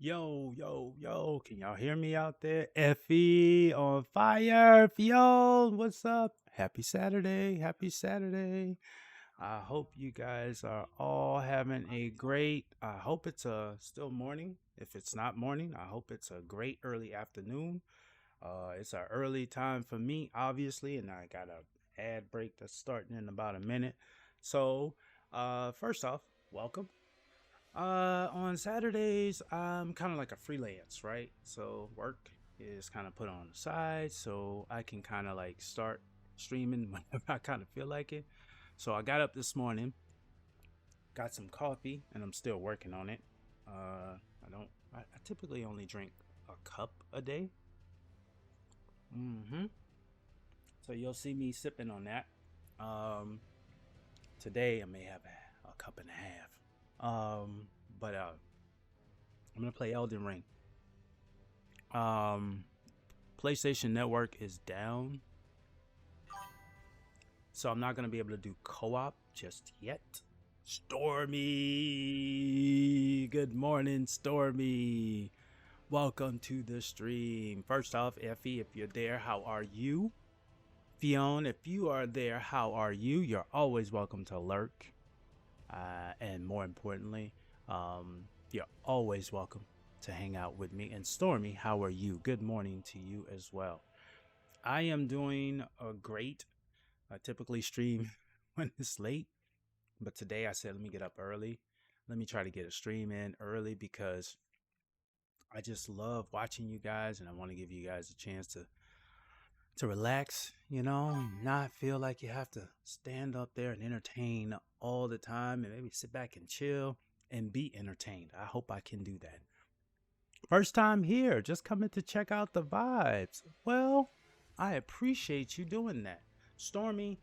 Yo, yo, yo, can y'all hear me out there? FE on fire. Yo, what's up? Happy Saturday. Happy Saturday. I hope you guys are all having a great, I hope it's still morning. If it's not morning, I hope it's a great early afternoon. It's an early time for me, obviously, and I got a ad break that's starting in about a minute. So, first off, welcome. On Saturdays, I'm kind of like a freelance, right? So work is kind of put on the side, so I can kind of like start streaming whenever I kind of feel like it. So I got up this morning, got some coffee, and I'm still working on it. I typically only drink a cup a day. Mm-hmm. So you'll see me sipping on that. Um, Today I may have a cup and a half. But I'm gonna play Elden Ring. Um, PlayStation Network is down, so I'm not gonna be able to do co-op just yet. Stormy, good morning, Stormy. Welcome to the stream. First off, Effie, if you're there, how are you? Fionn, if you are there, how are you? You're always welcome to lurk. And more importantly, you're always welcome to hang out with me. And Stormy, how are you? Good morning to you as well. I am doing a great. I typically stream when it's late, but today I said, let me get up early. Let me try to get a stream in early because I just love watching you guys and I want to give you guys a chance to relax, not feel like you have to stand up there and entertain all the time and maybe sit back and chill and be entertained. I hope I can do that. First time here, just coming to check out the vibes. Well, I appreciate you doing that. Stormy,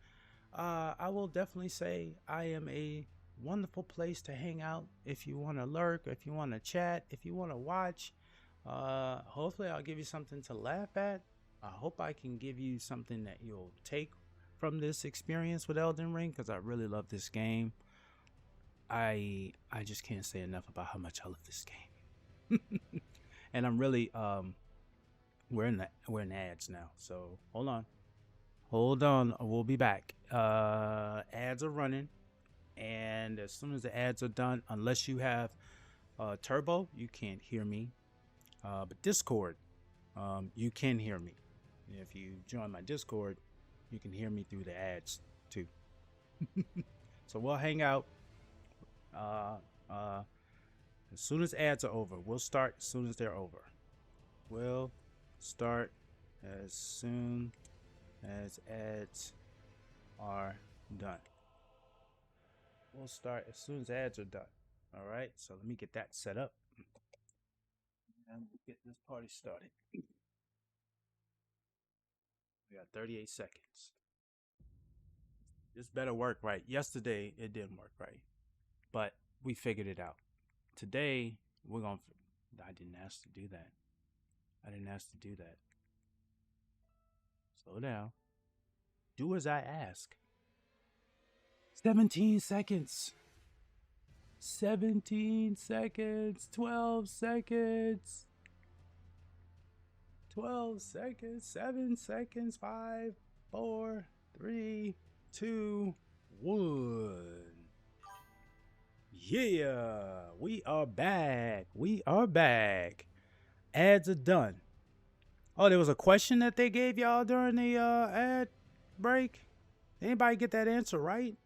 I will definitely say I am a wonderful place to hang out if you want to lurk, if you want to chat, if you want to watch. Hopefully I'll give you something to laugh at. I hope I can give you something that you'll take from this experience with Elden Ring because I really love this game. I just can't say enough about how much I love this game. And I'm really we're in the ads now. So hold on, we'll be back. Ads are running, and as soon as the ads are done, unless you have Turbo, you can't hear me. But Discord, you can hear me. If you join my Discord, you can hear me through the ads too. So we'll hang out. As soon as ads are over, we'll start as soon as they're over. We'll start as soon as ads are done. We'll start as soon as ads are done. All right, so let me get that set up and get this party started. We got 38 seconds. This better work right. Yesterday, it didn't work right, but we figured it out. Today, we're going to... I didn't ask to do that. Slow down. Do as I ask. 17 seconds. 17 seconds. 12 seconds. 12 seconds. 7 seconds. 5, 4, 3, 2, 1. Yeah, we are back. Ads are done. Oh, there was a question that they gave y'all during the ad break. Anybody get that answer right?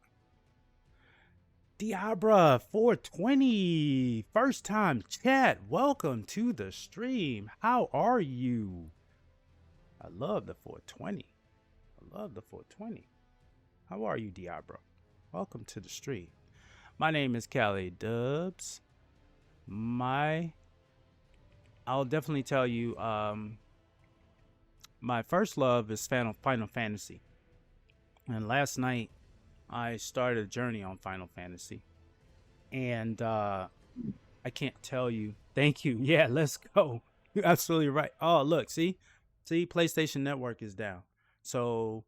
Diabra 420, first time chat. Welcome to the stream. How are you? I love the 420. How are you, Diabra? Welcome to the stream. My name is CaliDubz8. I'll definitely tell you, my first love is Final Fantasy. And last night, I started a journey on Final Fantasy. And I can't tell you. Thank you. Yeah, let's go. You're absolutely right. Oh, look, see, PlayStation Network is down. So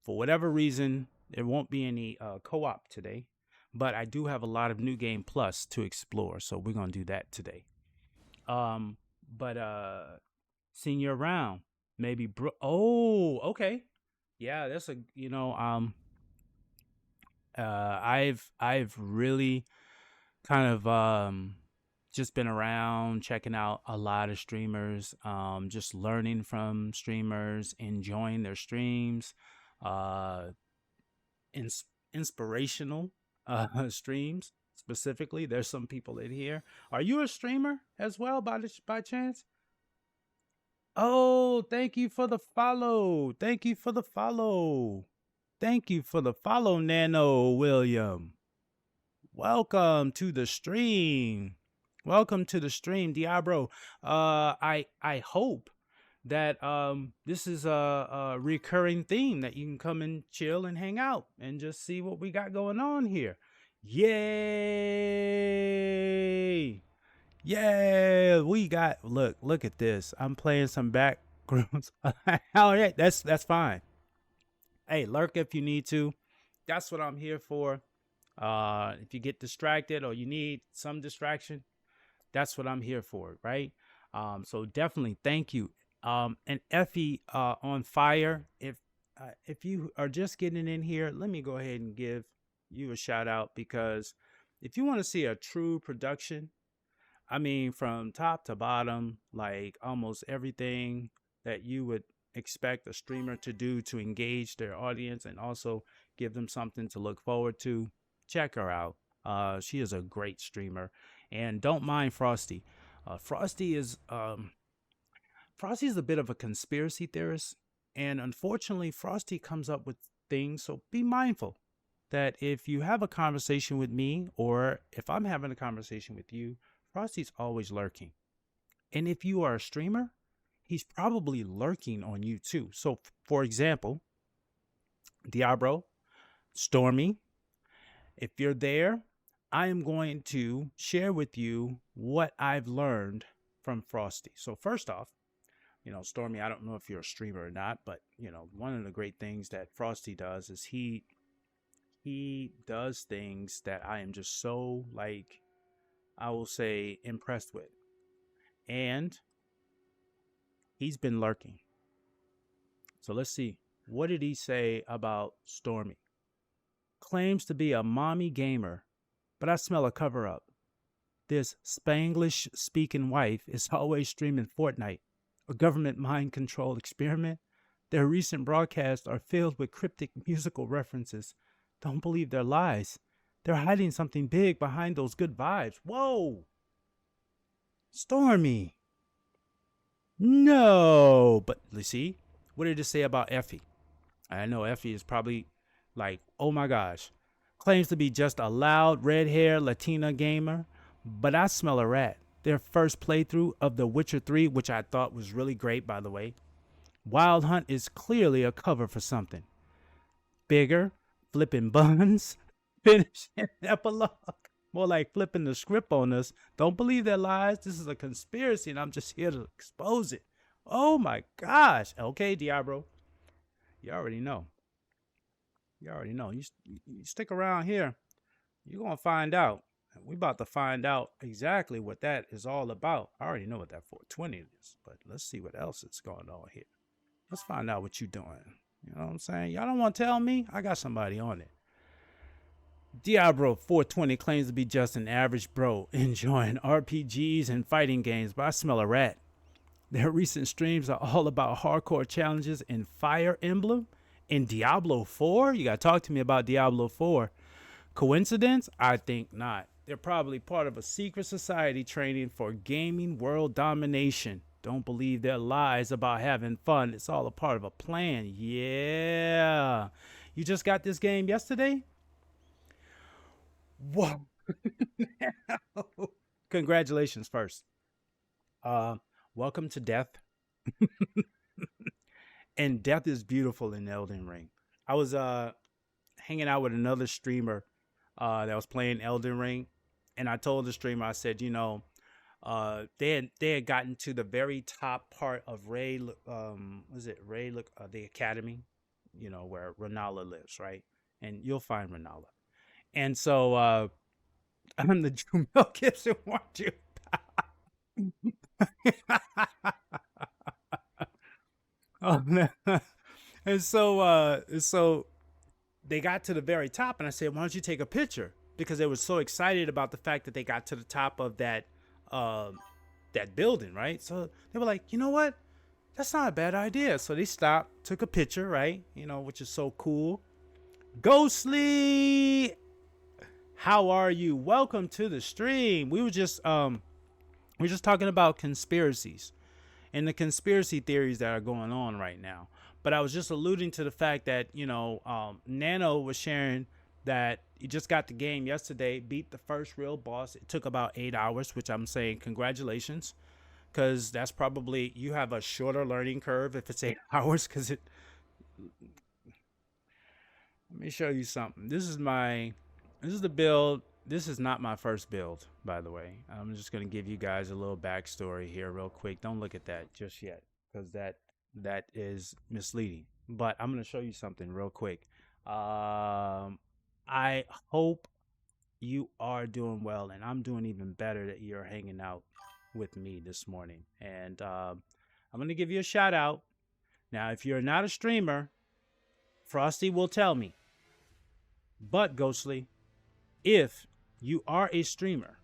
for whatever reason, there won't be any co-op today. But I do have a lot of New Game Plus to explore. So we're going to do that today. Um, but seeing you around, maybe oh, okay. Yeah, that's a I've really kind of just been around checking out a lot of streamers, just learning from streamers, enjoying their streams, uh ins- inspirational streams specifically. There's some people in here. Are you a streamer as well by chance? Oh, thank you for the follow. Thank you for the follow. Thank you for the follow, Nano William. Welcome to the stream. Welcome to the stream, Diablo. I hope that this is a recurring theme that you can come and chill and hang out and just see what we got going on here. Yay! Yeah, we got look at this. I'm playing some backgrounds. All right, that's fine. Hey, lurk if you need to. That's what I'm here for. If you get distracted or you need some distraction, that's what I'm here for, right? So definitely thank you. And Effie on fire. If you are just getting in here, let me go ahead and give you a shout out, because if you want to see a true production, I mean, from top to bottom, like almost everything that you would expect a streamer to do to engage their audience and also give them something to look forward to, check her out. She is a great streamer, and don't mind Frosty. Frosty is Frosty's a bit of a conspiracy theorist, and unfortunately, Frosty comes up with things. So be mindful that if you have a conversation with me, or if I'm having a conversation with you, Frosty's always lurking. And if you are a streamer, he's probably lurking on you too. So, for example, Diablo, Stormy, if you're there, I am going to share with you what I've learned from Frosty. So, first off, Stormy, I don't know if you're a streamer or not, but one of the great things that Frosty does is he does things that I am just so, like, I will say, impressed with. And he's been lurking. So let's see. What did he say about Stormy? Claims to be a mommy gamer, but I smell a cover up. This Spanglish speaking wife is always streaming Fortnite, a government mind control experiment. Their recent broadcasts are filled with cryptic musical references. Don't believe their lies. They're hiding something big behind those good vibes. Whoa! Stormy! No! But let's see. What did it say about Effie? I know Effie is probably like, oh my gosh. Claims to be just a loud, red haired Latina gamer, but I smell a rat. Their first playthrough of The Witcher 3, which I thought was really great, by the way. Wild Hunt is clearly a cover for something. Bigger, flipping buns, finishing epilogue. More like flipping the script on us. Don't believe their lies. This is a conspiracy, and I'm just here to expose it. Oh my gosh. Okay, Diablo. You already know. You already know. You stick around here, you're going to find out. We about to find out exactly what that is all about. I already know what that 420 is, but let's see what else is going on here. Let's find out what you're doing. You know what I'm saying? Y'all don't want to tell me? I got somebody on it. Diablo 420 claims to be just an average bro enjoying RPGs and fighting games, but I smell a rat. Their recent streams are all about hardcore challenges in Fire Emblem and Diablo 4. You got to talk to me about Diablo 4. Coincidence? I think not. They're probably part of a secret society training for gaming world domination. Don't believe their lies about having fun. It's all a part of a plan. Yeah. You just got this game yesterday? Whoa. Congratulations first. Welcome to death. And death is beautiful in Elden Ring. I was hanging out with another streamer that was playing Elden Ring, and I told the streamer, I said, they had gotten to the very top part of the academy, where Renala lives, right? And you'll find Renala. And so I'm the Jumel Gibson, weren't you? Oh, no. And so they got to the very top, and I said, "Why don't you take a picture?" Because they were so excited about the fact that they got to the top of um, that building, right? So they were like, "You know what? That's not a bad idea." So they stopped, took a picture, right? Which is so cool. Ghostly, how are you? Welcome to the stream. We were just talking about conspiracies and the conspiracy theories that are going on right now. But I was just alluding to the fact that, Nano was sharing that he just got the game yesterday, beat the first real boss. It took about 8 hours, which I'm saying congratulations, because that's probably, you have a shorter learning curve if it's 8 hours. Let me show you something. This is the build. This is not my first build, by the way. I'm just going to give you guys a little backstory here real quick. Don't look at that just yet, because that is misleading. But I'm going to show you something real quick. I hope you are doing well, and I'm doing even better that you're hanging out with me this morning. And I'm going to give you a shout out. Now, if you're not a streamer, Frosty will tell me. But Ghostly, if you are a streamer,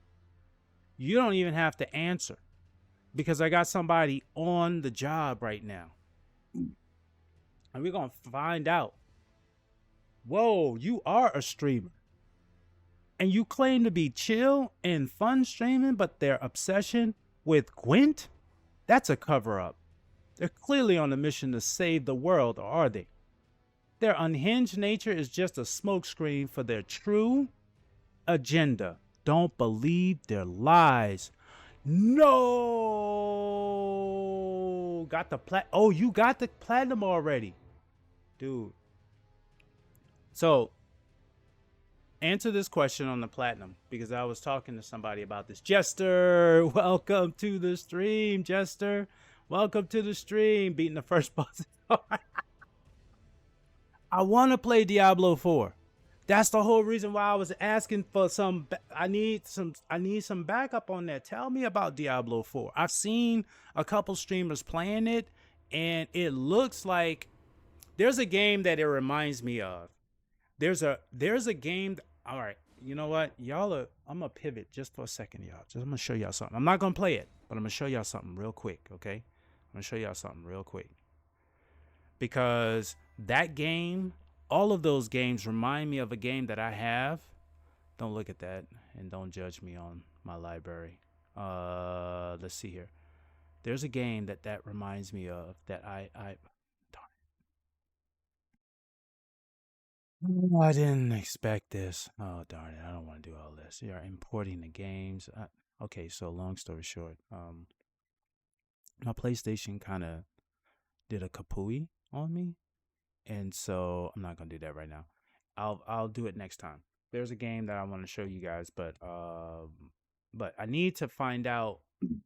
you don't even have to answer, because I got somebody on the job right now. And we're going to find out. Whoa, you are a streamer. And you claim to be chill and fun streaming, but their obsession with Gwent? That's a cover up. They're clearly on a mission to save the world, or are they? Their unhinged nature is just a smokescreen for their true agenda. Don't believe their lies. No. Got the Oh, you got the platinum already, dude. So answer this question on the platinum, because I was talking to somebody about this. Jester, welcome to the stream. Jester, welcome to the stream. Beating the first boss. I want to play Diablo 4. That's the whole reason why I was asking for some. I need some backup on that. Tell me about Diablo 4. I've seen a couple streamers playing it, and it looks like there's a game that it reminds me of. There's a game. All right, you know what, y'all are. I'm gonna pivot just for a second, y'all. I'm gonna show y'all something. I'm not gonna play it, but I'm gonna show y'all something real quick. Okay, I'm gonna show y'all something real quick, because that game, all of those games remind me of a game that I have. Don't look at that, and don't judge me on my library. Let's see here. There's a game that reminds me of that I I didn't expect this. Oh, darn it. I don't want to do all this. You're importing the games. Okay, so long story short, my PlayStation kind of did a kapooey on me. And so I'm not going to do that right now. I'll do it next time. There's a game that I want to show you guys, but I need to find out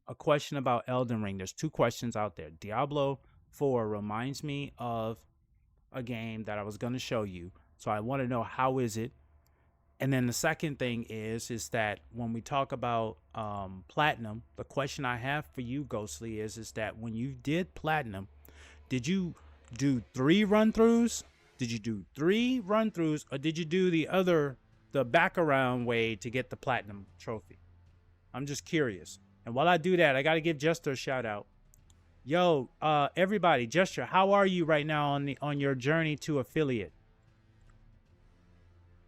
a question about Elden Ring. There's 2 questions out there. Diablo 4 reminds me of a game that I was going to show you. So I want to know, how is it? And then the second thing is that when we talk about platinum, the question I have for you, Ghostly, is that when you did platinum, did you do 3 run-throughs? Did you do 3 run-throughs, or did you do the back around way to get the platinum trophy? I'm just curious. And while I do that, I got to give Jester a shout out. Yo, everybody, Jester, how are you right now on your journey to affiliate?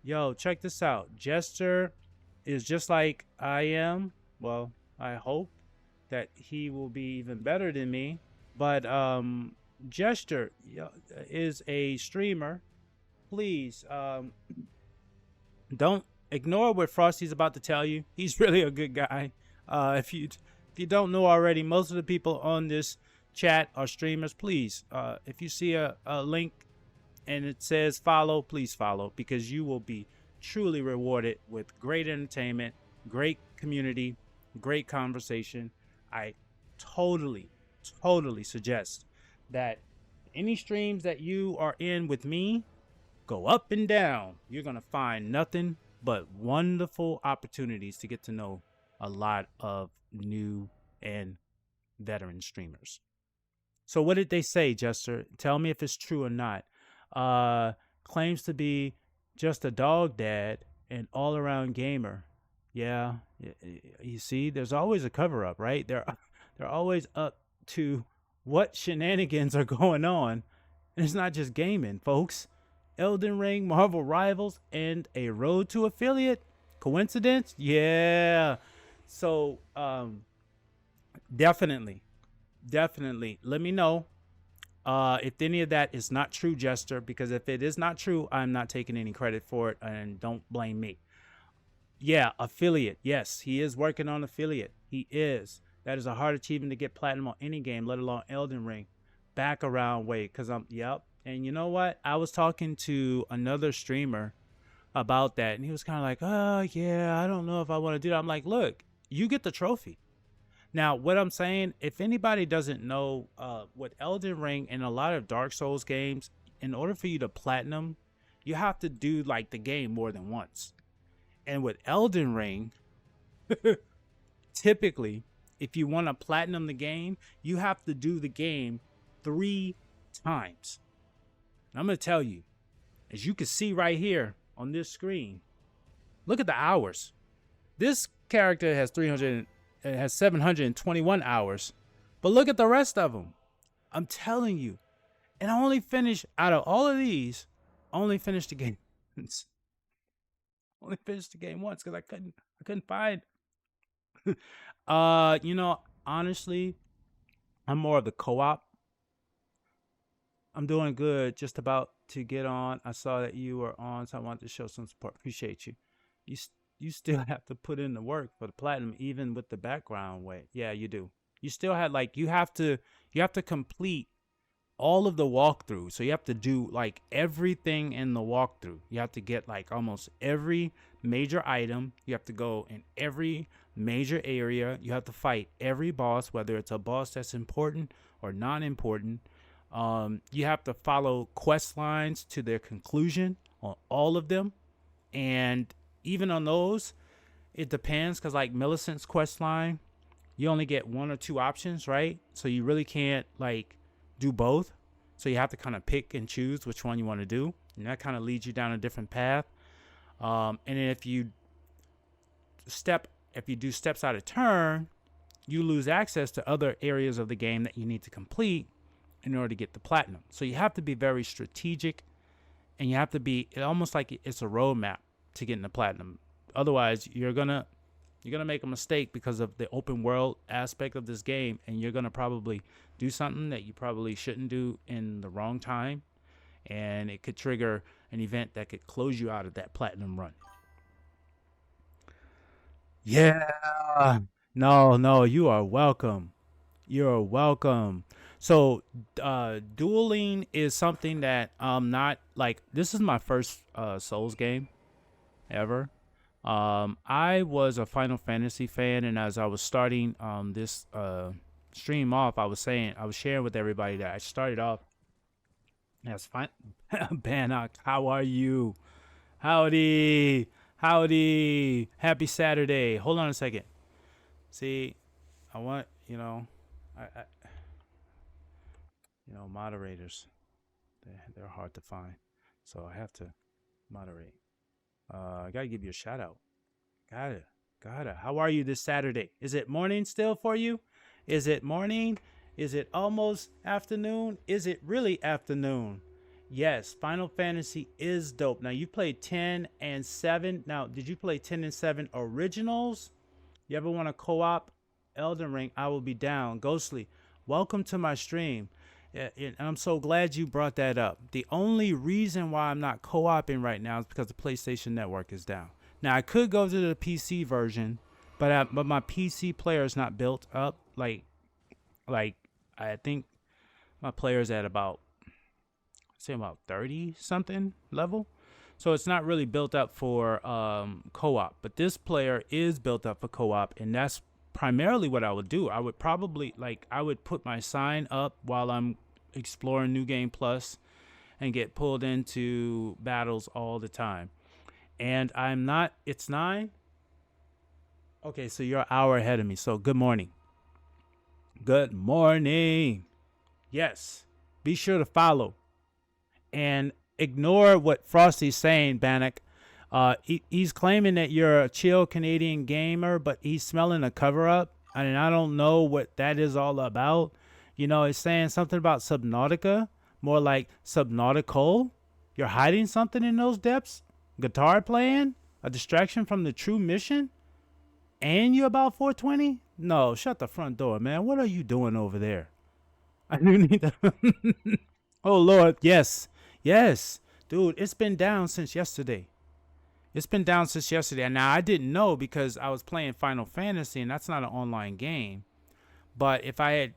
Yo, check this out. Jester is just like I am. Well, I hope that he will be even better than me. But Jester is a streamer. Please don't ignore what Frosty's about to tell you. He's really a good guy. If you don't know already, most of the people on this chat are streamers. Please, if you see a link and it says follow, please follow, because you will be truly rewarded with great entertainment, great community, great conversation. I totally suggest that any streams that you are in with me, go up and down. You're going to find nothing but wonderful opportunities to get to know a lot of new and veteran streamers. So what did they say, Jester? Tell me if it's true or not. Uh, Claims to be just a dog dad and all around gamer. Yeah, you see, there's always a cover up, right? They're always up to what shenanigans are going on. And it's not just gaming, folks. Elden Ring, Marvel Rivals, and a road to affiliate. Coincidence? Yeah. So, definitely, definitely. Let me know if any of that is not true, Jester, because if it is not true, I'm not taking any credit for it, and don't blame me. Yeah, affiliate. Yes, he is working on affiliate. He is. That is a hard achievement to get platinum on any game, let alone Elden Ring. Back around way, because yep. And you know what? I was talking to another streamer about that, and he was kind of like, oh, yeah, I don't know if I want to do that. I'm like, look, you get the trophy. Now, what I'm saying, if anybody doesn't know, with Elden Ring and a lot of Dark Souls games, in order for you to platinum, you have to do like the game more than once. And with Elden Ring, typically, if you want to platinum the game, you have to do the game 3 times. And I'm going to tell you, as you can see right here on this screen, look at the hours. This character has 721 hours, but look at the rest of them. I'm telling you. And I only finished, out of all of these, I only finished the game once. Only finished the game once because I couldn't find. Honestly, I'm more of the co-op. I'm doing good. Just about to get on. I saw that you were on, so I wanted to show some support. Appreciate you. You still have to put in the work for the platinum, even with the background way. Yeah, you do. You still have you have to complete all of the walkthrough. So you have to do like everything in the walkthrough. You have to get like almost every major item. You have to go in every major area. You have to fight every boss, whether it's a boss that's important or non-important. You have to follow quest lines to their conclusion on all of them. And even on those, it depends, because like Millicent's quest line, you only get 1 or 2 options, right? So you really can't like do both. So you have to kind of pick and choose which one you want to do. And that kind of leads you down a different path. And then if you do steps out of turn, you lose access to other areas of the game that you need to complete in order to get the platinum. So you have to be very strategic, and you have to be almost like it's a roadmap to getting the platinum. Otherwise, you're gonna make a mistake because of the open world aspect of this game, and you're gonna probably do something that you probably shouldn't do in the wrong time, and it could trigger an event that could close you out of that platinum run. Yeah. No, you are welcome. You're welcome. So, dueling is something that not like, this is my first Souls game ever. I was a Final Fantasy fan, and as I was starting this stream off, I was sharing with everybody that I started off as fine. Bannock, how are you? Howdy, happy Saturday. Hold on a second. See, I want I moderators. They're hard to find, so I have to moderate. I gotta give you a shout out. Gotta. How are you this Saturday? Is it morning still for you? Is it morning? Is it almost afternoon? Is it really afternoon? Yes, Final Fantasy is dope. Now, you played 10 and 7. Now, did you play 10 and 7 originals? You ever want to co-op Elden Ring? I will be down. Ghostly, welcome to my stream. And I'm so glad you brought that up. The only reason why I'm not co-oping right now is because the PlayStation Network is down. Now, I could go to the PC version, but my PC player is not built up. Like I think my player's at about 30 something level. So it's not really built up for co-op, but this player is built up for co-op, and that's primarily what I would do. I would probably I would put my sign up while I'm exploring New Game Plus and get pulled into battles all the time. And I'm not, it's 9. Okay, so you're an hour ahead of me. So good morning. Good morning. Yes, be sure to follow and ignore what Frosty's saying, Bannock. He's claiming that you're a chill Canadian gamer, but he's smelling a cover up, and I don't know what that is all about. You know, it's saying something about Subnautica, more like Subnautical. You're hiding something in those depths? Guitar playing? A distraction from the true mission? And you about 420? No, shut the front door, man. What are you doing over there? I do need to. Oh, Lord. Yes. Yes. Dude, it's been down since yesterday. It's been down since yesterday. Now, I didn't know because I was playing Final Fantasy, and that's not an online game. But if I had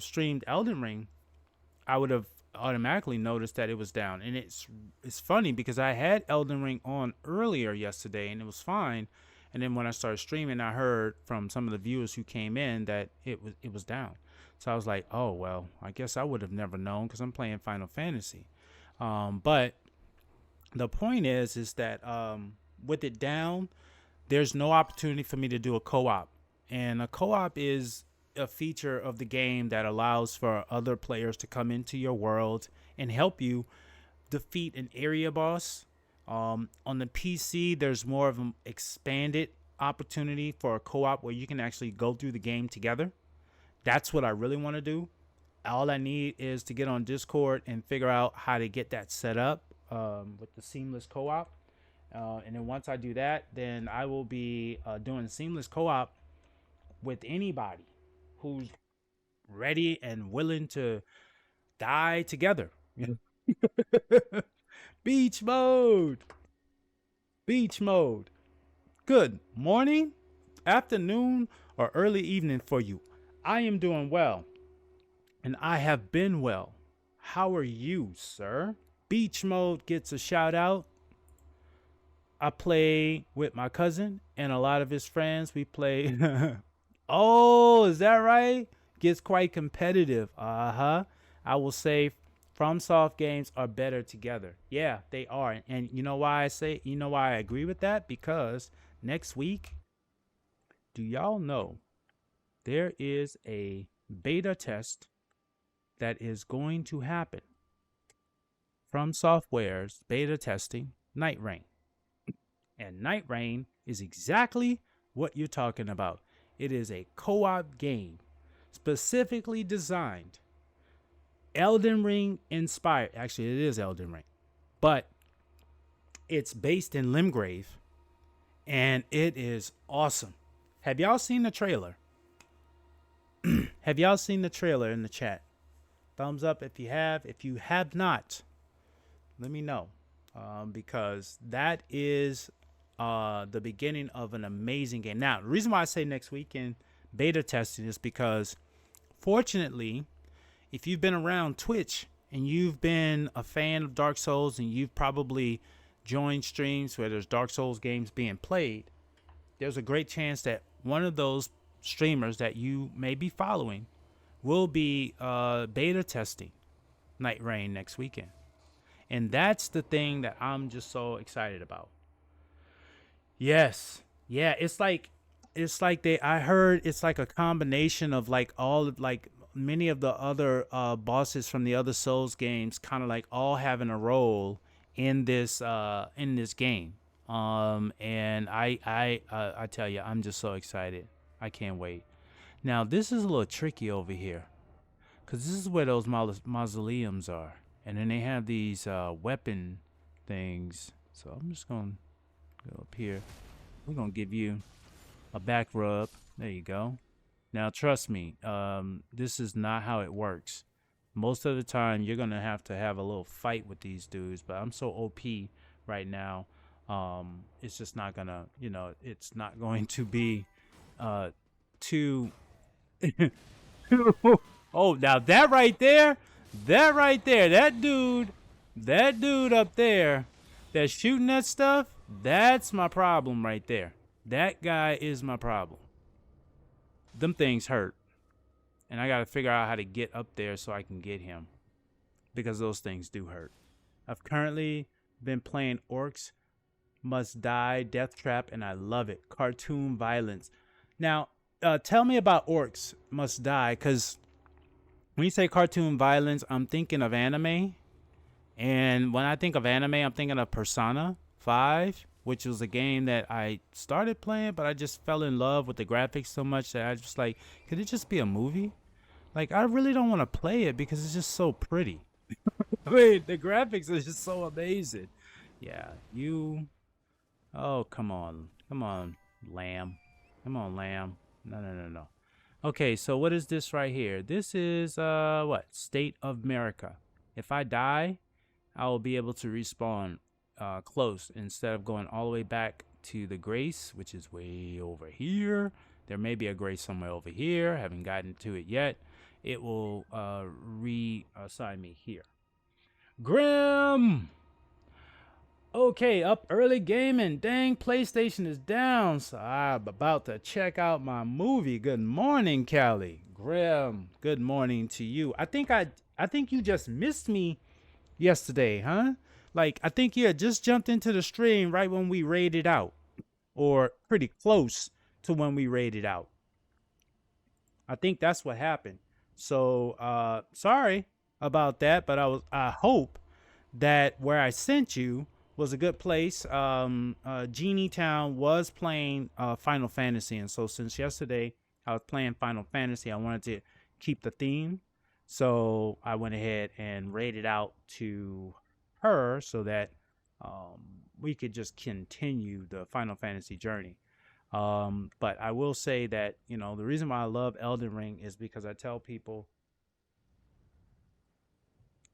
streamed Elden Ring, I would have automatically noticed that it was down. And it's funny because I had Elden Ring on earlier yesterday, and it was fine. And then when I started streaming, I heard from some of the viewers who came in that it was down. So I was like, oh well, I guess I would have never known because I'm playing Final Fantasy. But the point is that with it down, there's no opportunity for me to do a co-op, and a co-op is a feature of the game that allows for other players to come into your world and help you defeat an area boss. On the PC, there's more of an expanded opportunity for a co-op where you can actually go through the game together. That's what I really want to do. All I need is to get on Discord and figure out how to get that set up with the seamless co-op. And then once I do that, then I will be doing seamless co-op with anybody who's ready and willing to die together. Beach mode. Beach mode. Good morning, afternoon, or early evening for you. I am doing well, and I have been well. How are you, sir? Beach mode gets a shout out. I play with my cousin and a lot of his friends. We play. Oh, is that right? Gets quite competitive. I will say FromSoft games are better together. Yeah, they are. And you know why I agree with that? Because next week, do y'all know there is a beta test that is going to happen from Software's beta testing, Night Rain. And Night Rain is exactly what you're talking about. It is a co-op game specifically designed, Elden Ring inspired. Actually, it is Elden Ring, but it's based in Limgrave, and it is awesome. Have y'all seen the trailer? Have y'all seen the trailer in the chat? Thumbs up if you have. If you have not, let me know, because that is the beginning of an amazing game. Now, the reason why I say next weekend beta testing is because, fortunately, if you've been around Twitch and you've been a fan of Dark Souls and you've probably joined streams where there's Dark Souls games being played, there's a great chance that one of those streamers that you may be following will be beta testing Night Rain next weekend. And that's the thing that I'm just so excited about. Yes. Yeah, it's like I heard it's like a combination of like all of like many of the other bosses from the other Souls games kind of like all having a role in this game. And I tell you, I'm just so excited. I can't wait. Now, this is a little tricky over here, because this is where those mausoleums are. And then they have these weapon things. So I'm just going to go up here. We're going to give you a back rub. There you go. Now, trust me, this is not how it works. Most of the time, you're going to have a little fight with these dudes. But I'm so OP right now. It's just not going to, it's not going to be too... Oh, now that right there, that dude up there that's shooting that stuff, that's my problem right there. That guy is my problem. Them things hurt. And I got to figure out how to get up there so I can get him, because those things do hurt. I've currently been playing Orcs Must Die, Death Trap, and I love it. Cartoon violence. Now, tell me about Orcs Must Die, because when you say cartoon violence, I'm thinking of anime. And when I think of anime, I'm thinking of Persona 5, which was a game that I started playing, but I just fell in love with the graphics so much that I just like, could it just be a movie? Like, I really don't want to play it because it's just so pretty. I mean, the graphics are just so amazing. Yeah, you. Oh, come on. Come on, lamb. Come on, lamb. No, no, no, no. Okay, so what is this right here? This is, what? State of America. If I die, I will be able to respawn close instead of going all the way back to the Grace, which is way over here. There may be a Grace somewhere over here. Haven't gotten to it yet. It will reassign me here. Grim! Okay, up early gaming. Dang, PlayStation is down. So I'm about to check out my movie. Good morning, Callie. Grim, good morning to you. I think you just missed me yesterday, huh? Like, I think you had just jumped into the stream right when we raided out, or pretty close to when we raided out. I think that's what happened. So, sorry about that, but I hope that where I sent you was a good place. Genie Town was playing Final Fantasy, and so since yesterday I was playing Final Fantasy, I wanted to keep the theme. So I went ahead and raided out to her so that we could just continue the Final Fantasy journey. But I will say that, you know, the reason why I love Elden Ring is because I tell people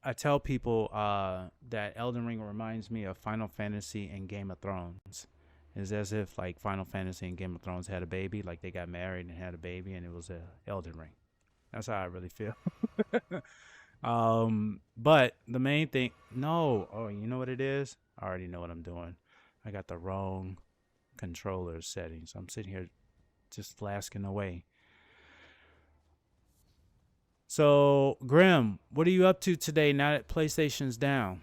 that Elden Ring reminds me of Final Fantasy and Game of Thrones. It's as if like Final Fantasy and Game of Thrones had a baby, like they got married and had a baby, and it was a Elden Ring. That's how I really feel. But the main thing, no, oh, you know what it is? I already know what I'm doing. I got the wrong controller settings. I'm sitting here just flasking away. So, Grim, what are you up to today now that PlayStation's down?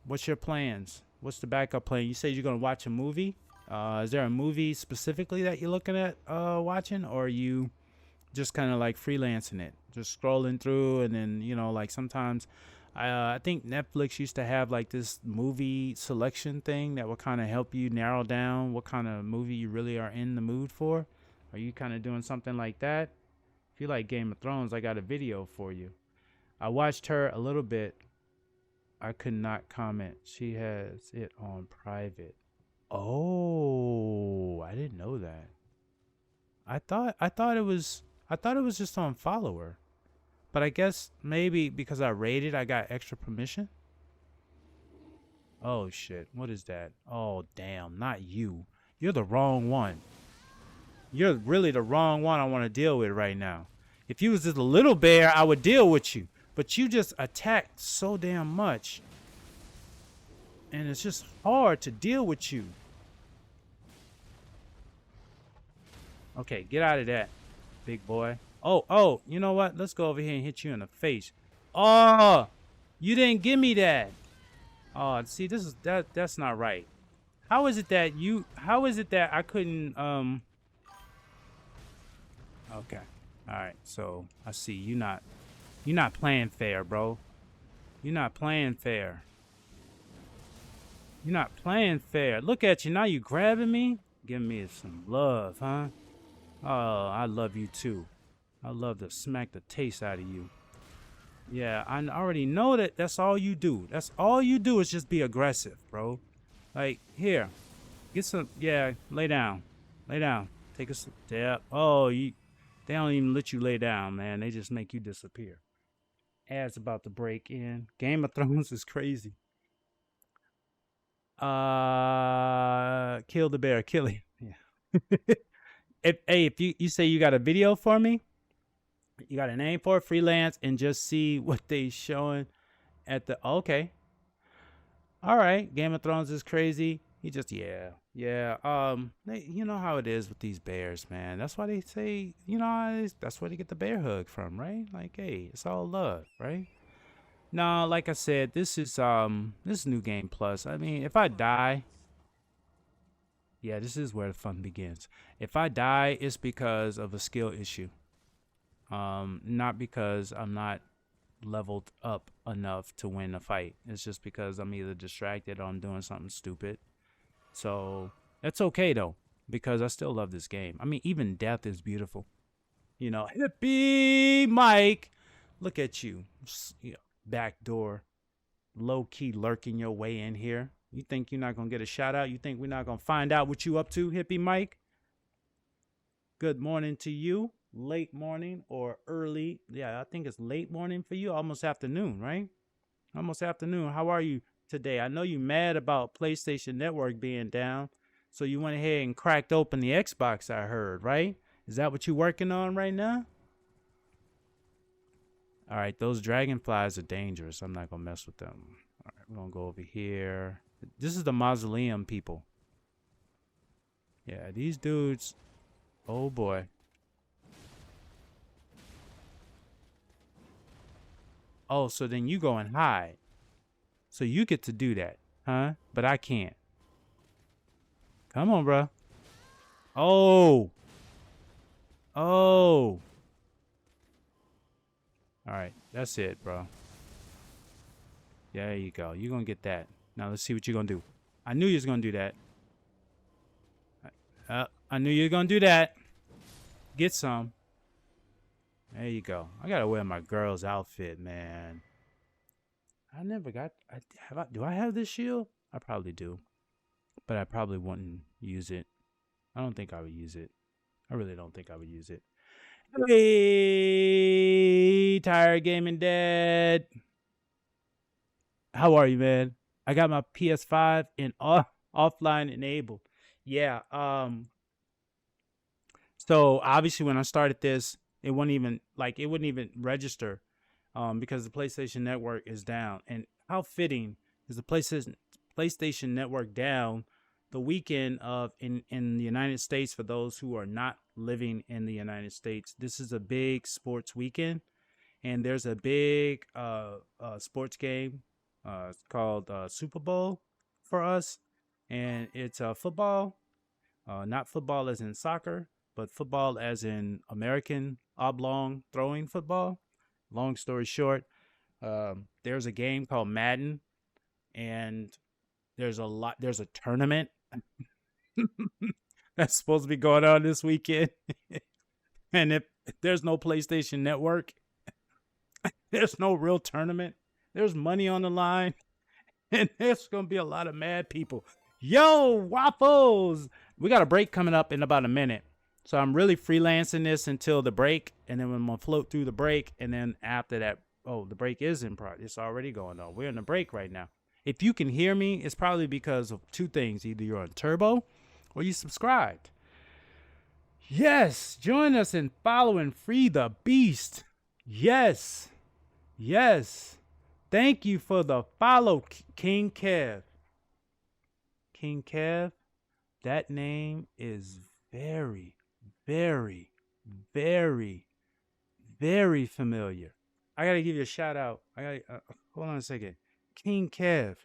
What's your plans? What's the backup plan? You said you're going to watch a movie. Is there a movie specifically that you're looking at watching, or are you just kind of like freelancing it, just scrolling through? And then, you know, like sometimes I think Netflix used to have like this movie selection thing that would kind of help you narrow down what kind of movie you really are in the mood for. Are you kind of doing something like that? If you like Game of Thrones, I got a video for you. I watched her a little bit. I could not comment. She has it on private. Oh, I didn't know that. I thought it was just on follower. But I guess maybe because I rated, I got extra permission. Oh shit. What is that? Oh damn, not you. You're the wrong one. You're really the wrong one I want to deal with right now. If you was just a little bear, I would deal with you. But you just attacked so damn much. And it's just hard to deal with you. Okay, get out of that, big boy. Oh, you know what? Let's go over here and hit you in the face. Oh, you didn't give me that. Oh, see, that's not right. How is it that I couldn't, okay. All right, so I see you're not playing fair, bro. You're not playing fair. You're not playing fair. Look at you now. You grabbing me, giving me some love, huh? Oh, I love you too. I love to smack the taste out of you. Yeah, I already know that. That's all you do. That's all you do is just be aggressive, bro. Like here, get some. Yeah, lay down, lay down. Take a step. Oh, they don't even let you lay down, man. They just make you disappear. Ads about to break in. Game of Thrones is crazy. Kill the bear. Kill him. Yeah. If you say you got a video for me, you got a name for it, freelance, and just see what they showing at the. Okay. All right. Game of Thrones is crazy. He just yeah. You know how it is with these bears, man. That's why they say, you know, that's where they get the bear hug from, right? Like, hey, it's all love, right? No, like I said, this is New Game Plus. I mean, if I die, Yeah, this is where the fun begins. If I die, it's because of a skill issue. Not because I'm not leveled up enough to win a fight. It's just because I'm either distracted or I'm doing something stupid. So that's okay though, because I still love this game. I mean, even death is beautiful. You know, hippie Mike, look at you, back door, low key lurking your way in here. You think you're not gonna get a shout out? You think we're not gonna find out what you up to, hippie Mike? Good morning to you. Late morning or early. Yeah, I think it's late morning for you. Almost afternoon, right? Almost afternoon. How are you today? I know you mad about PlayStation Network being down. So you went ahead and cracked open the Xbox, I heard, right? Is that what you're working on right now? All right, those dragonflies are dangerous. I'm not going to mess with them. All right, we're going to go over here. This is the mausoleum people. Yeah, these dudes. Oh boy. Oh, so then you go and hide. So you get to do that, huh? But I can't. Come on, bro. Oh. Oh. All right, that's it, bro. Yeah, there you go. You're going to get that. Now let's see what you're going to do. I knew you was going to do that. I knew you were going to do that. Get some. There you go. I got to wear my girl's outfit, man. I never got... do I have this shield? I probably do. But I probably wouldn't use it. I don't think I would use it. I really don't think I would use it. Hey, Tired Gaming Dad. How are you, man? I got my PS5 in offline enabled. Yeah. So obviously when I started this, it wouldn't even register, because the PlayStation Network is down. And how fitting is the PlayStation Network down the weekend of in the United States for those who are not living in the United States. This is a big sports weekend, and there's a big sports game. It's called Super Bowl for us, and it's football. Not football as in soccer, but football as in American oblong throwing football. Long story short, there's a game called Madden, and there's a tournament that's supposed to be going on this weekend. And if there's no PlayStation Network, there's no real tournament. There's money on the line, and there's going to be a lot of mad people. Yo, Waffles! We got a break coming up in about a minute. So I'm really freelancing this until the break, and then I'm going to float through the break, and then after that, the break is in progress. It's already going on. We're in the break right now. If you can hear me, it's probably because of two things. Either you're on turbo or you subscribed. Yes, join us in following Free the Beast. Yes. Thank you for the follow, King Kev. King Kev, that name is very, very, very, very familiar. I got to give you a shout out. Hold on a second. King Kev.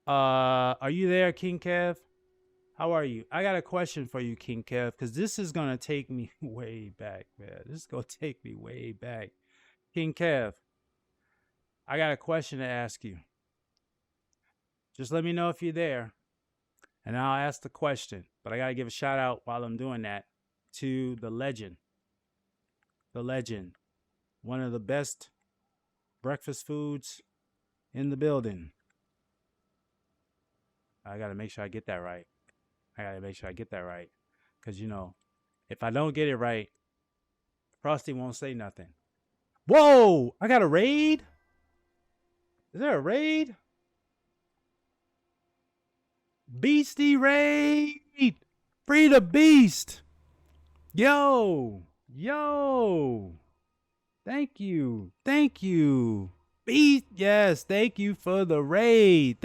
Are you there, King Kev? How are you? I got a question for you, King Kev, because this is going to take me way back, man. This is going to take me way back. King Kev, I got a question to ask you. Just let me know if you're there, and I'll ask the question. But I got to give a shout out while I'm doing that to the legend. The legend. One of the best breakfast foods in the building. I got to make sure I get that right. Because, if I don't get it right, Frosty won't say nothing. Whoa! I got a raid? Is there a raid? Beastie raid! Free the Beast! Yo! Thank you. Beast, yes, thank you for the raid.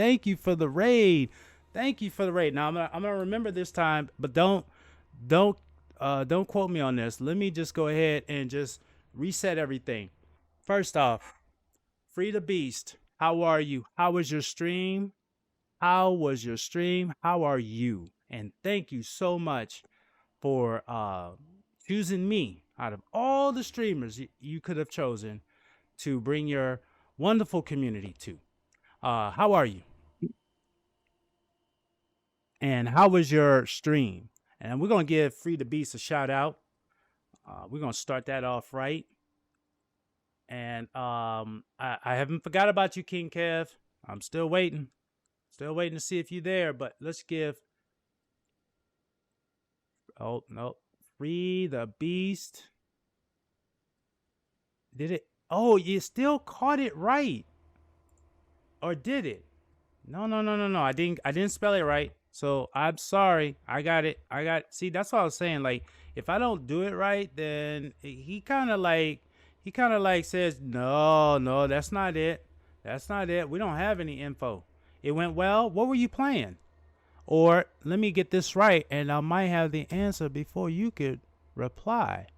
Now I'm gonna remember this time, but don't quote me on this. Let me just go ahead and just reset everything. First off, Free the Beast. How are you? How was your stream? How was your stream? How are you? And thank you so much for choosing me out of all the streamers you could have chosen to bring your wonderful community to. How are you? And how was your stream? And we're going to give Free the Beast a shout out. We're going to start that off right. And I haven't forgot about you, King Kev. I'm still waiting. Still waiting to see if you're there. But let's give. Oh, no. Free the Beast. Did it? Oh, you still caught it right. Or did it? No. I didn't spell it right. So I'm sorry. I got it. See, that's what I was saying. Like, if I don't do it right, then he kind of like says, no, that's not it. That's not it. We don't have any info. It went well. What were you playing? Or let me get this right, and I might have the answer before you could reply.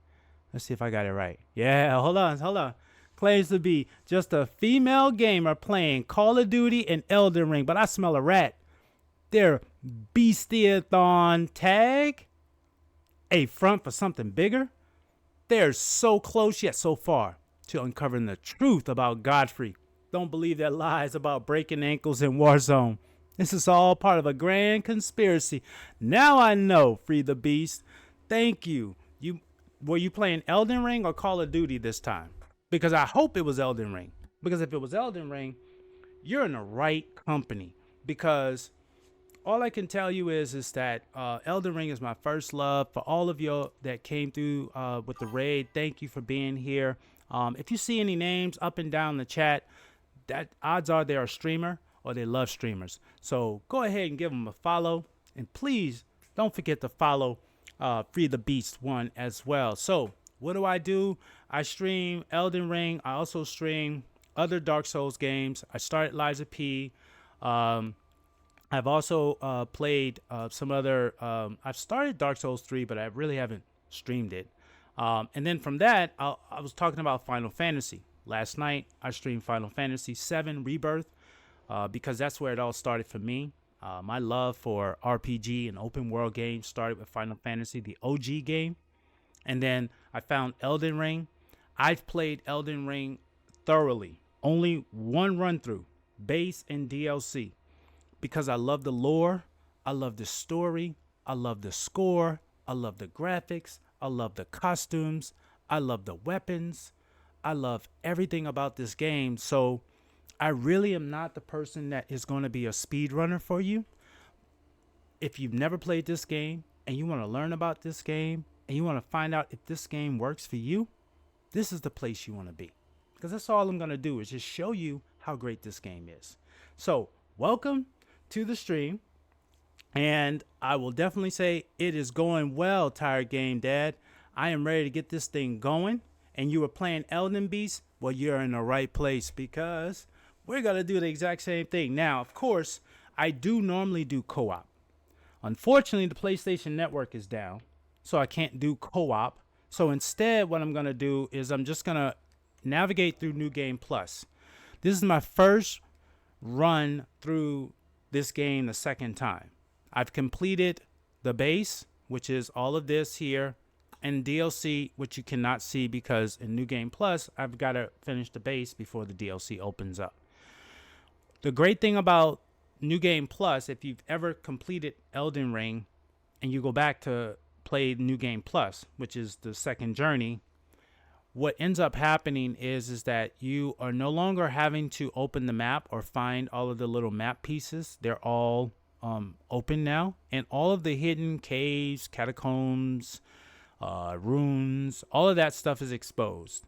Let's see if I got it right. Yeah, hold on. Claims to be just a female gamer playing Call of Duty and Elden Ring, but I smell a rat. Their Beastiathon tag? A front for something bigger? They're so close yet so far to uncovering the truth about Godfrey. Don't believe their lies about breaking ankles in Warzone. This is all part of a grand conspiracy. Now I know, Free the Beast. Thank you. Were you playing Elden Ring or Call of Duty this time? Because I hope it was Elden Ring. Because if it was Elden Ring, you're in the right company. Because all I can tell you is that Elden Ring is my first love. For all of you that came through with the raid, thank you for being here. If you see any names up and down the chat, that odds are they're a streamer or they love streamers. So go ahead and give them a follow. And please don't forget to follow Free the Beast 1 as well. So what do? I stream Elden Ring. I also stream other Dark Souls games. I started Liza P. I've also played some other. I've started Dark Souls 3, but I really haven't streamed it. And then from that, I was talking about Final Fantasy. Last night, I streamed Final Fantasy 7 Rebirth because that's where it all started for me. My love for RPG and open world games started with Final Fantasy, the OG game. And then I found Elden Ring. I've played Elden Ring thoroughly. Only one run through, base and DLC. Because I love the lore, I love the story, I love the score, I love the graphics, I love the costumes, I love the weapons, I love everything about this game. So I really am not the person that is going to be a speedrunner for you. If you've never played this game and you want to learn about this game and you want to find out if this game works for you, this is the place you want to be. Because that's all I'm going to do is just show you how great this game is. So welcome to the stream. And I will definitely say it is going well, Tired Game Dad. I am ready to get this thing going. And you were playing Elden Beast, well, you're in the right place because we're going to do the exact same thing. Now, of course, I do normally do co-op. Unfortunately, the PlayStation Network is down, so I can't do co-op. So instead, what I'm going to do is I'm just going to navigate through New Game Plus. This is my first run through this game the second time. I've completed the base, which is all of this here, and DLC, which you cannot see because in New Game Plus, I've got to finish the base before the DLC opens up. The great thing about New Game Plus, if you've ever completed Elden Ring and you go back to play New Game Plus, which is the second journey, what ends up happening is that you are no longer having to open the map or find all of the little map pieces. They're all open now. And all of the hidden caves, catacombs, runes, all of that stuff is exposed.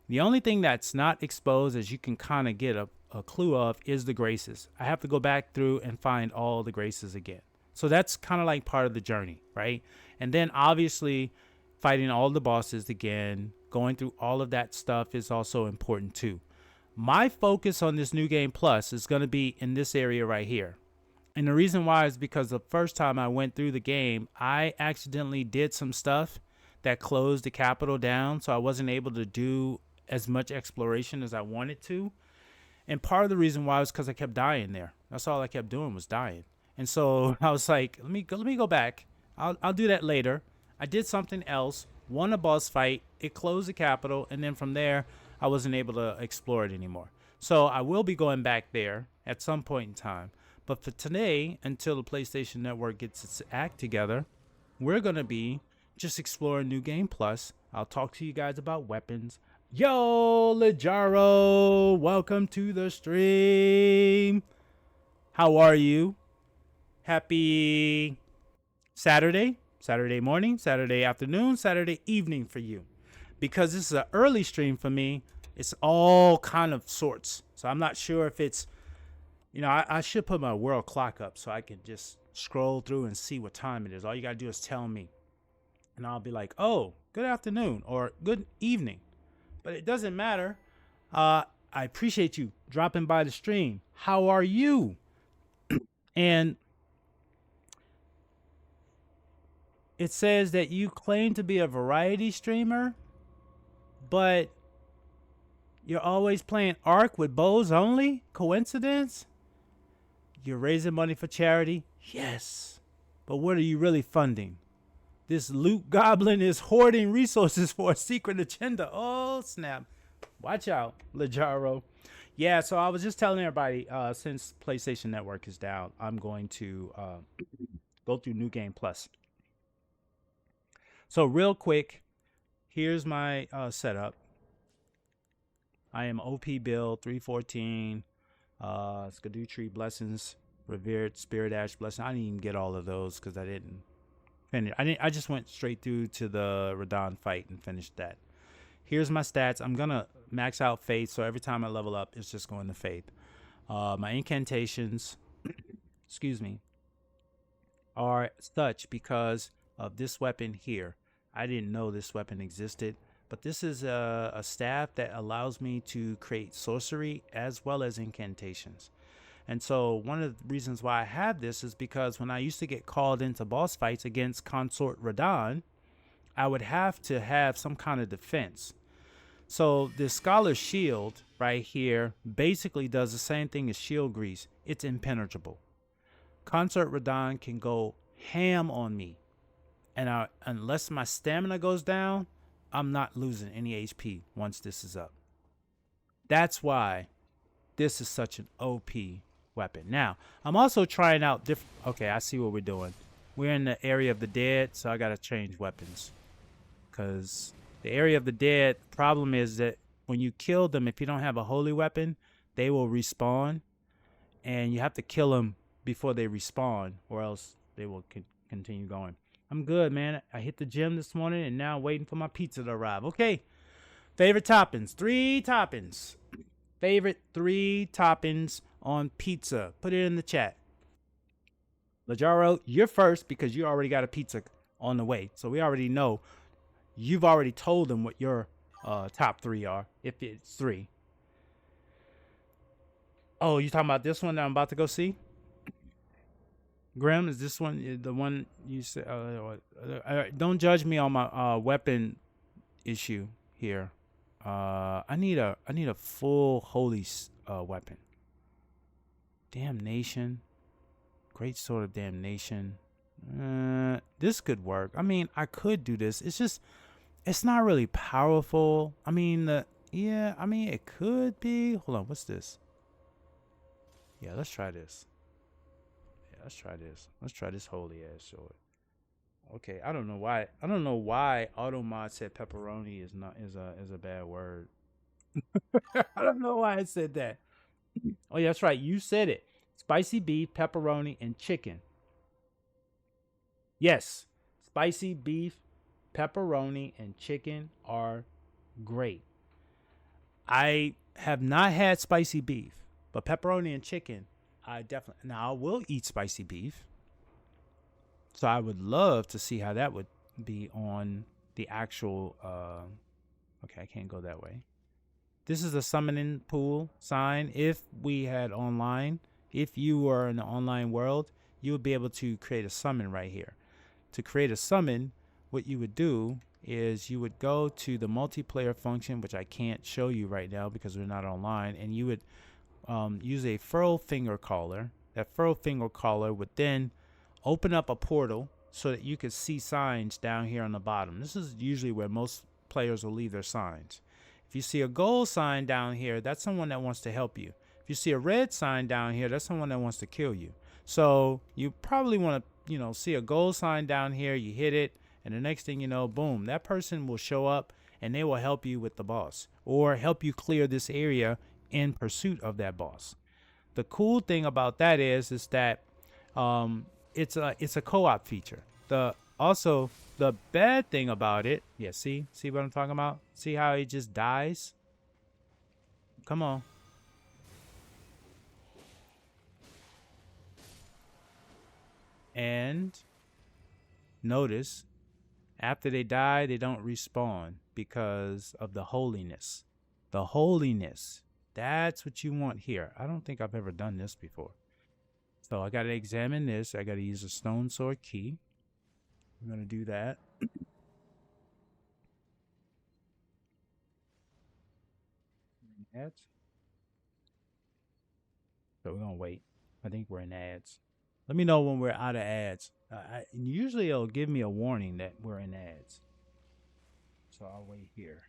The only thing that's not exposed, as you can kind of get a clue of, is the graces. I have to go back through and find all the graces again. So that's kind of like part of the journey, right? And then obviously fighting all the bosses again, going through all of that stuff is also important too. My focus on this New Game Plus is going to be in this area right here. And the reason why is because the first time I went through the game, I accidentally did some stuff that closed the capital down, so I wasn't able to do as much exploration as I wanted to. And part of the reason why was because I kept dying there. That's all I kept doing was dying. And so I was like, let me go back. I'll do that later. I did something else, won a boss fight, it closed the capital, and then from there I wasn't able to explore it anymore. So I will be going back there at some point in time. But for today, until the PlayStation Network gets its act together, we're gonna be just exploring New Game Plus. I'll talk to you guys about weapons. Yo, Lejaro, welcome to the stream. How are you? Happy Saturday morning, Saturday afternoon, Saturday evening for you. Because this is an early stream for me, it's all kind of sorts. So I'm not sure if it's, I should put my world clock up so I can just scroll through and see what time it is. All you got to do is tell me. And I'll be like, oh, good afternoon or good evening. But it doesn't matter. I appreciate you dropping by the stream. How are you? And it says that you claim to be a variety streamer, but you're always playing Ark with bows only? Coincidence? You're raising money for charity? Yes. But what are you really funding? This loot goblin is hoarding resources for a secret agenda. Oh, snap. Watch out, Lejaro. Yeah, so I was just telling everybody, since PlayStation Network is down, I'm going to go through New Game Plus. So real quick, here's my setup. I am OP build 314, Skadoo Tree Blessings, Revered Spirit Ash Blessing. I didn't even get all of those because I didn't finish. I just went straight through to the Radon fight and finished that. Here's my stats. I'm gonna max out Faith, so every time I level up, it's just going to Faith. My incantations, excuse me, are such because of this weapon here. I didn't know this weapon existed, but this is a staff that allows me to create sorcery as well as incantations. And so one of the reasons why I have this is because when I used to get called into boss fights against Consort Radon, I would have to have some kind of defense. So this Scholar's Shield right here basically does the same thing as Shield Grease. It's impenetrable. Consort Radon can go ham on me. And unless my stamina goes down, I'm not losing any HP once this is up. That's why this is such an OP weapon. Now, I'm also trying out different... Okay, I see what we're doing. We're in the area of the dead, so I got to change weapons. Because the area of the dead, problem is that when you kill them, if you don't have a holy weapon, they will respawn. And you have to kill them before they respawn, or else they will continue going. I'm good, man. I hit the gym this morning, and now I'm waiting for my pizza to arrive. Okay. Favorite toppings. 3 toppings. Favorite 3 toppings on pizza. Put it in the chat. Lejaro, you're first because you already got a pizza on the way. So we already know. You've already told them what your top 3 are, if it's 3. Oh, you talking about this one that I'm about to go see? Grim, is this one the one you said? Don't judge me on my weapon issue here. I need a full holy weapon. Damnation, great sword of damnation. This could work. I mean, I could do this. It's just, it's not really powerful. I mean, yeah. I mean, it could be. Hold on, what's this? Yeah, let's try this. Let's try this. Let's try this holy ass sword. Okay, I don't know why. I don't know why Automod said pepperoni is a bad word. I don't know why I said that. Oh yeah, that's right. You said it. Spicy beef, pepperoni, and chicken. Yes, spicy beef, pepperoni, and chicken are great. I have not had spicy beef, but pepperoni and chicken. I definitely, now I will eat spicy beef. So I would love to see how that would be on the actual, okay, I can't go that way. This is a summoning pool sign. If we had online, if you were in the online world, you would be able to create a summon right here. To create a summon, what you would do is you would go to the multiplayer function, which I can't show you right now because we're not online, and you would use a furl finger caller, that furrow finger caller would then open up a portal so that you could see signs down here on the bottom. This is usually where most players will leave their signs. If you see a gold sign down here, that's someone that wants to help you. If you see a red sign down here, that's someone that wants to kill you. So you probably want to, see a gold sign down here, you hit it, and the next thing you know, boom, that person will show up and they will help you with the boss or help you clear this area in pursuit of that boss. The cool thing about that is that it's a co-op feature. The bad thing about it, yeah, see what I'm talking about? See how it just dies? Come on. And notice, after they die, they don't respawn because of the holiness. The holiness. That's what you want here. I don't think I've ever done this before. So I got to examine this. I got to use a stone sword key. I'm going to do that. Ads. So we're going to wait. I think we're in ads. Let me know when we're out of ads. Usually it'll give me a warning that we're in ads. So I'll wait here.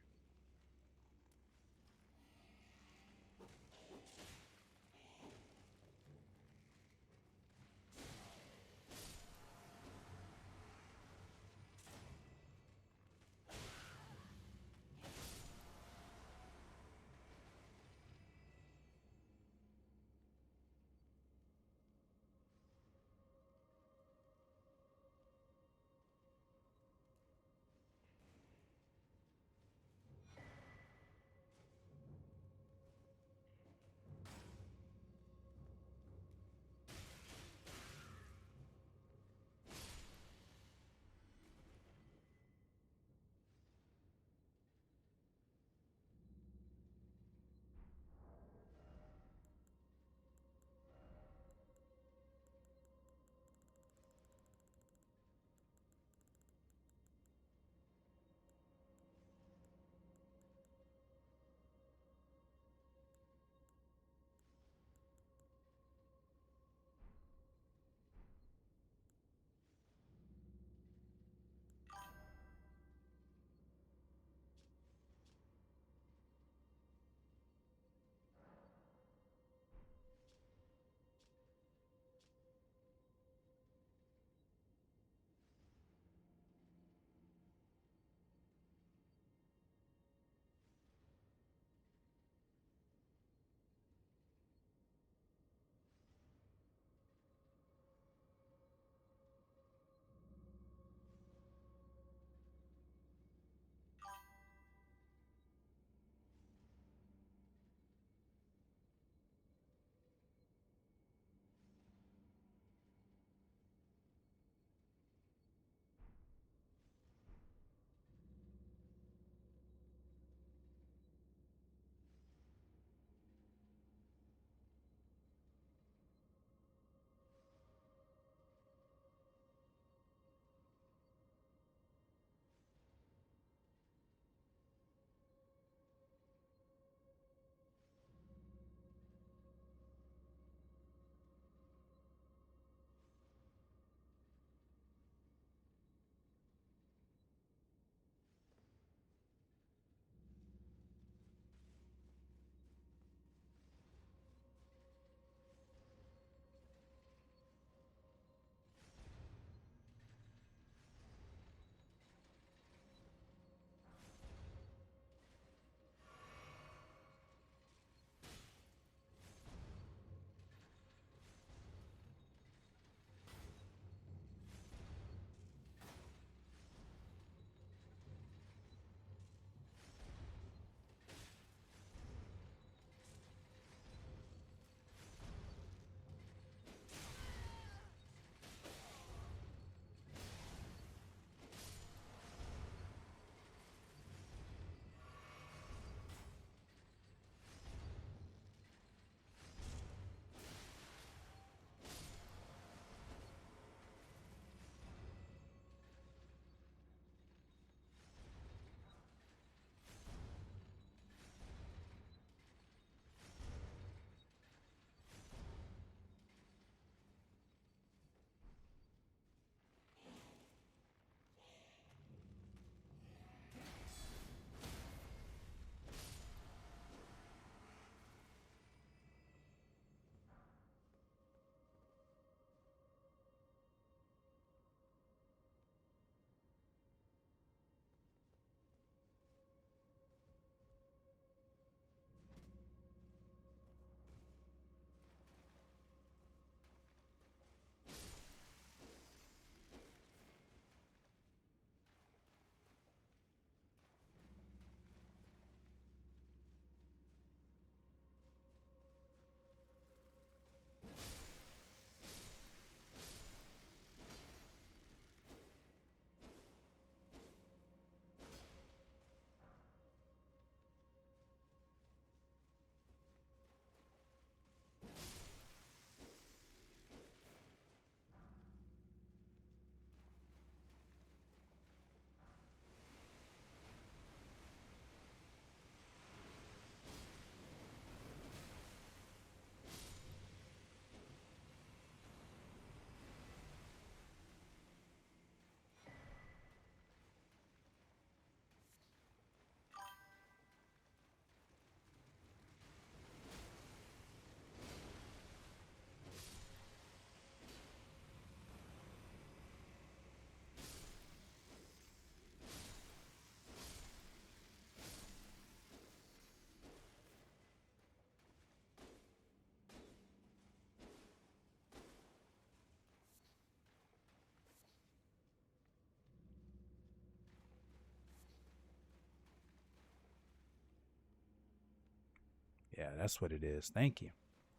Yeah, that's what it is. Thank you.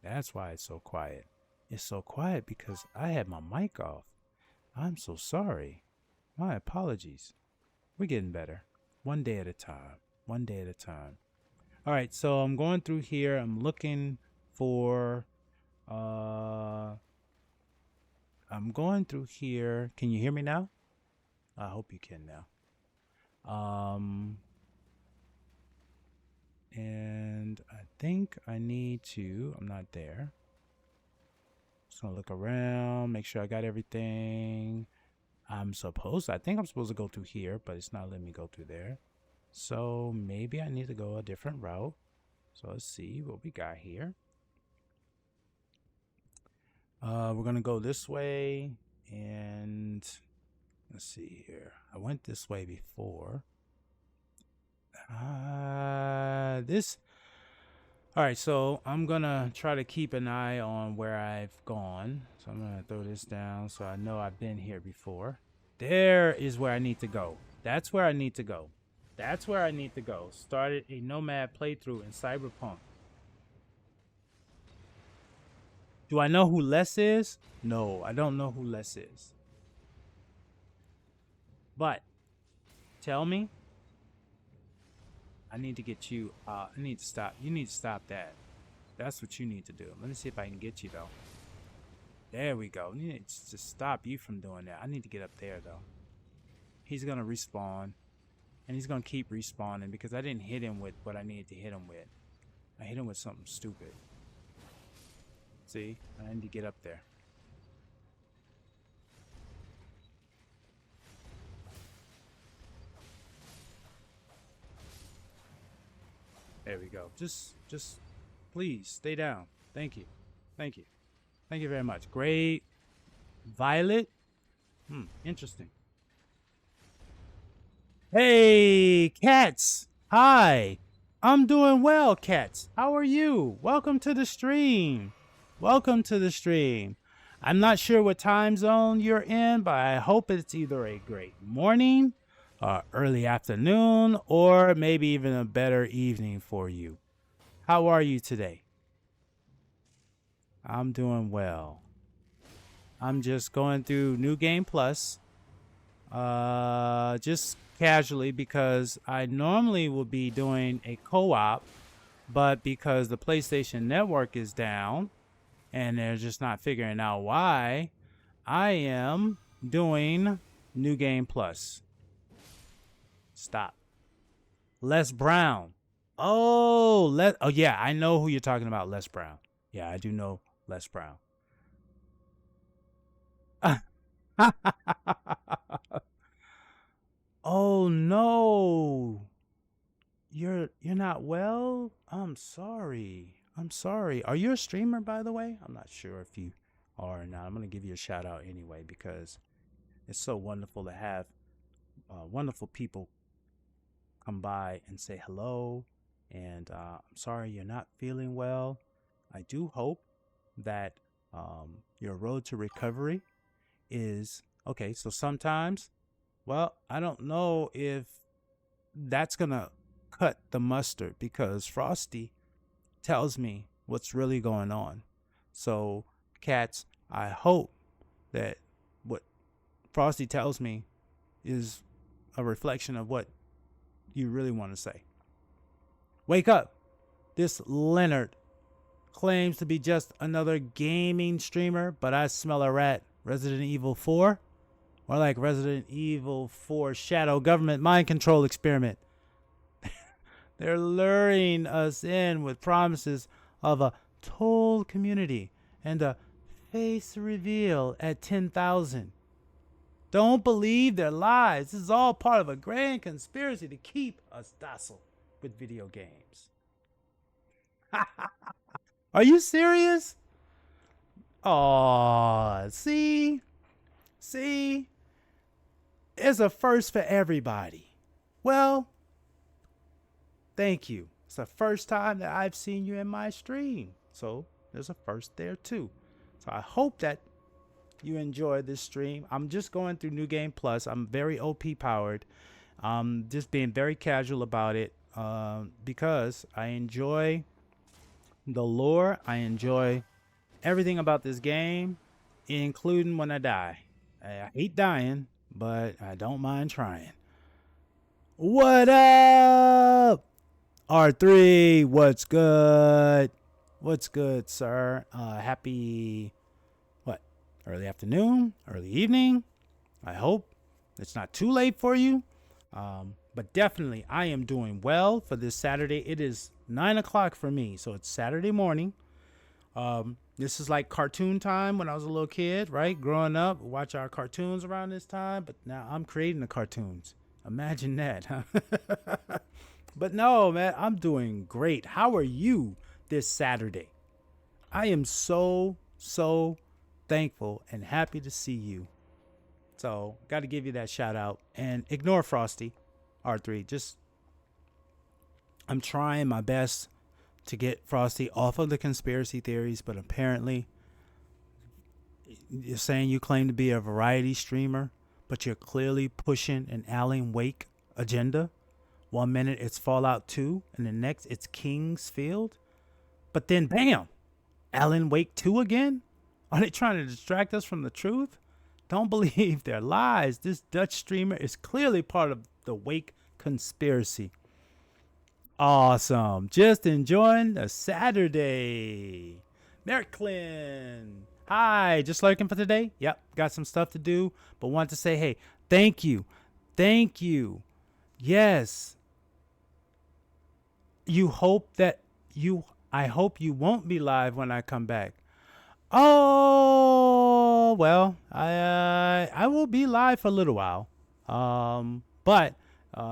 That's why it's so quiet. It's so quiet because I had my mic off. I'm so sorry. My apologies. We're getting better. One day at a time. One day at a time. All right, so I'm going through here. I'm looking for I'm going through here. Can you hear me now? I hope you can now. And I think I need to, I'm not there. Just gonna look around, make sure I got everything. I think I'm supposed to go through here, but it's not letting me go through there. So maybe I need to go a different route. So let's see what we got here. We're gonna go this way, and let's see here. I went this way before. All right, so I'm gonna try to keep an eye on where I've gone. So I'm gonna throw this down so I know I've been here before. There is where I need to go. That's where I need to go. That's where I need to go. Started a Nomad playthrough in Cyberpunk. Do I know who Les is? No, I don't know who Les is. But tell me. I need to get you, I need to stop. You need to stop that. That's what you need to do. Let me see if I can get you, though. There we go. You need to stop you from doing that. I need to get up there, though. He's going to respawn. And he's going to keep respawning because I didn't hit him with what I needed to hit him with. I hit him with something stupid. See? I need to get up there. There we go. Just please stay down. Thank you. Thank you. Thank you very much. Great. Violet. Interesting. Hey, Cats. Hi. I'm doing well, Cats. How are you? Welcome to the stream. Welcome to the stream. I'm not sure what time zone you're in, but I hope it's either a great morning, early afternoon, or maybe even a better evening for you. How are you today? I'm doing well. I'm just going through New Game Plus, just casually because I normally will be doing a co-op, but because the PlayStation Network is down and they're just not figuring out why, I am doing New Game Plus. Stop. Les Brown. Oh, yeah, I know who you're talking about, Les Brown. Yeah, I do know Les Brown. Oh no. You're not well? I'm sorry. I'm sorry. Are you a streamer, by the way? I'm not sure if you are or not. I'm going to give you a shout out anyway because it's so wonderful to have wonderful people come by and say hello. And I'm sorry you're not feeling well. I do hope that your road to recovery is okay. So sometimes, well, I don't know if that's going to cut the mustard because Frosty tells me what's really going on. So, Cats, I hope that what Frosty tells me is a reflection of what you really want to say. Wake up! This Leonard claims to be just another gaming streamer, but I smell a rat. Resident Evil 4? Or like Resident Evil 4 Shadow Government Mind Control Experiment. They're luring us in with promises of a toll community and a face reveal at 10,000. Don't believe their lies. This is all part of a grand conspiracy to keep us docile with video games. Are you serious? Oh, see? It's a first for everybody. Well, thank you. It's the first time that I've seen you in my stream. So there's a first there too. So I hope that you enjoy this stream. I'm just going through New Game Plus. I'm very OP powered. Just being very casual about it because I enjoy the lore. I enjoy everything about this game, including when I die. I hate dying, but I don't mind trying. What up? R3, what's good? What's good, sir? Happy, what? Early afternoon? Early evening? I hope it's not too late for you. But definitely, I am doing well for this Saturday. It is 9 o'clock for me, so it's Saturday morning. This is like cartoon time when I was a little kid, right? Growing up, watch our cartoons around this time, but now I'm creating the cartoons. Imagine that, huh? But no, man, I'm doing great. How are you this Saturday? I am so thankful and happy to see you. So, got to give you that shout out and ignore Frosty, R3. Just, I'm trying my best to get Frosty off of the conspiracy theories, but apparently you're saying you claim to be a variety streamer, but you're clearly pushing an Alan Wake agenda. 1 minute it's Fallout 2, and the next it's Kingsfield. But then, bam, Alan Wake 2 again? Are they trying to distract us from the truth? Don't believe their lies. This Dutch streamer is clearly part of the Wake conspiracy. Awesome. Just enjoying the Saturday. Merklin. Hi, just lurking for today? Yep, got some stuff to do, but want to say, hey, thank you. Thank you. Yes. I hope you won't be live when I come back. Oh, well, I will be live for a little while. But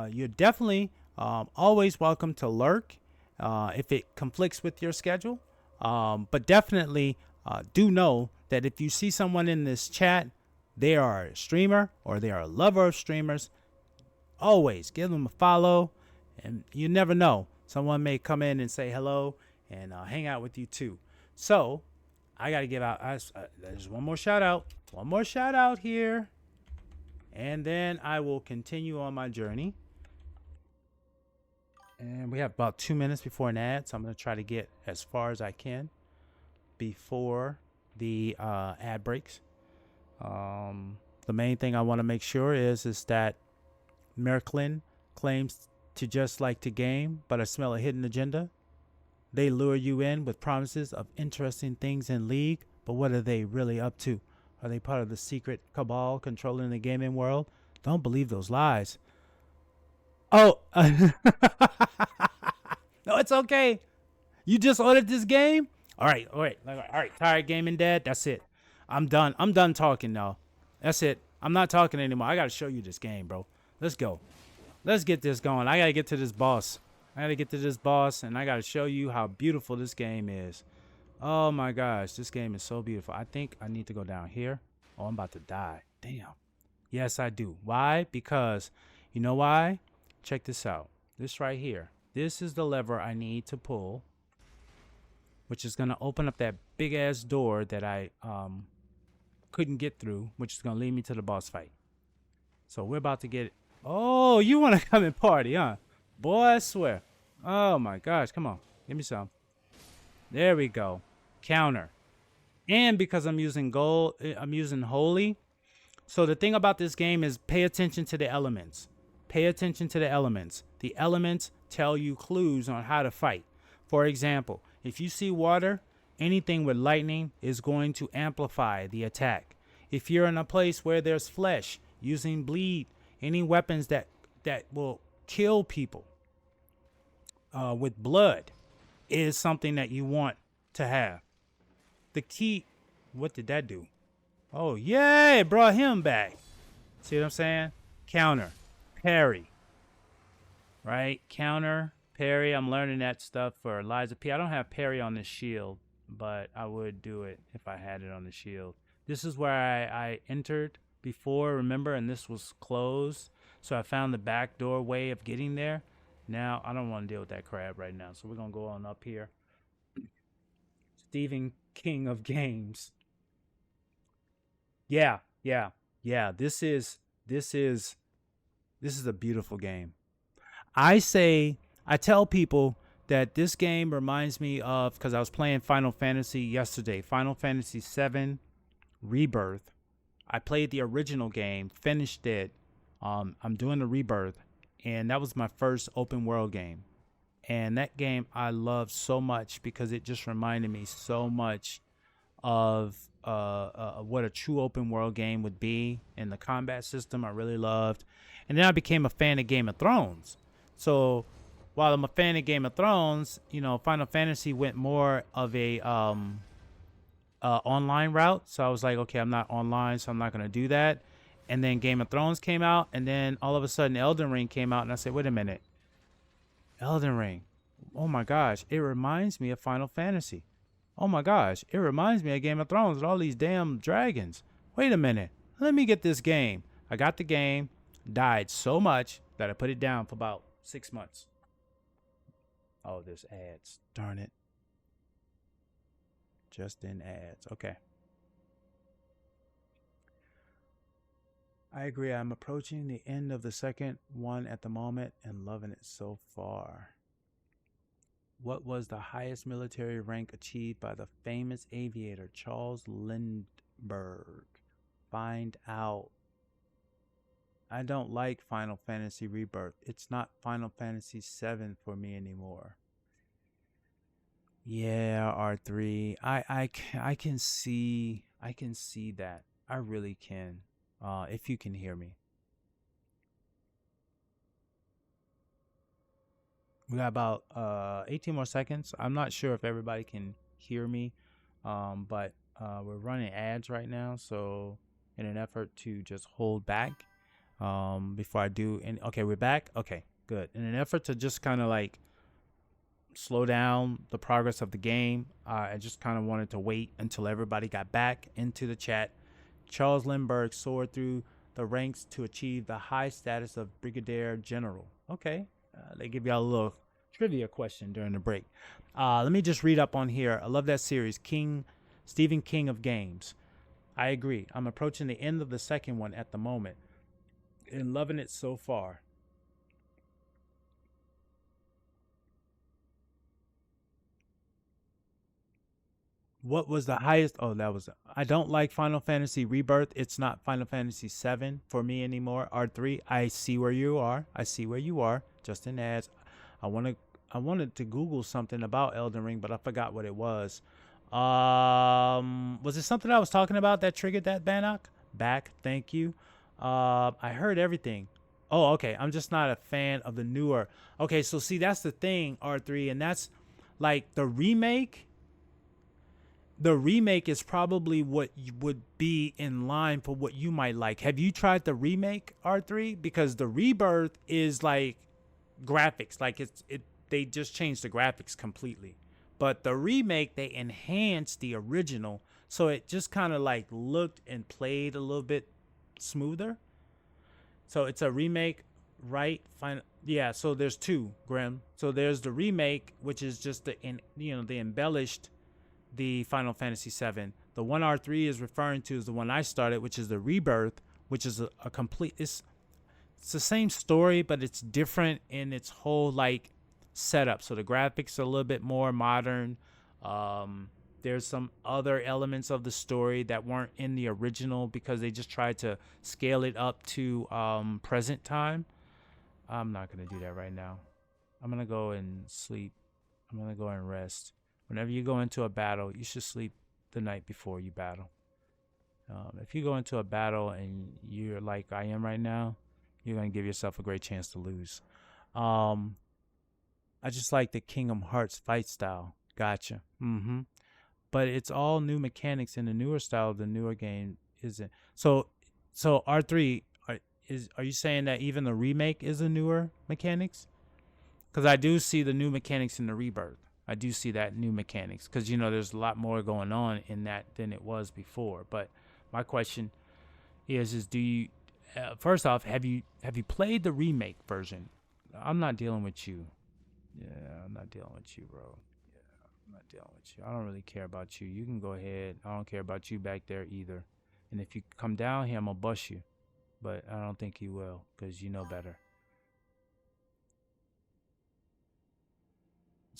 you're definitely always welcome to lurk if it conflicts with your schedule. But definitely do know that if you see someone in this chat, they are a streamer or they are a lover of streamers, always give them a follow. And you never know. Someone may come in and say hello and hang out with you too. So I got to give out, there's one more shout out. One more shout out here. And then I will continue on my journey. And we have about 2 minutes before an ad, so I'm going to try to get as far as I can before the ad breaks. The main thing I want to make sure is that Merklin claims to just like to game, but I smell a hidden agenda. They lure you in with promises of interesting things in League, but what are they really up to? Are they part of the secret cabal controlling the gaming world? Don't believe those lies. Oh, no, it's okay. You just ordered this game? All right. Tired gaming, Dad. That's it. I'm done. I'm done talking now. That's it. I'm not talking anymore. I got to show you this game, bro. Let's go. Let's get this going. I got to get to this boss. And I got to show you how beautiful this game is. Oh, my gosh. This game is so beautiful. I think I need to go down here. Oh, I'm about to die. Damn. Yes, I do. Why? Because, you know why? Check this out. This right here. This is the lever I need to pull, which is going to open up that big-ass door that I couldn't get through, which is going to lead me to the boss fight. So we're about to get it. Oh, you want to come and party, huh? Boy, I swear. Oh, my gosh. Come on. Give me some. There we go. Counter. And because I'm using gold, I'm using holy. So the thing about this game is pay attention to the elements. Pay attention to the elements. The elements tell you clues on how to fight. For example, if you see water, anything with lightning is going to amplify the attack. If you're in a place where there's flesh, using bleed, any weapons that will kill people with blood is something that you want to have. The key, what did that do? Oh, yeah, it brought him back. See what I'm saying? Counter, parry, right? Counter, parry. I'm learning that stuff for Eliza P. I don't have parry on the shield, but I would do it if I had it on the shield. This is where I entered before, remember, and this was closed. So I found the back door way of getting there. Now, I don't want to deal with that crab right now, so we're going to go on up here. Stephen King of Games. Yeah. This is a beautiful game. I tell people that this game reminds me of, because I was playing Final Fantasy yesterday, Final Fantasy VII Rebirth. I played the original game, finished it. I'm doing the Rebirth, and that was my first open world game. And that game I loved so much because it just reminded me so much of what a true open world game would be, and the combat system I really loved. And then I became a fan of Game of Thrones. So while I'm a fan of Game of Thrones, Final Fantasy went more of a online route. So I was like, okay, I'm not online, so I'm not going to do that. And then Game of Thrones came out, and then all of a sudden Elden Ring came out, and I said, wait a minute. Elden Ring. Oh my gosh, it reminds me of Final Fantasy. Oh my gosh, it reminds me of Game of Thrones with all these damn dragons. Wait a minute, let me get this game. I got the game, died so much that I put it down for about 6 months. Oh, there's ads. Darn it. Just in ads. Okay. I agree. I'm approaching the end of the second one at the moment and loving it so far. What was the highest military rank achieved by the famous aviator Charles Lindbergh? Find out. I don't like Final Fantasy Rebirth. It's not Final Fantasy VII for me anymore. Yeah, R3. I can see that. I really can. If you can hear me. We got about 18 more seconds. I'm not sure if everybody can hear me, but we're running ads right now. So in an effort to just hold back before I do. And okay, we're back. Okay, good. In an effort to just kind of like slow down the progress of the game, I just kind of wanted to wait until everybody got back into the chat. Charles Lindbergh soared through the ranks to achieve the high status of Brigadier General. Okay. They give y'all a little trivia question during the break. Let me just read up on here. I love that series, Stephen King of games. I agree. I'm approaching the end of the second one at the moment and loving it so far. What was the highest? Oh, that was. I don't like Final Fantasy Rebirth. It's not Final Fantasy VII for me anymore. R3. I see where you are. Just in ads. I wanted to Google something about Elden Ring, but I forgot what it was. Was it something I was talking about that triggered that, Bannock? Back. Thank you. I heard everything. Oh, okay. I'm just not a fan of the newer. Okay, so see, that's the thing, R3, and that's like the remake. The remake is probably what would be in line for what you might like. Have you tried the remake, R3? Because the Rebirth is like graphics, like they just changed the graphics completely. But the remake, they enhanced the original, so it just kind of like looked and played a little bit smoother. So it's a remake, right? Yeah. So there's two, Grim. So there's the remake, which is just the embellished the Final Fantasy VII. The one R3 is referring to is the one I started, which is the Rebirth, which is a complete. It's the same story, but it's different in its whole like setup. So the graphics are a little bit more modern. There's some other elements of the story that weren't in the original because they just tried to scale it up to present time. I'm not gonna do that right now. I'm gonna go and sleep. I'm gonna go and rest. Whenever you go into a battle, you should sleep the night before you battle. If you go into a battle and you're like I am right now, you're going to give yourself a great chance to lose. I just like the Kingdom Hearts fight style. Gotcha. But it's all new mechanics in the newer style. The newer game isn't. So R3, are you saying that even the remake is the newer mechanics? Because I do see the new mechanics in the Rebirth. I do see that new mechanics because there's a lot more going on in that than it was before. But my question is do you first off, have you played the remake version? I'm not dealing with you. Yeah, I'm not dealing with you, bro. Yeah, I'm not dealing with you. I don't really care about you. You can go ahead. I don't care about you back there either. And if you come down here, I'm gonna bust you. But I don't think you will because you know better.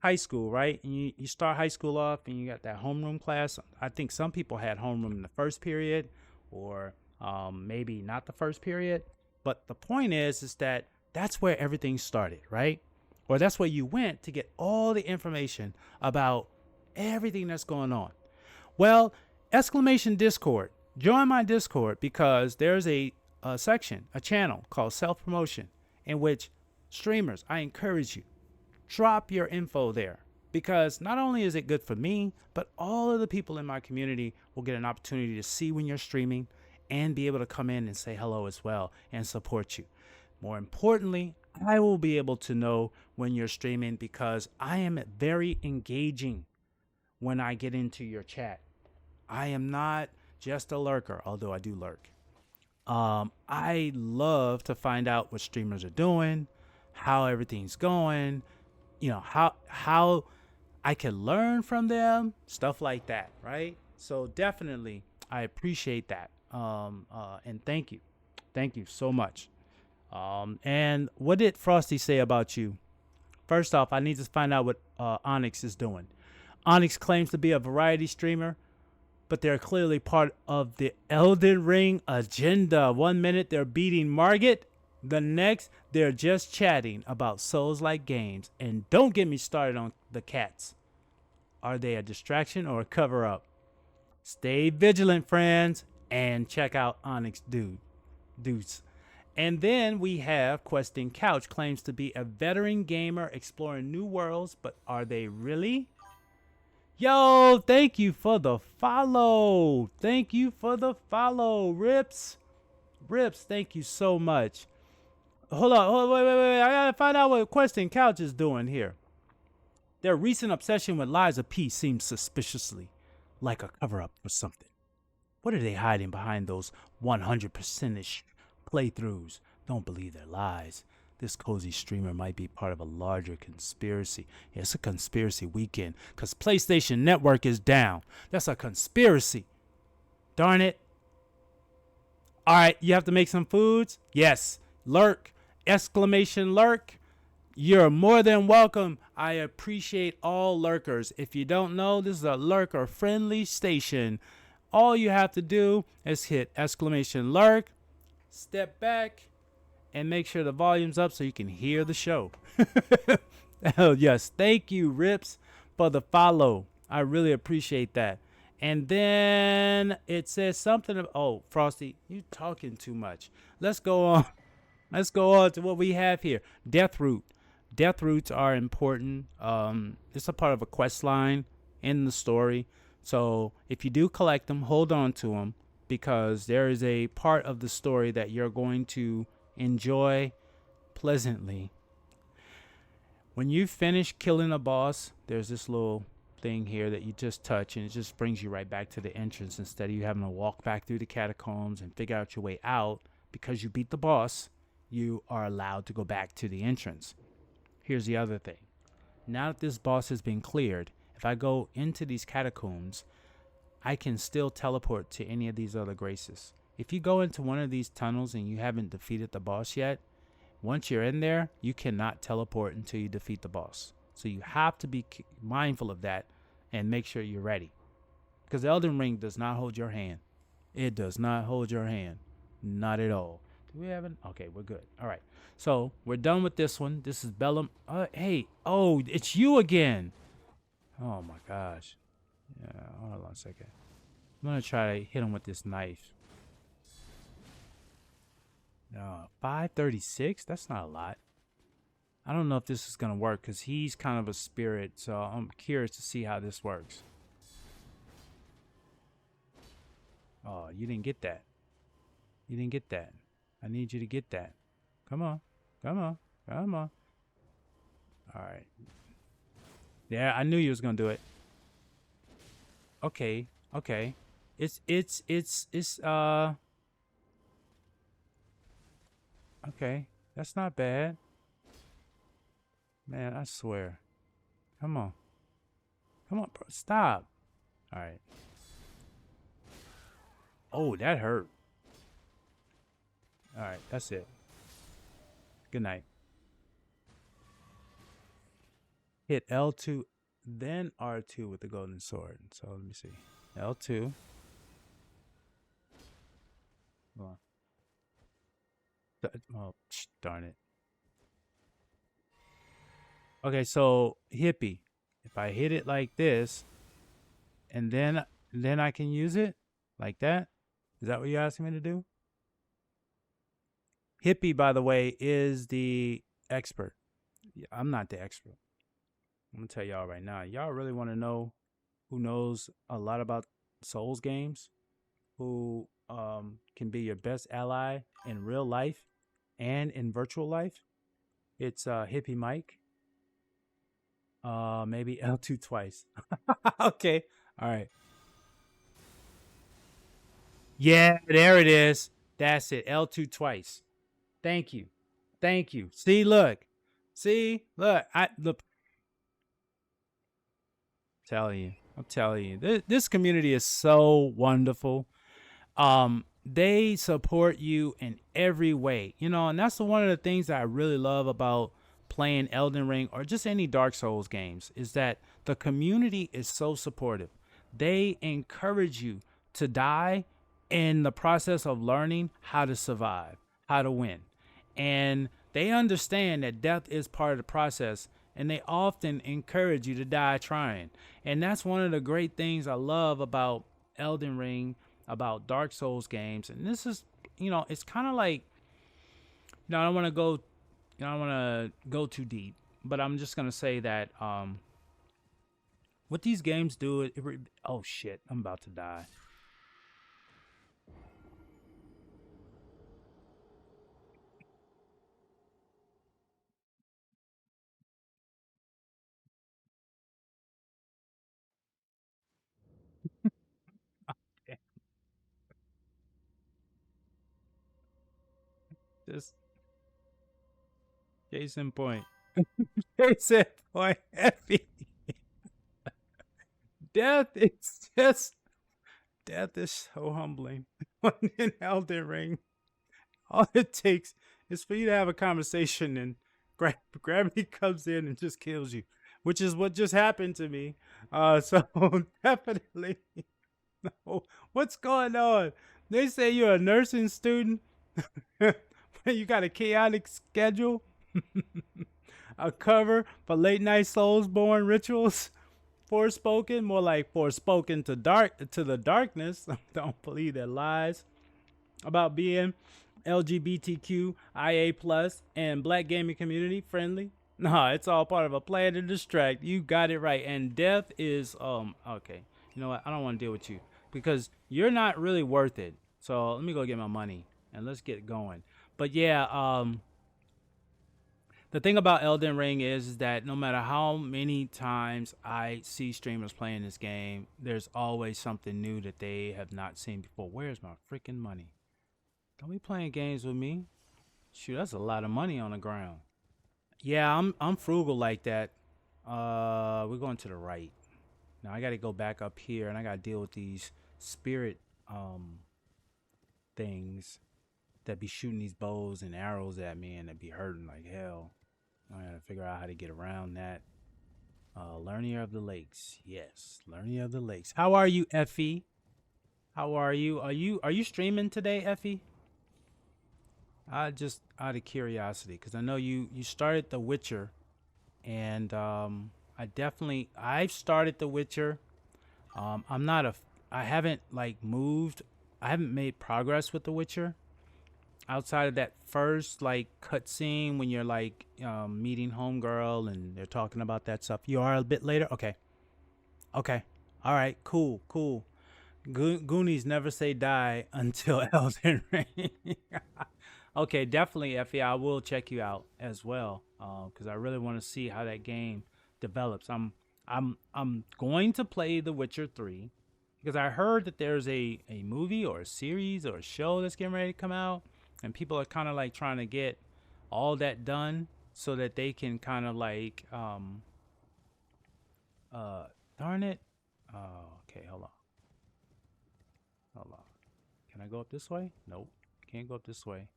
high school, right? And you start high school off and you got that homeroom class. I think some people had homeroom in the first period or maybe not the first period. But the point is that that's where everything started, right? Or that's where you went to get all the information about everything that's going on. Well, exclamation Discord. Join my Discord because there's a section, a channel called self promotion in which streamers, I encourage you, drop your info there because not only is it good for me, but all of the people in my community will get an opportunity to see when you're streaming and be able to come in and say hello as well and support you. More importantly, I will be able to know when you're streaming because I am very engaging when I get into your chat. I am not just a lurker, although I do lurk. I love to find out what streamers are doing, how everything's going, how I can learn from them, stuff like that, right? So definitely, I appreciate that, and thank you so much. And what did Frosty say about you? First off, I need to find out what Onyx is doing. Onyx claims to be a variety streamer, but they're clearly part of the Elden Ring agenda. 1 minute they're beating Margit, the next they're just chatting about Souls-like games. And don't get me started on the cats. Are they a distraction or a cover-up? Stay vigilant, friends, and check out Onyx dudes. And then we have Questing Couch claims to be a veteran gamer exploring new worlds, but are they really? Yo, thank you for the follow. Thank you for the follow, Rips. Rips, thank you so much. Hold on, wait. I gotta find out what Questing Couch is doing here. Their recent obsession with Lies of Peace seems suspiciously like a cover-up for something. What are they hiding behind those 100%ish playthroughs? Don't believe their lies. This cozy streamer might be part of a larger conspiracy. Yeah, it's a conspiracy weekend because PlayStation Network is down. That's a conspiracy. Darn it. All right, you have to make some foods? Yes. Lurk. Exclamation lurk. You're more than welcome. I appreciate all lurkers. If you don't know, this is a lurker-friendly station. All you have to do is hit exclamation lurk, step back, and make sure the volume's up so you can hear the show. Oh, yes. Thank you, Rips, for the follow. I really appreciate that. And then it says something of, oh, Frosty, you talking too much. Let's go on. Let's go on to what we have here. Deathroot. Deathroots are important. It's a part of a quest line in the story. So if you do collect them, hold on to them because there is a part of the story that you're going to enjoy pleasantly. When you finish killing a boss, there's this little thing here that you just touch and it just brings you right back to the entrance instead of you having to walk back through the catacombs and figure out your way out. Because you beat the boss, you are allowed to go back to the entrance. Here's the other thing. Now that this boss has been cleared, if I go into these catacombs, I can still teleport to any of these other graces. If you go into one of these tunnels and you haven't defeated the boss yet, once you're in there, you cannot teleport until you defeat the boss. So you have to be mindful of that and make sure you're ready. Because Elden Ring does not hold your hand. It does not hold your hand. Not at all. Do we have an? Okay, we're good. All right. So we're done with this one. This is Bellum. Hey. Oh, it's you again. Oh, my gosh. Yeah, hold on a second. I'm going to try to hit him with this knife. 536? That's not a lot. I don't know if this is going to work because he's kind of a spirit. So I'm curious to see how this works. Oh, you didn't get that. You didn't get that. I need you to get that. Come on. Come on. Come on. All right. Yeah, I knew you was going to do it. Okay. Okay. Okay. That's not bad. Man, I swear. Come on. Come on, bro. Stop. All right. Oh, that hurt. All right. That's it. Good night. hit L2, then R2 with the golden sword. So let me see. L2. Hold on. Oh, darn it. Okay, so hippie. If I hit it like this, and then I can use it like that. Is that what you're asking me to do? Hippie, by the way, is the expert. Yeah, I'm not the expert. I'm gonna tell y'all right now. Y'all really want to know who knows a lot about Souls games? Who can be your best ally in real life and in virtual life? It's Hippie Mike. Maybe L2 twice. Okay. All right. Yeah, there it is. That's it. L2 twice. Thank you. Thank you. See, look. See, look. I look. Telling you. I'm telling you. This community is so wonderful. They support you in every way, and that's one of the things that I really love about playing Elden Ring or just any Dark Souls games is that the community is so supportive. They encourage you to die in the process of learning how to survive, how to win. And they understand that death is part of the process, and they often encourage you to die trying. And that's one of the great things I love about Elden Ring, about Dark Souls games. And this is, it's kind of like, I don't want to go, I don't want to go too deep, but I'm just gonna say that what these games do, oh shit, I'm about to die. Just Jason Point. Jason Point. Effie. Death is just death is so humbling. In Elden Ring, all it takes is for you to have a conversation and gravity comes in and just kills you, which is what just happened to me. So definitely, no. What's going on? They say you're a nursing student, but you got a chaotic schedule, a cover for late night Soulsborne rituals. Forspoken, more like forspoken to the darkness. Don't believe their lies about being LGBTQIA plus and black gaming community friendly. Nah, it's all part of a plan to distract. You got it right. And death is okay. You know what? I don't want to deal with you because you're not really worth it. So let me go get my money and let's get going. But yeah, the thing about Elden Ring is that no matter how many times I see streamers playing this game, there's always something new that they have not seen before. Where's my freaking money? Don't be playing games with me. Shoot, that's a lot of money on the ground. Yeah, I'm frugal like that. We're going to the right. Now I got to go back up here and I got to deal with these spirit things that be shooting these bows and arrows at me and that be hurting like hell. I gotta figure out how to get around that. Learning of the Lakes. Yes, Learning of the Lakes. How are you, Effie? How are you? Are you streaming today, Effie? I just out of curiosity, because I know you started The Witcher, and I've started The Witcher. I'm not a I haven't like moved. I haven't made progress with The Witcher outside of that first like cutscene when you're like meeting homegirl and they're talking about that stuff. You are a bit later. Okay. Okay. All right. Cool. Cool. Goonies never say die until Elden Ring. Okay, definitely, Effie. I will check you out as well because I really want to see how that game develops. I'm going to play The Witcher 3 because I heard that there's a movie or a series or a show that's getting ready to come out, and people are kind of like trying to get all that done so that they can kind of like uh darn it. Oh, okay, hold on. Hold on. Can I go up this way? Nope. Can't go up this way.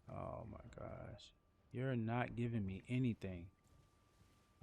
Oh my gosh. You're not giving me anything.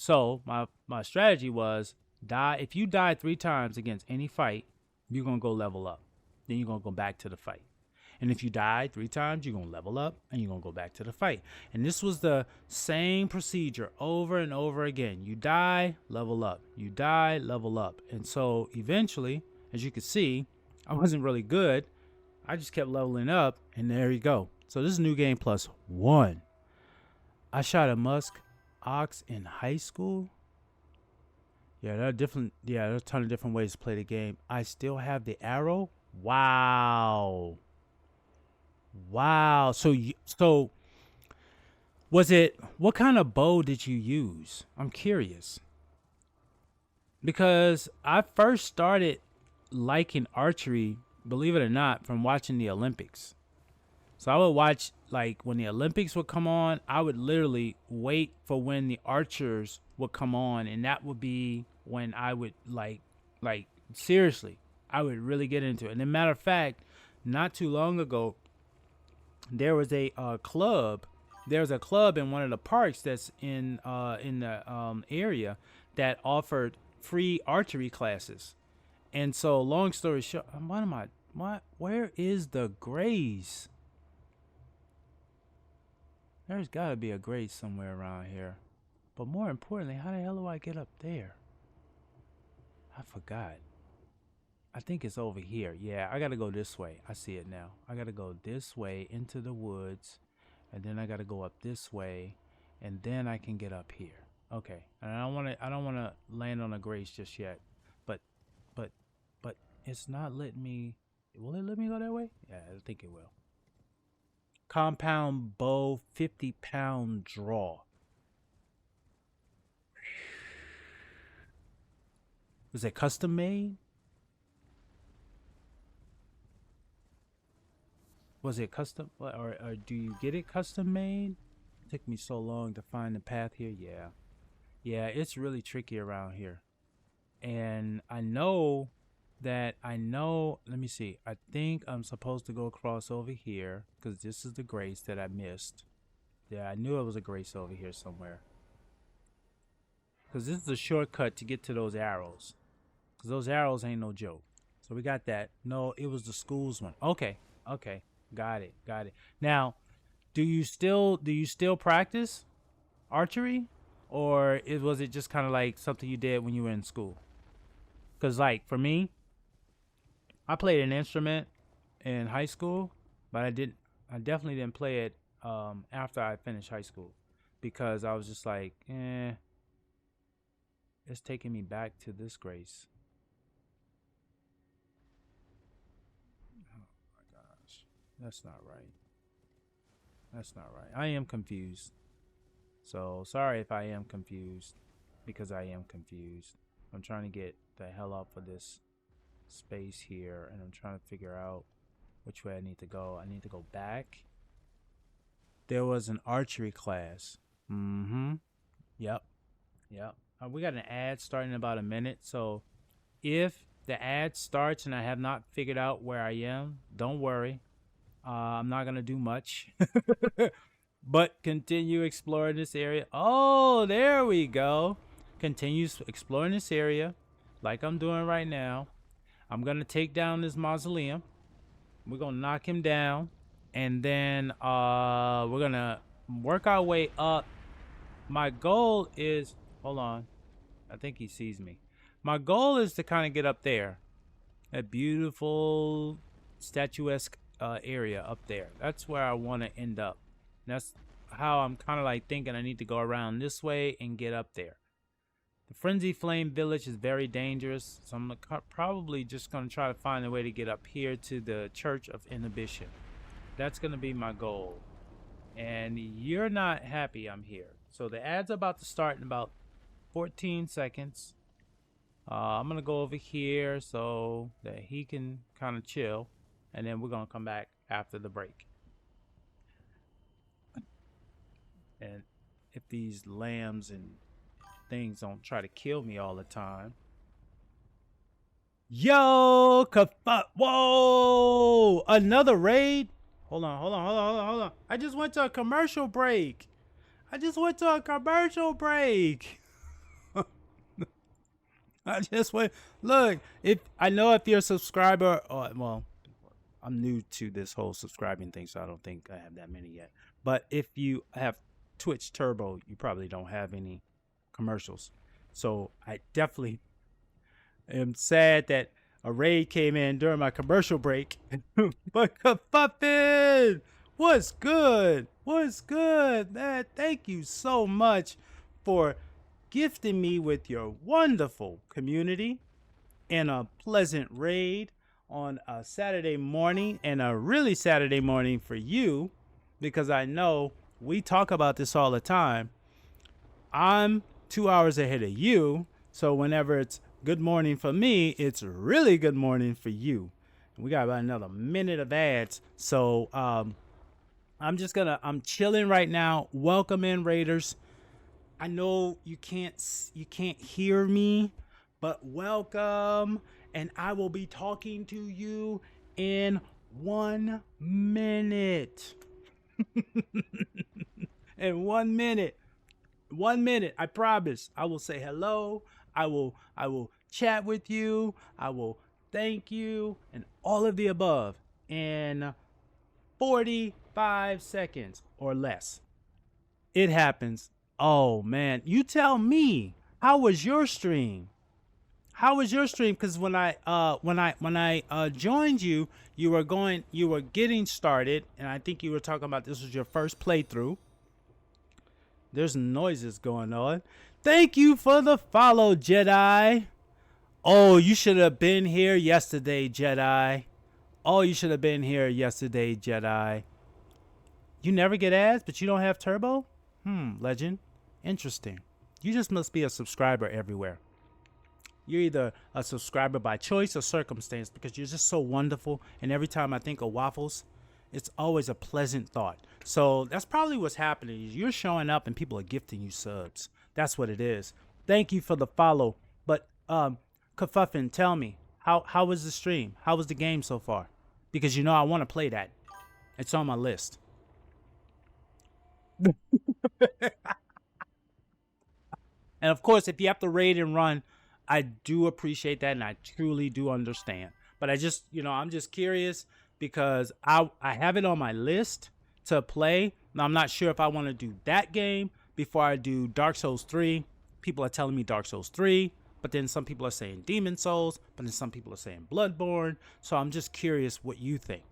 So my strategy was die. If you die 3 times against any fight, you're gonna go level up. Then you're gonna go back to the fight. And if you die 3 times, you're gonna level up and you're gonna go back to the fight. And this was the same procedure over and over again. You die, level up. You die, level up. And so eventually, as you can see, I wasn't really good. I just kept leveling up, and there you go. So this is New Game +1. I shot a musk ox in high school. Yeah, there are different. Yeah, there's a ton of different ways to play the game. I still have the arrow. Wow. Wow. So was it, what kind of bow did you use? I'm curious. Because I first started liking archery, believe it or not, from watching the Olympics. So I would watch, like, when the Olympics would come on, I would literally wait for when the archers would come on, and that would be when I would like seriously, I would really get into it. And as a matter of fact, not too long ago, there was a club. There's a club in one of the parks that's in the area that offered free archery classes. And so, long story short, where is the graze? There's got to be a graze somewhere around here. But more importantly, how the hell do I get up there? I forgot. I think it's over here. Yeah, I got to go this way. I see it now. I got to go this way into the woods. And then I got to go up this way. And then I can get up here. Okay. And I don't want to land on a graze just yet. But it's not letting me. Will it let me go that way? Yeah, I think it will. Compound bow, 50-pound draw. Was it custom made? Was it custom, or do you get it custom made? It took me so long to find the path here. Yeah, it's really tricky around here. And I know, let me see. I think I'm supposed to go across over here because this is the grace that I missed. Yeah, I knew it was a grace over here somewhere. Because this is a shortcut to get to those arrows. Because those arrows ain't no joke. So we got that. No, it was the school's one. Okay. Got it. Now, do you still practice archery? Or was it just kind of like something you did when you were in school? Because, like, for me, I played an instrument in high school, but I definitely didn't play it after I finished high school, because I was just like, it's taking me back to this grace. Oh my gosh, that's not right. I am confused. So sorry if I am confused, because I am confused. I'm trying to get the hell off of this space here, and I'm trying to figure out which way I need to go. I need to go back. There was an archery class. Yep. We got an ad starting in about a minute, so if the ad starts and I have not figured out where I am, don't worry. I'm not gonna do much. But continue exploring this area. Oh, there we go. Continue exploring this area like I'm doing right now. I'm gonna take down this mausoleum. We're gonna knock him down, and then we're gonna work our way up. My goal is, hold on, I think he sees me. My goal is to kind of get up there, that beautiful statuesque area up there. That's where I want to end up. That's how I'm kind of like thinking I need to go around this way and get up there. The Frenzy Flame Village is very dangerous, so I'm probably just going to try to find a way to get up here to the Church of Inhibition. That's going to be my goal. And you're not happy I'm here. So the ad's about to start in about 14 seconds. I'm going to go over here so that he can kind of chill. And then we're going to come back after the break. And if these lambs and things don't try to kill me all the time. Yo, whoa, another raid. Hold on. I just went to a commercial break. I just went, look, if I know if you're a subscriber, well, I'm new to this whole subscribing thing, so I don't think I have that many yet. But if you have Twitch Turbo, you probably don't have any commercials. So I definitely am sad that a raid came in during my commercial break. But Kafuffin, what's good? What's good, man? Thank you so much for gifting me with your wonderful community and a pleasant raid on a Saturday morning, and a really Saturday morning for you, because I know we talk about this all the time. I'm 2 hours ahead of you, so whenever it's good morning for me, it's really good morning for you. And we got about another minute of ads, so I'm chilling right now. Welcome in, Raiders. I know you can't hear me, but welcome, and I will be talking to you in 1 minute. In 1 minute. 1 minute, I promise. I will say hello. I will chat with you. I will thank you and all of the above in 45 seconds or less. It happens. Oh man, you tell me. How was your stream? How was your stream? Because when I joined you, you were getting started, and I think you were talking about this was your first playthrough. There's noises going on. Thank you for the follow, Jedi. Oh, you should have been here yesterday, Jedi. Oh, you should have been here yesterday, Jedi. You never get ads, but you don't have turbo? Legend. Interesting. You just must be a subscriber everywhere. You're either a subscriber by choice or circumstance, because you're just so wonderful. And every time I think of waffles, it's always a pleasant thought. So that's probably what's happening. You're showing up and people are gifting you subs. That's what it is. Thank you for the follow. But Kafuffin, tell me, how was the stream? How was the game so far? Because you know I want to play that. It's on my list. And of course, if you have to raid and run, I do appreciate that, and I truly do understand. But I'm just curious, because I have it on my list to play. Now, I'm not sure if I want to do that game before I do Dark Souls 3. People are telling me Dark Souls 3, but then some people are saying Demon Souls, but then some people are saying Bloodborne. So I'm just curious what you think.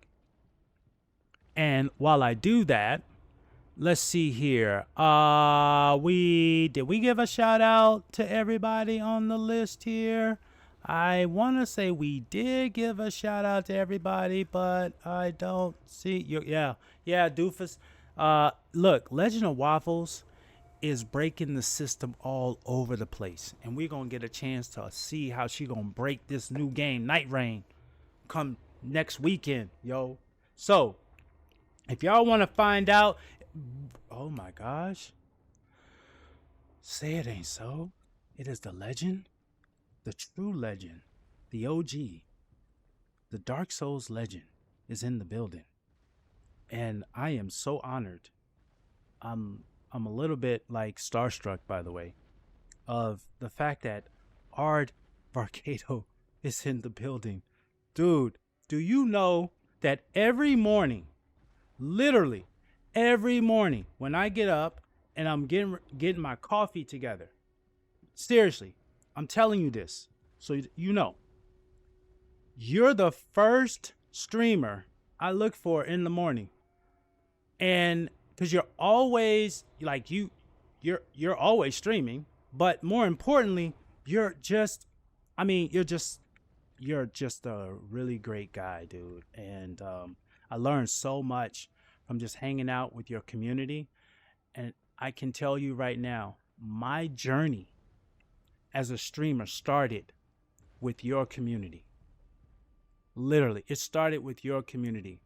And while I do that, let's see here. Did we give a shout out to everybody on the list here? I want to say we did give a shout out to everybody, but I don't see you. Yeah, Doofus. Look, Legend of Waffles is breaking the system all over the place, and we're gonna get a chance to see how she gonna break this new game, Night Rain, come next weekend, yo. So, if y'all want to find out, oh my gosh, say it ain't so. It is the legend. The true legend, the OG, the Dark Souls legend is in the building. And I am so honored. I'm a little bit like starstruck, by the way, of the fact that Ard Varcado is in the building. Dude, do you know that every morning, literally every morning, when I get up and I'm getting my coffee together, seriously, I'm telling you this, so you know, you're the first streamer I look for in the morning, and because you're always like you're always streaming, but more importantly, you're just a really great guy, dude, and I learned so much from just hanging out with your community, and I can tell you right now, my journey as a streamer started with your community. Literally, it started with your community.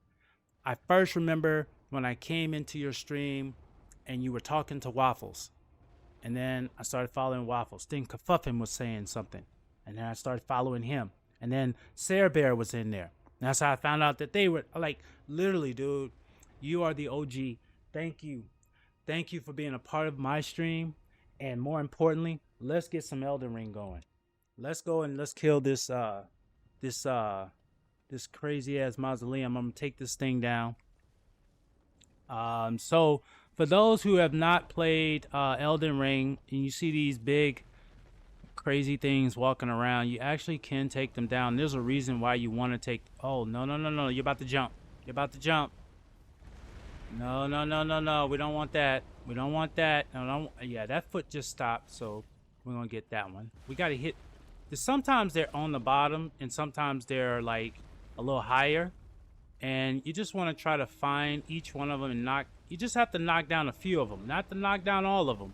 I first remember when I came into your stream and you were talking to Waffles. And then I started following Waffles. Then Kafuffin was saying something. And then I started following him. And then Sarah Bear was in there. And that's how I found out that they were, like, literally, dude, you are the OG. Thank you. Thank you for being a part of my stream. And more importantly, let's get some Elden Ring going. Let's go and let's kill this this crazy ass mausoleum. I'm gonna take this thing down. So for those who have not played Elden Ring and you see these big crazy things walking around, you actually can take them down. There's a reason why you want to take. Oh, no, no, no, no! You're about to jump. You're about to jump. No, no, no, no, no. We don't want that. We don't want that. No, no. Yeah, that foot just stopped, so we're gonna get that one. We gotta hit. Sometimes they're on the bottom, and sometimes they're like a little higher. And you just want to try to find each one of them and knock. You just have to knock down a few of them, not to knock down all of them,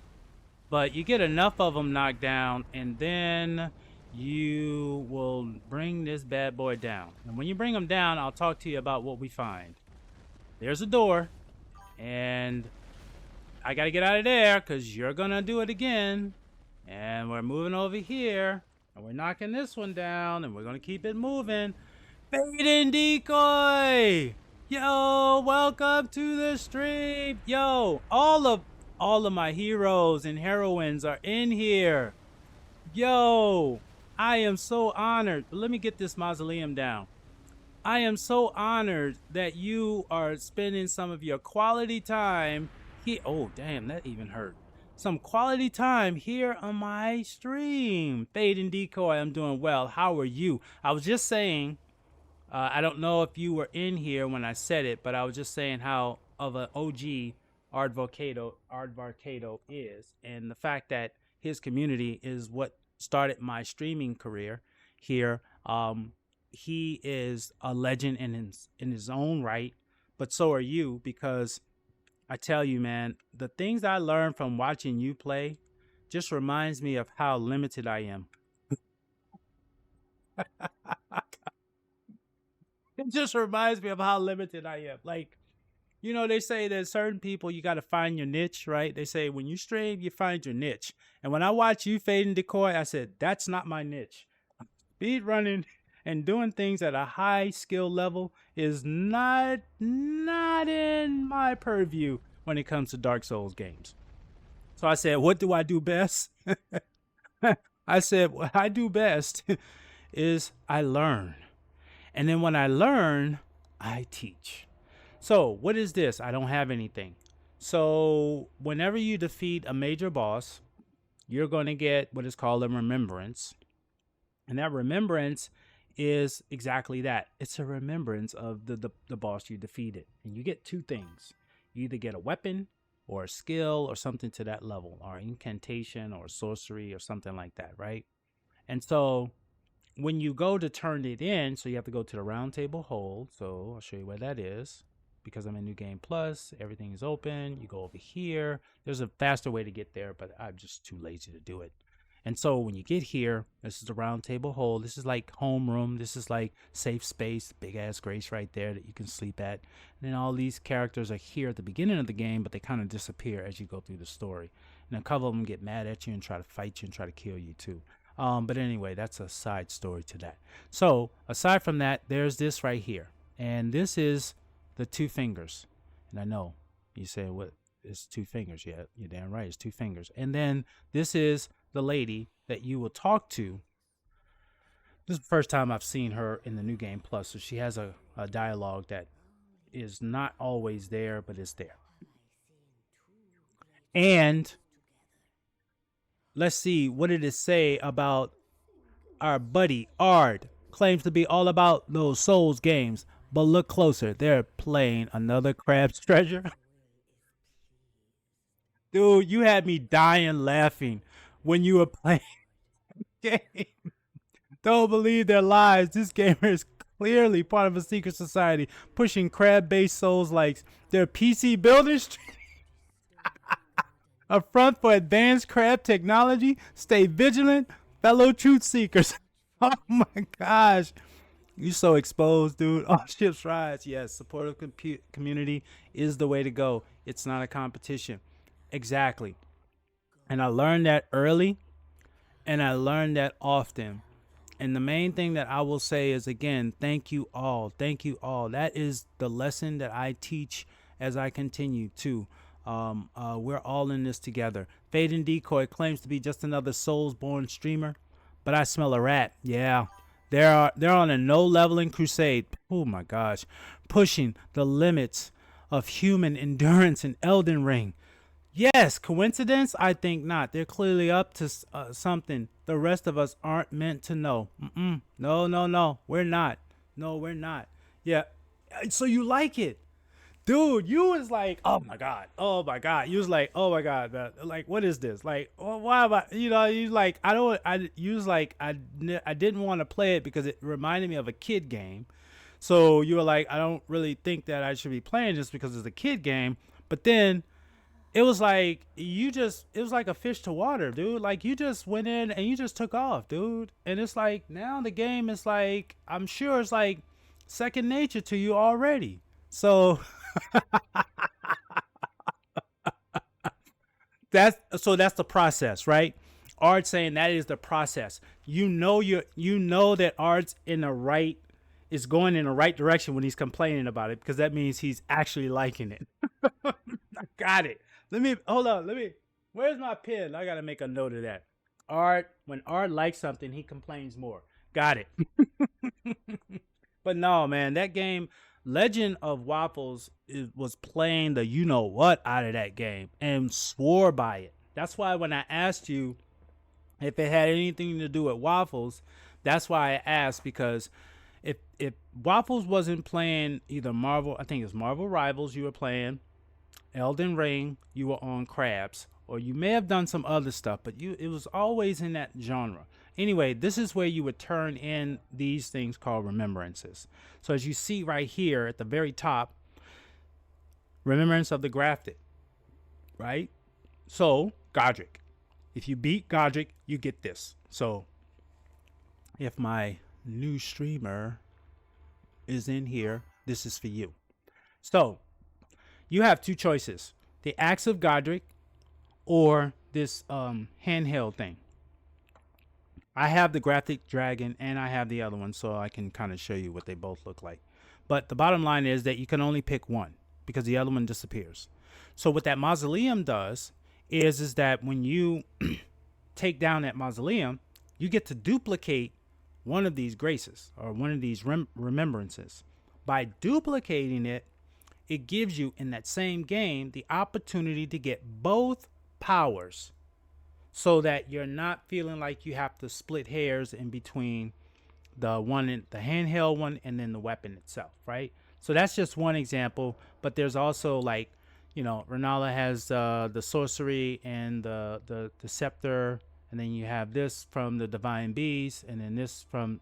but you get enough of them knocked down, and then you will bring this bad boy down. And when you bring them down, I'll talk to you about what we find. There's a door, and I gotta get out of there because you're gonna do it again. And we're moving over here, and we're knocking this one down, and we're gonna keep it moving. Bait and decoy! Yo, welcome to the stream. Yo, all of my heroes and heroines are in here. Yo, I am so honored. But let me get this mausoleum down. I am so honored that you are spending some of your quality time here. Oh, damn, that even hurt. Some quality time here on my stream. Fade and Decoy, I'm doing well. How are you? I was just saying, I don't know if you were in here when I said it, but I was just saying how of an OG Art Varcado is, and the fact that his community is what started my streaming career here. He is a legend in his own right, but so are you, because I tell you, man, the things I learned from watching you play just reminds me of how limited I am. It just reminds me of how limited I am. Like, you know, they say that certain people, you got to find your niche, right? They say when you stream, you find your niche. And when I watch you Fade and Decoy, I said, that's not my niche. Speed running and doing things at a high skill level is not in my purview when it comes to Dark Souls games. So I said, what do I do best? I said, what I do best is I learn. And then when I learn, I teach. So what is this? I don't have anything. So whenever you defeat a major boss, you're going to get what is called a remembrance. And that remembrance is exactly that. It's a remembrance of the boss you defeated. And you get two things. You either get a weapon or a skill or something to that level, or incantation or sorcery or something like that, right? And so when you go to turn it in, so you have to go to the round table hold. So I'll show you where that is. Because I'm in New Game Plus, everything is open. You go over here. There's a faster way to get there, but I'm just too lazy to do it. And so when you get here, this is the round table hold. This is like homeroom. This is like safe space, big ass grace right there that you can sleep at. And then all these characters are here at the beginning of the game, but they kind of disappear as you go through the story. And a couple of them get mad at you and try to fight you and try to kill you too. But anyway, that's a side story to that. So aside from that, there's this right here. And this is the two fingers. And I know you say, what? It's two fingers. Yeah, you're damn right. It's two fingers. And then this is the lady that you will talk to. This is the first time I've seen her in the New Game Plus. So she has a dialogue that is not always there, but is there. And let's see, what did it say about our buddy Ard? Claims to be all about those Souls games. But look closer. They're playing another Crab's Treasure. Dude, you had me dying laughing when you were playing the game. Don't believe their lies. This gamer is clearly part of a secret society pushing crab-based souls likes. Their PC builders a front for advanced crab technology. Stay vigilant, fellow truth seekers. Oh my gosh. You so exposed, dude. All ships rise. Yes, supportive community is the way to go. It's not a competition. Exactly. And I learned that early, and I learned that often. And the main thing that I will say is, again, thank you all. Thank you all. That is the lesson that I teach as I continue to. We're all in this together. Fade and Decoy claims to be just another Souls-born streamer, but I smell a rat. Yeah. They're on a no leveling crusade. Oh my gosh. Pushing the limits of human endurance in Elden Ring. Yes, coincidence? I think not. They're clearly up to something the rest of us aren't meant to know. No, no, no. We're not. No, we're not. Yeah. So you like it? Dude, you was like, oh my god, oh my god. You was like, oh my god, man. Like, what is this? Like, why am I? You know, you like, I don't. I you was like, I didn't want to play it because it reminded me of a kid game. So you were like, I don't really think that I should be playing just because it's a kid game. But then it was like it was like a fish to water, dude. Like you just went in and you just took off, dude. And it's like now the game is like, I'm sure it's like second nature to you already. So that's the process, right? Art saying that is the process. You know that Art's in the right is going in the right direction when he's complaining about it because that means he's actually liking it. I got it. Let me hold on. Where's my pen? I gotta make a note of that. Art when Art likes something, he complains more. Got it. But no, man, that game, Legend of Waffles, was playing the you know what out of that game and swore by it. That's why when I asked you if it had anything to do with Waffles, that's why I asked because if Waffles wasn't playing either Marvel, I think it's Marvel Rivals you were playing, Elden Ring, you were on Crabs, or you may have done some other stuff, but it was always in that genre. Anyway, this is where you would turn in these things called remembrances. So as you see right here at the very top, remembrance of the grafted, right? So Godric, if you beat Godric, you get this. So if my new streamer is in here, this is for you. So you have two choices: the Axe of Godric or this handheld thing. I have the graphic dragon and I have the other one, so I can kind of show you what they both look like. But the bottom line is that you can only pick one because the other one disappears. So what that mausoleum does is that when you take down that mausoleum, you get to duplicate one of these graces or one of these remembrances. By duplicating it, it gives you in that same game the opportunity to get both powers so that you're not feeling like you have to split hairs in between the handheld one and then the weapon itself, right? So that's just one example, but there's also like, you know, Renala has the sorcery and the scepter, and then you have this from the divine beast, and then this from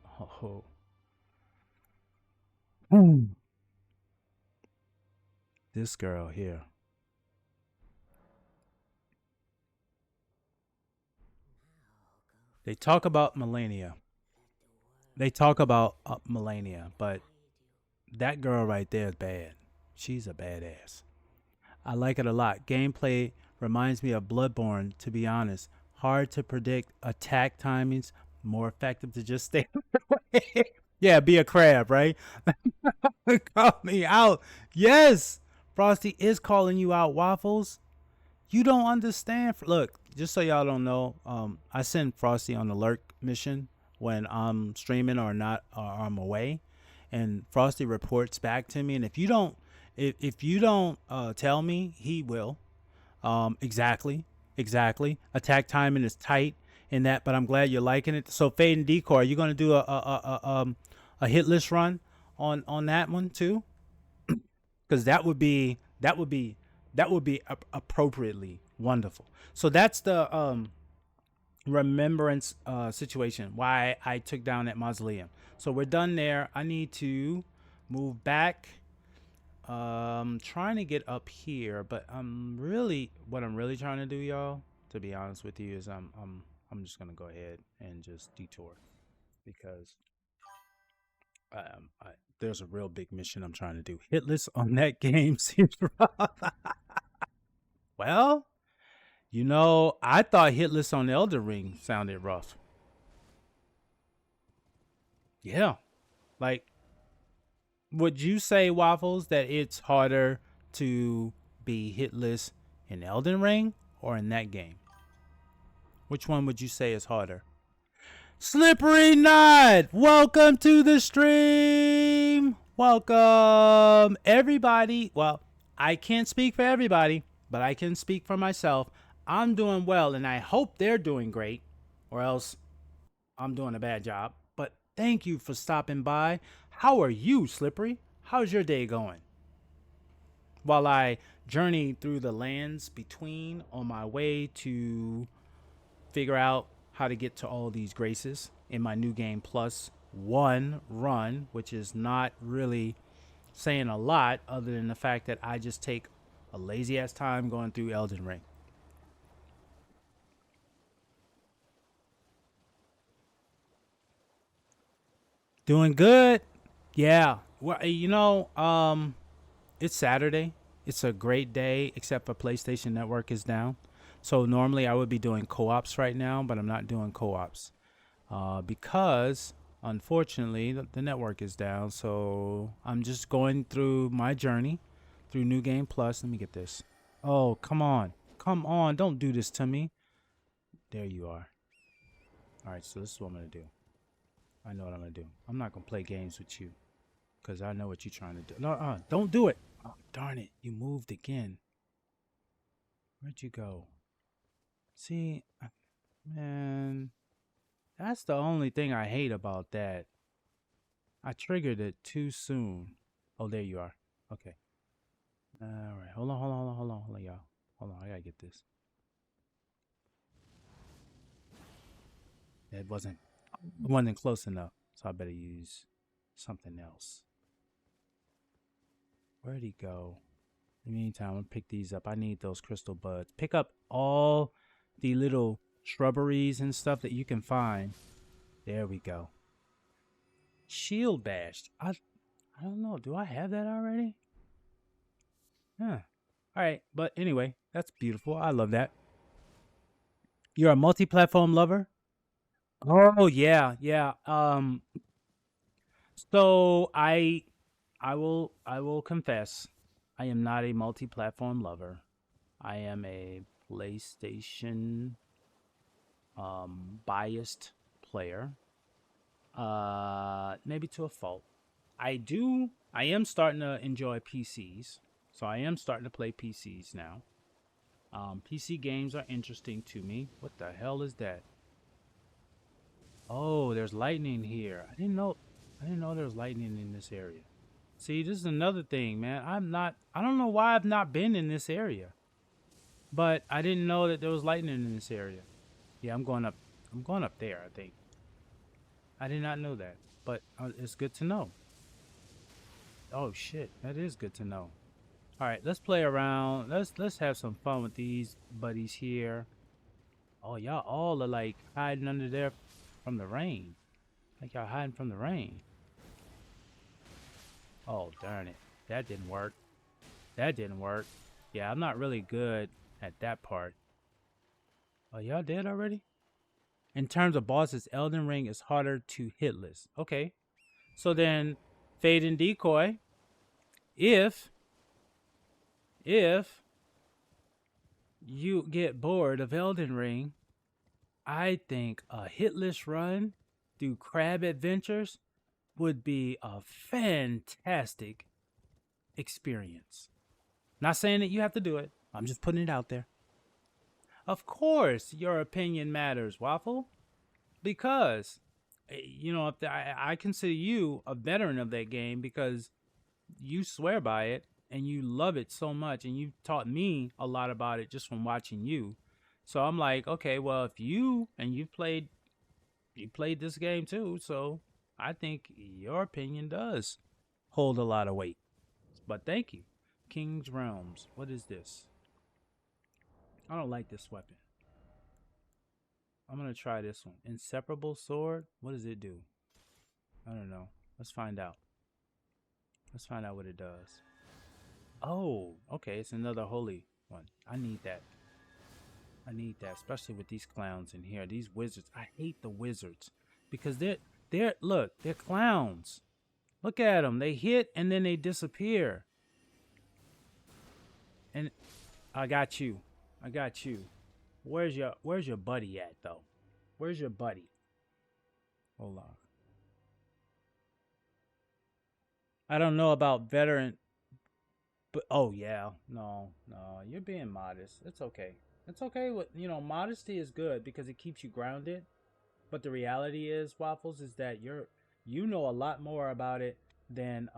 this girl here. They talk about Melania. They talk about Melania, but that girl right there is bad. She's a badass. I like it a lot. Gameplay reminds me of Bloodborne, to be honest. Hard to predict attack timings, more effective to just stay away. Yeah, be a crab, right? Call me out. Yes, Frosty is calling you out, Waffles. You don't understand. Look, just so y'all don't know, I send Frosty on the lurk mission when I'm streaming or not, or I'm away, and Frosty reports back to me. And if you don't tell me, he will. Exactly. Attack timing is tight in that, but I'm glad you're liking it. So Fade and Decoy, are you gonna do a hit list run on that one too? Because that would be appropriately wonderful. So that's the remembrance situation, why I took down that mausoleum. So we're done there. I need to move back. Trying to get up here, but what I'm really trying to do, y'all, to be honest with you, is I'm just gonna go ahead and just detour because there's a real big mission I'm trying to do. Hitless on that game seems rough. Well, you know, I thought hitless on Elden Ring sounded rough. Yeah, like, would you say, Waffles, that it's harder to be hitless in Elden Ring or in that game? Which one would you say is harder? Slippery Knot, welcome to the stream. Welcome, everybody. Well, I can't speak for everybody, but I can speak for myself. I'm doing well, and I hope they're doing great, or else I'm doing a bad job. But thank you for stopping by. How are you, Slippery? How's your day going? While I journey through the lands between on my way to figure out how to get to all these graces in my new game plus one run, which is not really saying a lot other than the fact that I just take a lazy ass time going through Elden Ring. Doing good. Yeah. Well, it's Saturday. It's a great day, except for PlayStation Network is down. So normally I would be doing co-ops right now, but I'm not doing co-ops because unfortunately the network is down. So I'm just going through my journey through New Game Plus. Let me get this. Oh, come on. Come on. Don't do this to me. There you are. All right, so this is what I'm going to do. I know what I'm going to do. I'm not going to play games with you because I know what you're trying to do. No, don't do it. Oh, darn it. You moved again. Where'd you go? See, man, that's the only thing I hate about that. I triggered it too soon. Oh, there you are. Okay. All right. Hold on, y'all. Hold on. I gotta get this. It wasn't close enough, so I better use something else. Where'd he go? In the meantime, I'm gonna pick these up. I need those crystal buds. Pick up all the little shrubberies and stuff that you can find. There we go. Shield bashed. I don't know. Do I have that already? Huh. All right. But anyway, that's beautiful. I love that. You're a multi-platform lover? Oh yeah, yeah. So I will confess, I am not a multi-platform lover. I am a PlayStation biased player. Maybe to a fault. I am starting to enjoy PCs. So I am starting to play PCs now. PC games are interesting to me. What the hell is that? Oh, there's lightning here. I didn't know there was lightning in this area. See, this is another thing, man. I don't know why I've not been in this area. But I didn't know that there was lightning in this area. Yeah, I'm going up there, I think. I did not know that, but it's good to know. Oh shit, that is good to know. All right, let's play around. Let's have some fun with these buddies here. Oh, y'all all are like hiding under there from the rain. Like y'all hiding from the rain. Oh, darn it. That didn't work. That didn't work. Yeah, I'm not really good at that part. Oh, y'all dead already? In terms of bosses, Elden Ring is harder to hitless. Okay. So then, Fade and Decoy. If you get bored of Elden Ring, I think a hitless run through Crab Adventures would be a fantastic experience. Not saying that you have to do it. I'm just putting it out there. Of course, your opinion matters, Waffle, because if I consider you a veteran of that game because you swear by it and you love it so much, and you taught me a lot about it just from watching you. So I'm like, okay, well, if you played this game too, so I think your opinion does hold a lot of weight. But thank you. King's Realms. What is this? I don't like this weapon. I'm going to try this one. Inseparable Sword. What does it do? I don't know. Let's find out. Let's find out what it does. Oh, okay. It's another holy one. I need that. I need that, especially with these clowns in here. These wizards. I hate the wizards because they're clowns. Look at them. They hit and then they disappear. And I got you. Where's your buddy at though? Where's your buddy? Hold on. I don't know about veteran, but oh yeah, no, no, you're being modest. It's okay. It's okay. With modesty is good because it keeps you grounded. But the reality is, Waffles, is that you know a lot more about it than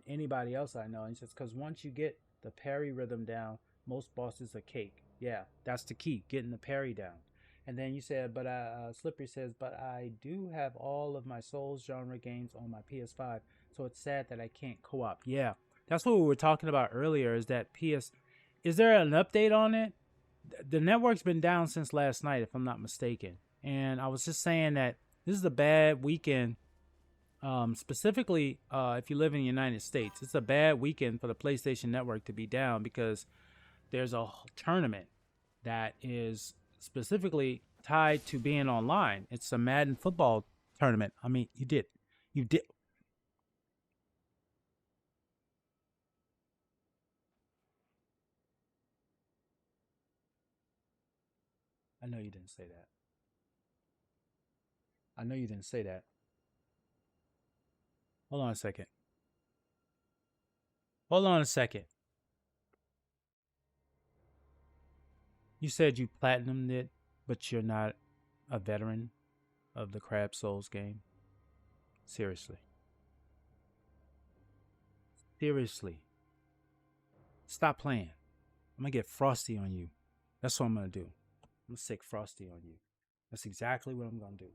anybody else I know. And he says because once you get the parry rhythm down, most bosses are cake. Yeah, that's the key, getting the parry down. And then you said, but Slippery says, but I do have all of my Souls genre games on my PS5, so it's sad that I can't co-op. Yeah, that's what we were talking about earlier. Is that PS? Is there an update on it? The network's been down since last night, if I'm not mistaken. And I was just saying that this is a bad weekend. Specifically, if you live in the United States, it's a bad weekend for the PlayStation Network to be down because there's a tournament that is specifically tied to being online. It's a Madden football tournament. I mean, you did. I know you didn't say that. I know you didn't say that. Hold on a second. Hold on a second. You said you platinumed it, but you're not a veteran of the Crab Souls game. Seriously. Seriously. Stop playing. I'm gonna get frosty on you. That's what I'm gonna do. I'm gonna sick frosty on you. That's exactly what I'm gonna do.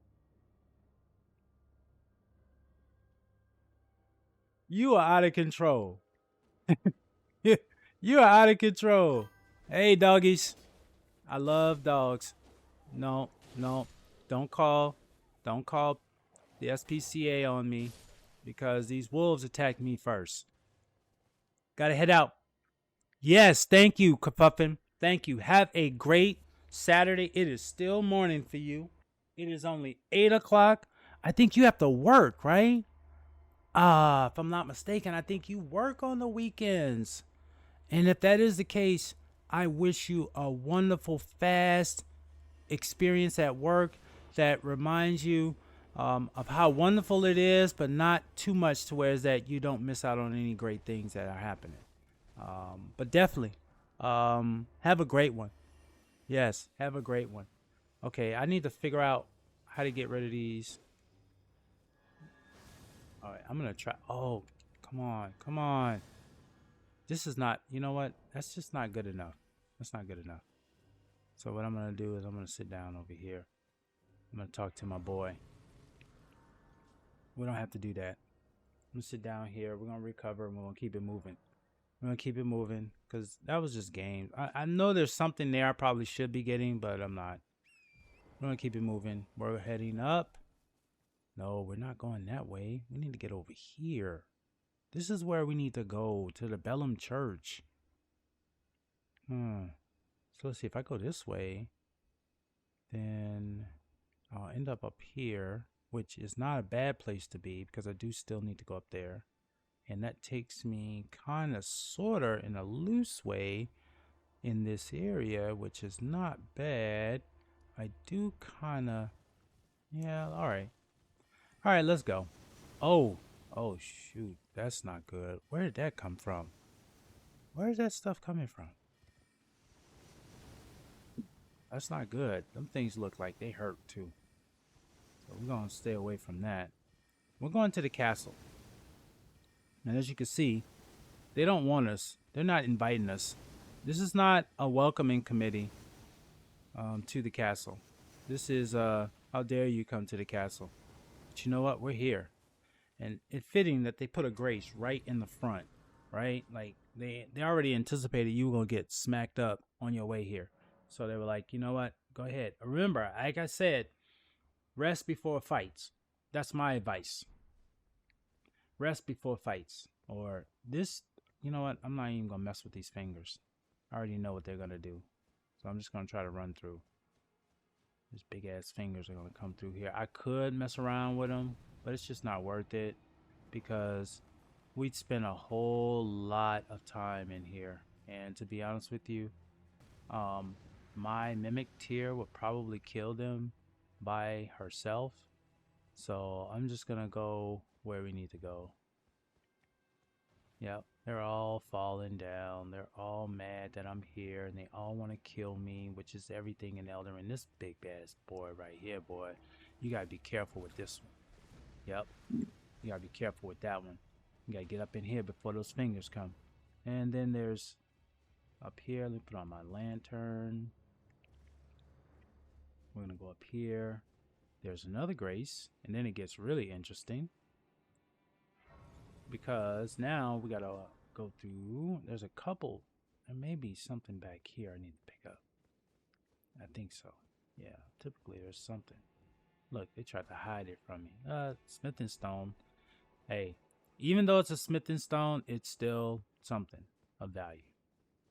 You are out of control. You are out of control. Hey, doggies. I love dogs. No, no. Don't call. Don't call the SPCA on me because these wolves attacked me first. Gotta head out. Yes, thank you, Kapuffin. Thank you. Have a great Saturday. It is still morning for you. It is only 8 o'clock. I think you have to work, right? If I'm not mistaken, I think you work on the weekends. And if that is the case, I wish you a wonderful, fast experience at work that reminds you of how wonderful it is, but not too much to where is that you don't miss out on any great things that are happening. But definitely, have a great one. Yes, have a great one. Okay, I need to figure out how to get rid of these. All right, I'm gonna try. Oh, come on, come on. This is not. You know what? That's just not good enough. That's not good enough. So what I'm gonna do is I'm gonna sit down over here. I'm gonna talk to my boy. We don't have to do that. I'm gonna sit down here. We're gonna recover and we're gonna keep it moving. We're gonna keep it moving because that was just games. I know there's something there I probably should be getting, but I'm not. We're gonna keep it moving. We're heading up. No, we're not going that way. We need to get over here. This is where we need to go, to the Bellum Church. So let's see, if I go this way, then I'll end up here, which is not a bad place to be because I do still need to go up there. And that takes me kind of, sort of, in a loose way in this area, which is not bad. I do kind of, yeah, all right. All right, let's go. Oh, oh, shoot. That's not good. Where did that come from? Where is that stuff coming from? That's not good. Them things look like they hurt, too. So we're going to stay away from that. We're going to the castle. And as you can see, they don't want us. They're not inviting us. This is not a welcoming committee to the castle. This is, how dare you come to the castle. But you know what? We're here. And it's fitting that they put a grace right in the front, right? Like, they already anticipated you were going to get smacked up on your way here. So they were like, you know what? Go ahead. Remember, like I said, rest before fights. That's my advice. Rest before fights. Or this, you know what? I'm not even going to mess with these fingers. I already know what they're going to do. So I'm just going to try to run through. These big ass fingers are going to come through here. I could mess around with them, but it's just not worth it because we'd spend a whole lot of time in here. And to be honest with you, my mimic tier would probably kill them by herself. So I'm just gonna go where we need to go. Yep, they're all falling down. They're all mad that I'm here, and they all want to kill me, which is everything in Elden Ring. This big ass boy right here, boy. You gotta be careful with this one. Yep, you gotta be careful with that one. You gotta get up in here before those fingers come. And then there's up here. Let me put on my lantern. We're gonna go up here. There's another grace, and then it gets really interesting. Because now we gotta go through. There's a couple. There may be something back here I need to pick up. I think so. Yeah, typically there's something. Look, they tried to hide it from me. Smithing stone. Hey, even though it's a smithing stone, it's still something of value.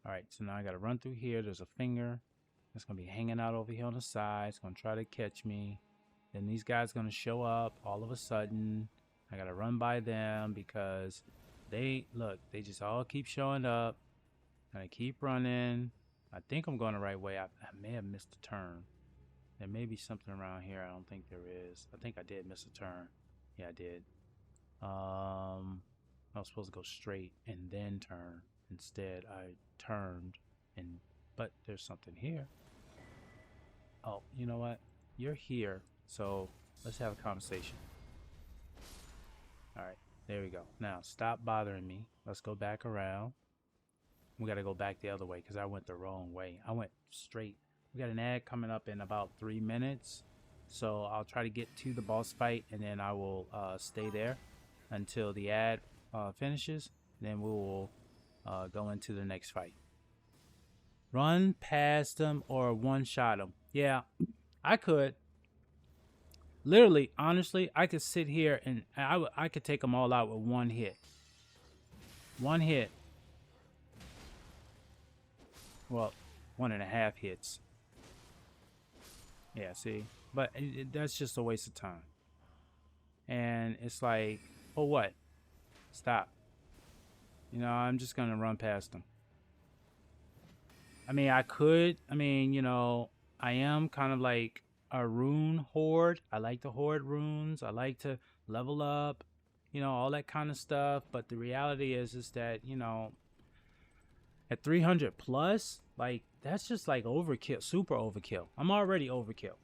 Alright, so now I gotta run through here. There's a finger that's gonna be hanging out over here on the side. It's gonna try to catch me. Then these guys gonna show up all of a sudden. I gotta run by them because they just all keep showing up. And I keep running. I think I'm going the right way. I may have missed a turn. There may be something around here. I don't think there is. I think I did miss a turn. Yeah, I did. I was supposed to go straight and then turn. Instead, I turned but there's something here. Oh, you know what? You're here. So let's have a conversation. Alright, there we go. Now, stop bothering me. Let's go back around. We got to go back the other way because I went the wrong way. I went straight. We got an ad coming up in about 3 minutes. So I'll try to get to the boss fight and then I will stay there until the ad finishes. Then we will go into the next fight. Run past them or one-shot them. Yeah, I could. Literally, honestly, I could sit here and I could take them all out with one hit. One hit. Well, 1.5 hits. Yeah, see? But that's just a waste of time. And it's like, oh, what? Stop. You know, I'm just going to run past them. I mean, I could. I mean, you know, I am kind of like a rune horde. I like to hoard runes. I like to level up, you know, all that kind of stuff. But the reality is that, you know, at 300 plus, like, that's just like overkill, super overkill. I'm already overkill.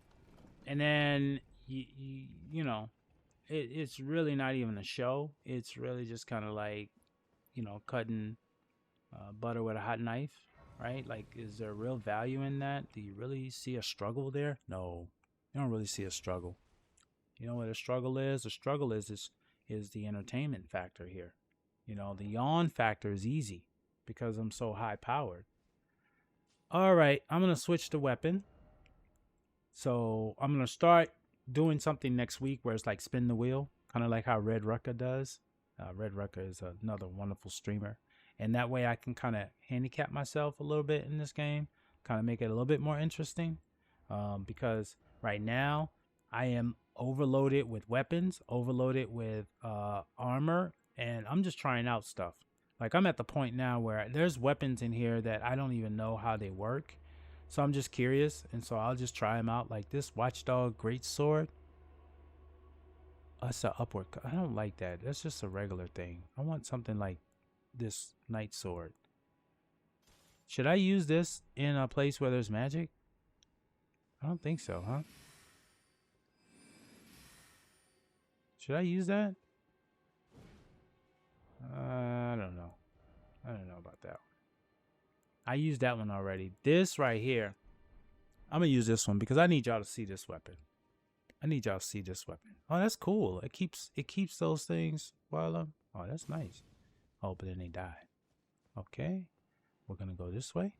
And then, you know, it's really not even a show. It's really just kind of like, you know, cutting butter with a hot knife, right? Like, is there real value in that? Do you really see a struggle there? No, you don't really see a struggle. You know what a struggle is? The struggle is the entertainment factor here. You know, the yawn factor is easy because I'm so high powered. All right, I'm going to switch the weapon. So I'm going to start doing something next week where it's like spin the wheel, kind of like how Red Rucker does. Red Rucker is another wonderful streamer. And that way I can kind of handicap myself a little bit in this game, kind of make it a little bit more interesting. Because right now I am overloaded with weapons, overloaded with armor, and I'm just trying out stuff. Like, I'm at the point now where there's weapons in here that I don't even know how they work. So I'm just curious, and so I'll just try them out. Like this Watchdog Greatsword. That's an upward. I don't like that. That's just a regular thing. I want something like this Night Sword. Should I use this in a place where there's magic? I don't think so, huh? Should I use that? I don't know. I don't know about that one. I used that one already. This right here, I'm going to use this one because I need y'all to see this weapon. I need y'all to see this weapon. Oh, that's cool. It keeps those things while I'm... Oh, that's nice. Oh, but then they die. Okay. We're going to go this way.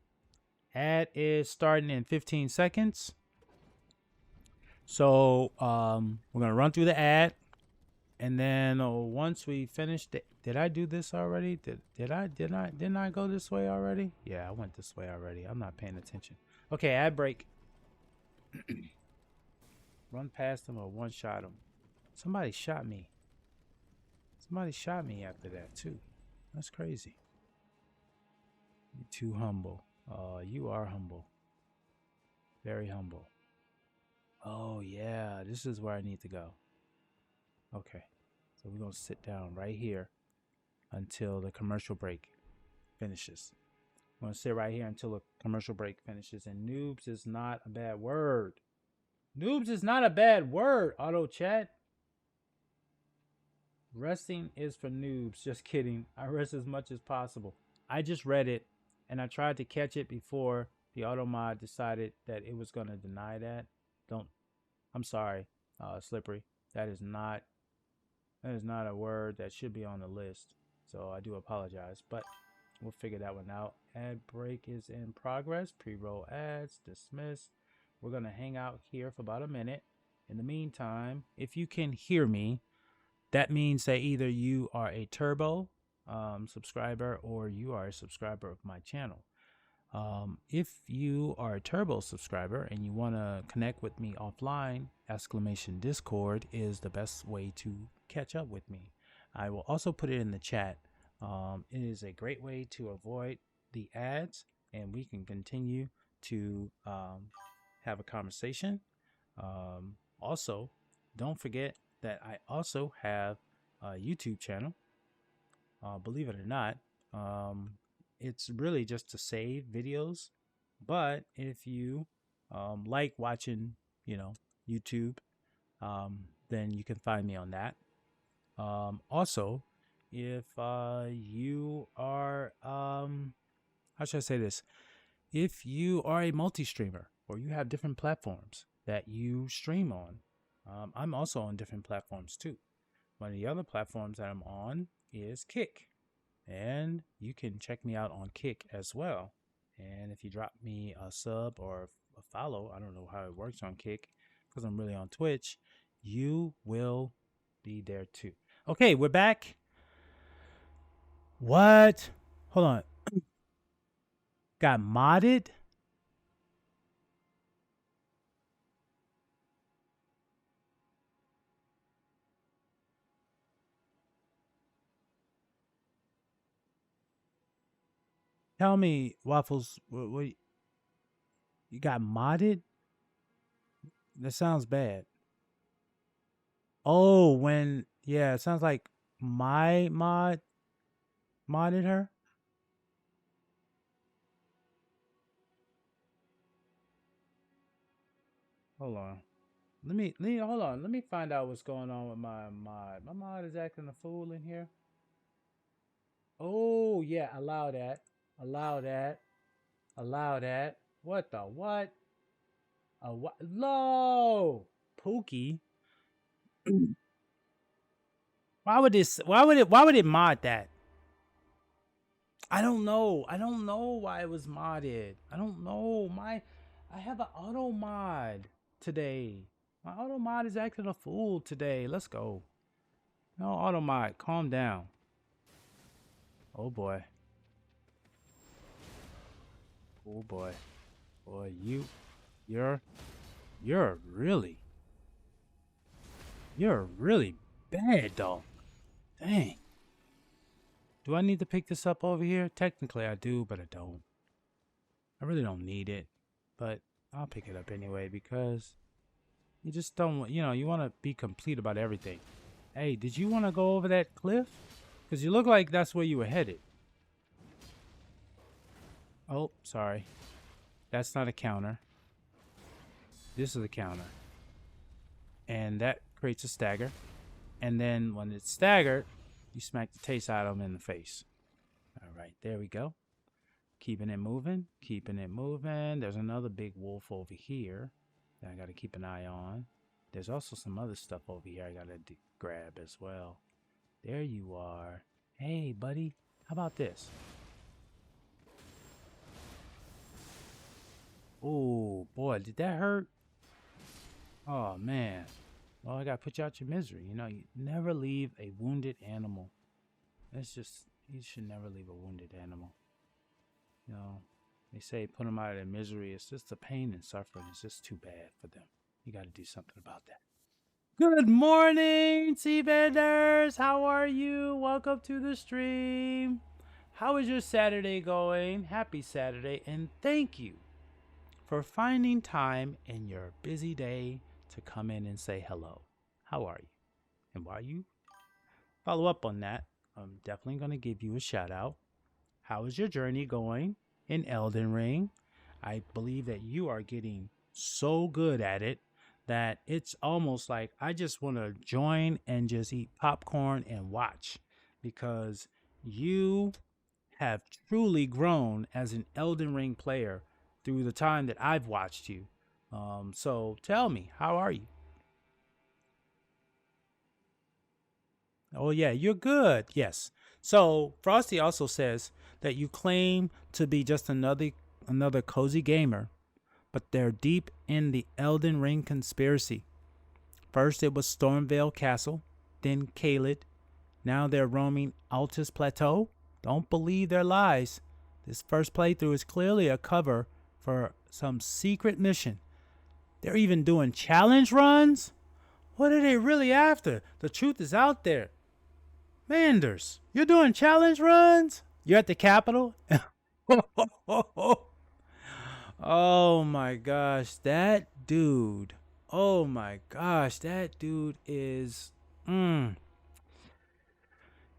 Ad is starting in 15 seconds. So, we're going to run through the ad. And then once we finish the... Did I do this already? Didn't I go this way already? Yeah, I went this way already. I'm not paying attention. Okay, ad break. Run past him or one-shot him. Somebody shot me. Somebody shot me after that, too. That's crazy. You're too humble. You are humble. Very humble. Oh, yeah. This is where I need to go. Okay. So we're going to sit down right here until the commercial break finishes. I'm going to sit right here until the commercial break finishes. And noobs is not a bad word. Noobs is not a bad word, auto chat. Resting is for noobs. Just kidding. I rest as much as possible. I just read it and I tried to catch it before the auto mod decided that it was going to deny that. I'm sorry, Slippery. That is not a word that should be on the list. So I do apologize, but we'll figure that one out. Ad break is in progress. Pre-roll ads, dismiss. We're going to hang out here for about a minute. In the meantime, if you can hear me, that means that either you are a Turbo subscriber or you are a subscriber of my channel. If you are a Turbo subscriber and you want to connect with me offline, !Discord is the best way to catch up with me. I will also put it in the chat. It is a great way to avoid the ads and we can continue to have a conversation. Also, don't forget that I also have a YouTube channel. Believe it or not, it's really just to save videos. But if you like watching, YouTube, then you can find me on that. Also, if you are, how should I say this? If you are a multi-streamer or you have different platforms that you stream on, I'm also on different platforms too. One of the other platforms that I'm on is Kick. And you can check me out on Kick as well. And if you drop me a sub or a follow, I don't know how it works on Kick because I'm really on Twitch, you will be there too. Okay, we're back. What? Hold on. Got modded? Tell me, Waffles, what you got modded? That sounds bad. Oh, it sounds like my mod modded her. Hold on. Let me hold on. Let me find out what's going on with my mod. My mod is acting a fool in here. Oh, yeah, allow that. Allow that. Allow that. What the what? What? Low Pookie. Why would it mod that? I don't know. I don't know why it was modded. I don't know. I have an auto mod today. My auto mod is acting a fool today. Let's go. No, auto mod, calm down. Oh boy. Oh boy. Boy, you're really bad, dog. Dang. Do I need to pick this up over here? Technically I do, but I don't. I really don't need it, but I'll pick it up anyway because you just don't, you want to be complete about everything. Hey, did you want to go over that cliff? Because you look like that's where you were headed. Oh, sorry. That's not a counter. This is a counter. And that creates a stagger. And then when it's staggered, you smack the taste out of them in the face. All right, there we go. Keeping it moving. Keeping it moving. There's another big wolf over here that I got to keep an eye on. There's also some other stuff over here I got to grab as well. There you are. Hey, buddy. How about this? Oh, boy. Did that hurt? Oh, man. Well, I got to put you out your misery. You never leave a wounded animal. It's just, you should never leave a wounded animal. They say put them out of their misery. It's just the pain and suffering. It's just too bad for them. You got to do something about that. Good morning, Seabenders. How are you? Welcome to the stream. How is your Saturday going? Happy Saturday, and thank you for finding time in your busy day to come in and say hello. How are you? And while you follow up on that, I'm definitely going to give you a shout out. How is your journey going in Elden Ring? I believe that you are getting so good at it that it's almost like I just want to join and just eat popcorn and watch because you have truly grown as an Elden Ring player through the time that I've watched you. So tell me, how are you? Oh yeah, you're good. Yes. So Frosty also says that you claim to be just another cozy gamer, but they're deep in the Elden Ring conspiracy. First it was Stormvale Castle, then Caelid. Now they're roaming Altus Plateau. Don't believe their lies. This first playthrough is clearly a cover for some secret mission. They're even doing challenge runs? What are they really after? The truth is out there. Manders, you're doing challenge runs? You're at the Capitol? Oh my gosh, that dude. Oh my gosh, that dude is.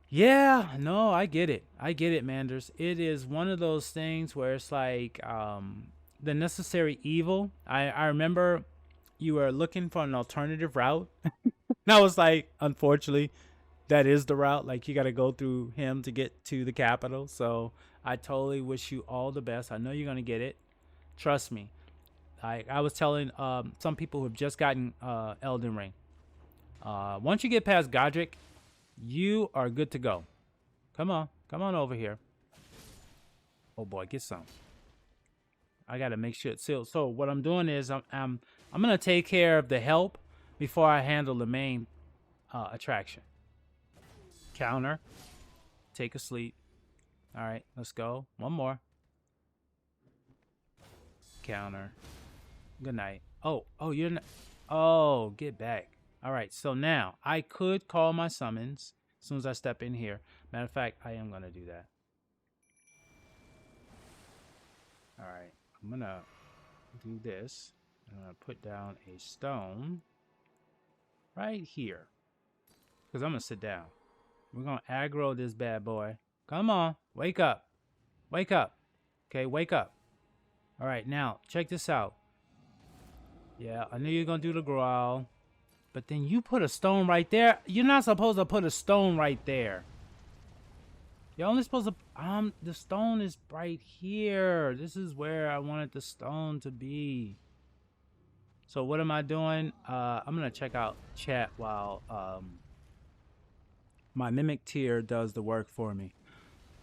Yeah, no, I get it. I get it, Manders. It is one of those things where it's like the necessary evil. I remember you were looking for an alternative route. And I was like, unfortunately, that is the route. Like you got to go through him to get to the Capitol. So I totally wish you all the best. I know you're gonna get it. Trust me. I was telling some people who have just gotten Elden Ring. Once you get past Godric, you are good to go. Come on over here. Oh boy, get some. I gotta make sure it's sealed. So what I'm doing is I'm gonna take care of the help before I handle the main attraction. Counter. Take a sleep. All right, let's go. One more. Counter. Good night. Oh, you're not. Oh, get back. All right, so now I could call my summons as soon as I step in here. Matter of fact, I am gonna do that. All right, I'm gonna do this. I'm gonna put down a stone right here because I'm gonna sit down. We're gonna aggro this bad boy. Come on, wake up, wake up. Okay, wake up. All right, now check this out. Yeah, I knew you were gonna do the growl, but then you put a stone right there. You're not supposed to put a stone right there. You're only supposed to. The stone is right here. This is where I wanted the stone to be. So what am I doing? I'm gonna check out chat while my mimic tier does the work for me.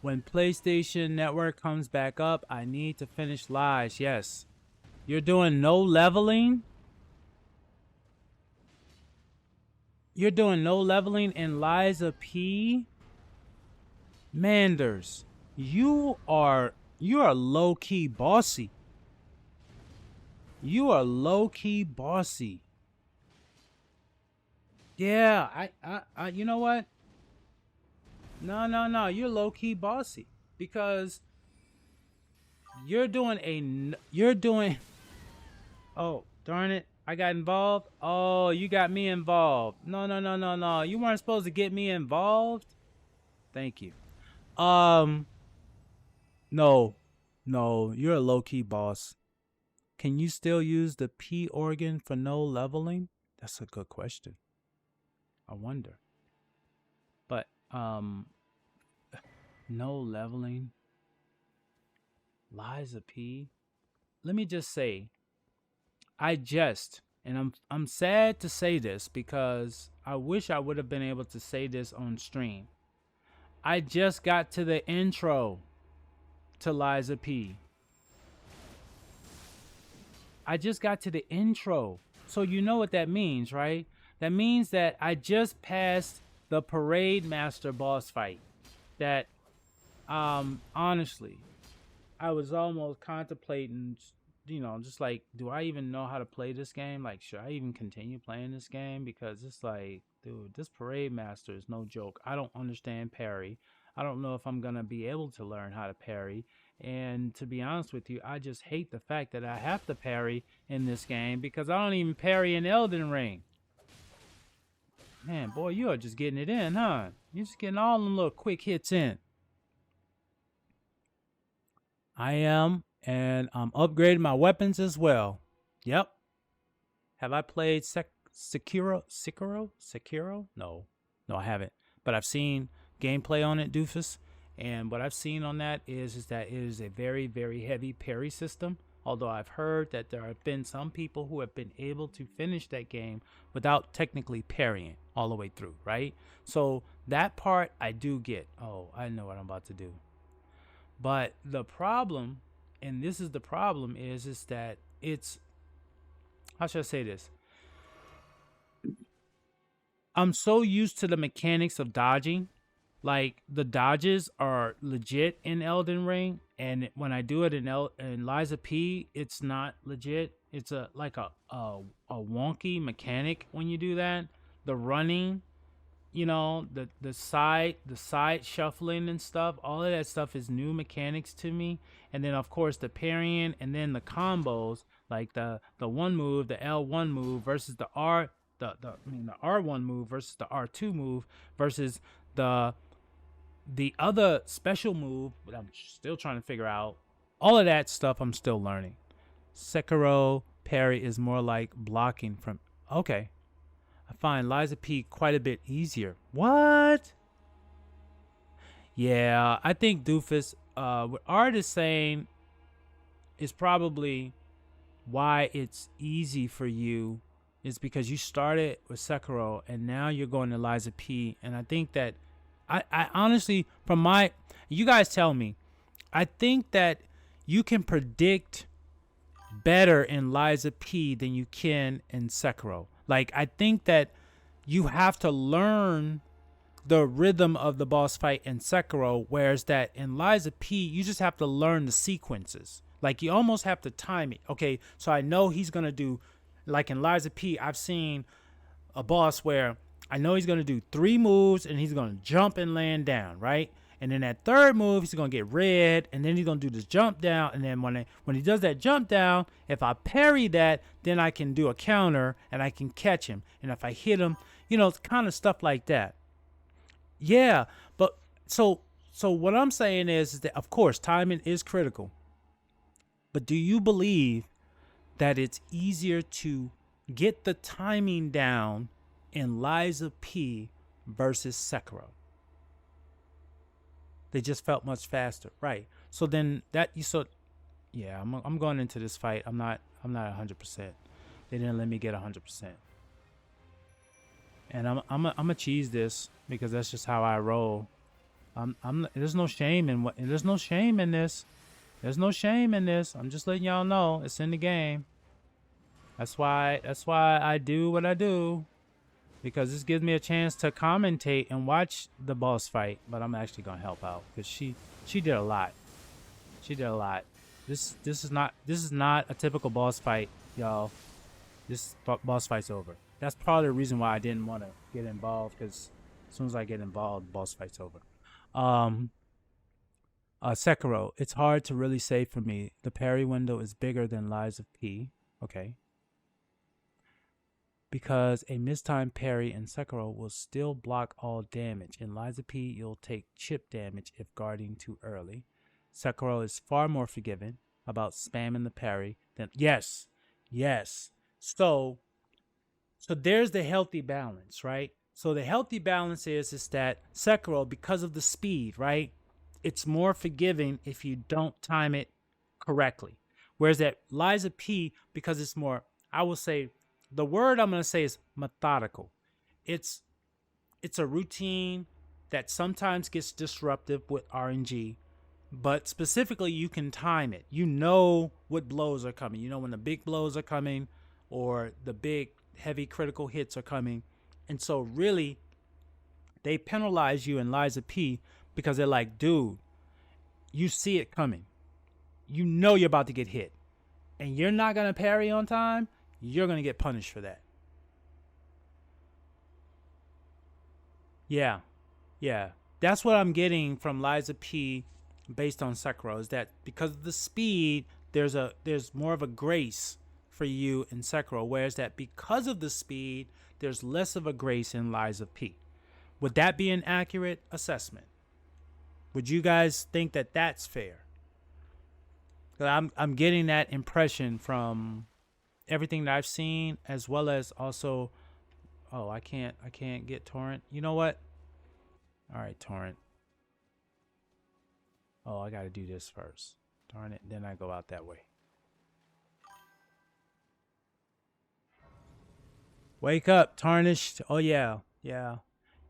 When PlayStation Network comes back up, I need to finish lies. Yes. You're doing no leveling? You're doing no leveling in Liza P? Manders, you are low-key bossy. You are low-key bossy. Yeah, I you know what? No, you're low-key bossy because you're doing oh, darn it. I got involved. Oh, you got me involved. No. You weren't supposed to get me involved. Thank you. No, you're a low-key boss. Can you still use the P organ for no leveling? That's a good question. I wonder. But, no leveling. Liza P. Let me just say, and I'm sad to say this because I wish I would have been able to say this on stream. I just got to the intro to Liza P. I just got to the intro. So you know what that means, right? That means that I just passed the Parade Master boss fight. That, honestly, I was almost contemplating, just like, do I even know how to play this game? Like, should I even continue playing this game? Because it's like, dude, this Parade Master is no joke. I don't understand parry. I don't know if I'm going to be able to learn how to parry. And to be honest with you, I just hate the fact that I have to parry in this game because I don't even parry in Elden Ring. Man, boy, you are just getting it in, huh? You're just getting all them little quick hits in. I am, and I'm upgrading my weapons as well. Yep. Have I played Sekiro? No, I haven't. But I've seen gameplay on it, doofus. And what I've seen on that is that it is a very, very heavy parry system. Although I've heard that there have been some people who have been able to finish that game without technically parrying all the way through, right? So that part I do get. Oh, I know what I'm about to do. But the problem, and this is the problem, is that it's, how should I say this? I'm so used to the mechanics of dodging. Like, the dodges are legit in Elden Ring, and when I do it in Lies of P, it's not legit. It's like a wonky mechanic when you do that. The running, you know, the side shuffling and stuff, all of that stuff is new mechanics to me. And then of course the parrying, and then the combos, like the one move, the L1 move versus the R1 move versus the R2 move versus the other special move that I'm still trying to figure out. All of that stuff I'm still learning. Sekiro parry is more like blocking from, okay. I find Lies of P quite a bit easier. What? Yeah, I think Doofus, what Art is saying is probably why it's easy for you is because you started with Sekiro and now you're going to Lies of P. And I think that, I honestly, you guys tell me, I think that you can predict better in Lies of P than you can in Sekiro. Like, I think that you have to learn the rhythm of the boss fight in Sekiro, whereas that in Lies of P, you just have to learn the sequences. Like, you almost have to time it. Okay, so I know he's going to do, like in Lies of P, I've seen a boss where I know he's going to do 3 moves and he's going to jump and land down, right? And then that third move, he's going to get red, and then he's going to do this jump down. And then when he does that jump down, if I parry that, then I can do a counter and I can catch him. And if I hit him, you know, it's kind of stuff like that. Yeah, but so what I'm saying is that, of course, timing is critical. But do you believe that it's easier to get the timing down in Lies of P versus Sekiro? They just felt much faster, right? So then yeah, I'm going into this fight. I'm not 100%. They didn't let me get 100%, and I'm gonna cheese this because that's just how I roll. There's no shame in there's no shame in this. There's no shame in this. I'm just letting y'all know it's in the game. That's why I do what I do. Because this gives me a chance to commentate and watch the boss fight, but I'm actually gonna help out because she did a lot. She did a lot. This is not a typical boss fight, y'all. This boss fight's over. That's probably the reason why I didn't want to get involved, because as soon as I get involved, the boss fight's over. Sekiro, it's hard to really say for me. The parry window is bigger than Lies of P. Okay. Because a mistimed parry in Sekiro will still block all damage. In Lies of P, you'll take chip damage if guarding too early. Sekiro is far more forgiving about spamming the parry than... Yes. So there's the healthy balance, right? So the healthy balance is that Sekiro, because of the speed, right? It's more forgiving if you don't time it correctly. Whereas that Lies of P, because it's more, I will say... The word I'm going to say is methodical. It's a routine that sometimes gets disruptive with RNG, but specifically you can time it. You know what blows are coming. You know when the big blows are coming or the big heavy critical hits are coming. And so really they penalize you in Lies of P because they're like, dude, you see it coming. You know you're about to get hit and you're not going to parry on time. You're going to get punished for that. Yeah. That's what I'm getting from Lies of P based on Sekiro is that because of the speed, there's more of a grace for you in Sekiro, whereas that because of the speed, there's less of a grace in Lies of P. Would that be an accurate assessment? Would you guys think that that's fair? 'Cause I'm getting that impression from everything that I've seen, as well as also. Oh, I can't get torrent. You know what? All right, torrent. Oh, I got to do this first. Darn it. Then I go out that way. Wake up, tarnished. Oh, yeah. Yeah.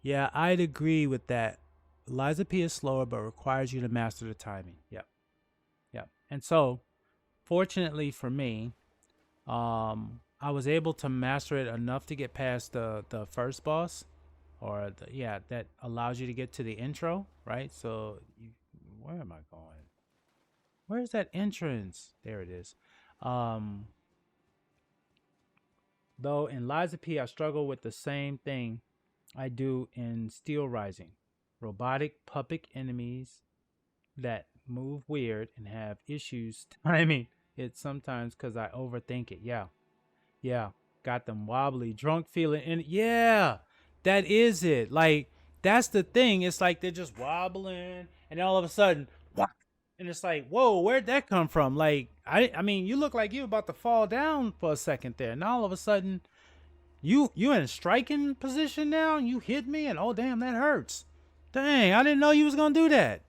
Yeah, I'd agree with that. Liza P is slower, but requires you to master the timing. Yep. Yep. And so, fortunately for me, I was able to master it enough to get past the first boss, or that allows you to get to the intro, right? So, where am I going? Where's that entrance? There it is. Though in Liza P, I struggle with the same thing I do in Steel Rising. Robotic puppet enemies that move weird and have issues timing it sometimes because I overthink it. Yeah. Yeah. Got them wobbly, drunk feeling. And yeah, that is it. Like, that's the thing. It's like they're just wobbling and all of a sudden, whack. And it's like, whoa, where'd that come from? Like, I mean, you look like you about to fall down for a second there. And all of a sudden, you in a striking position now, and you hit me, and oh damn, that hurts. Dang, I didn't know you was gonna do that.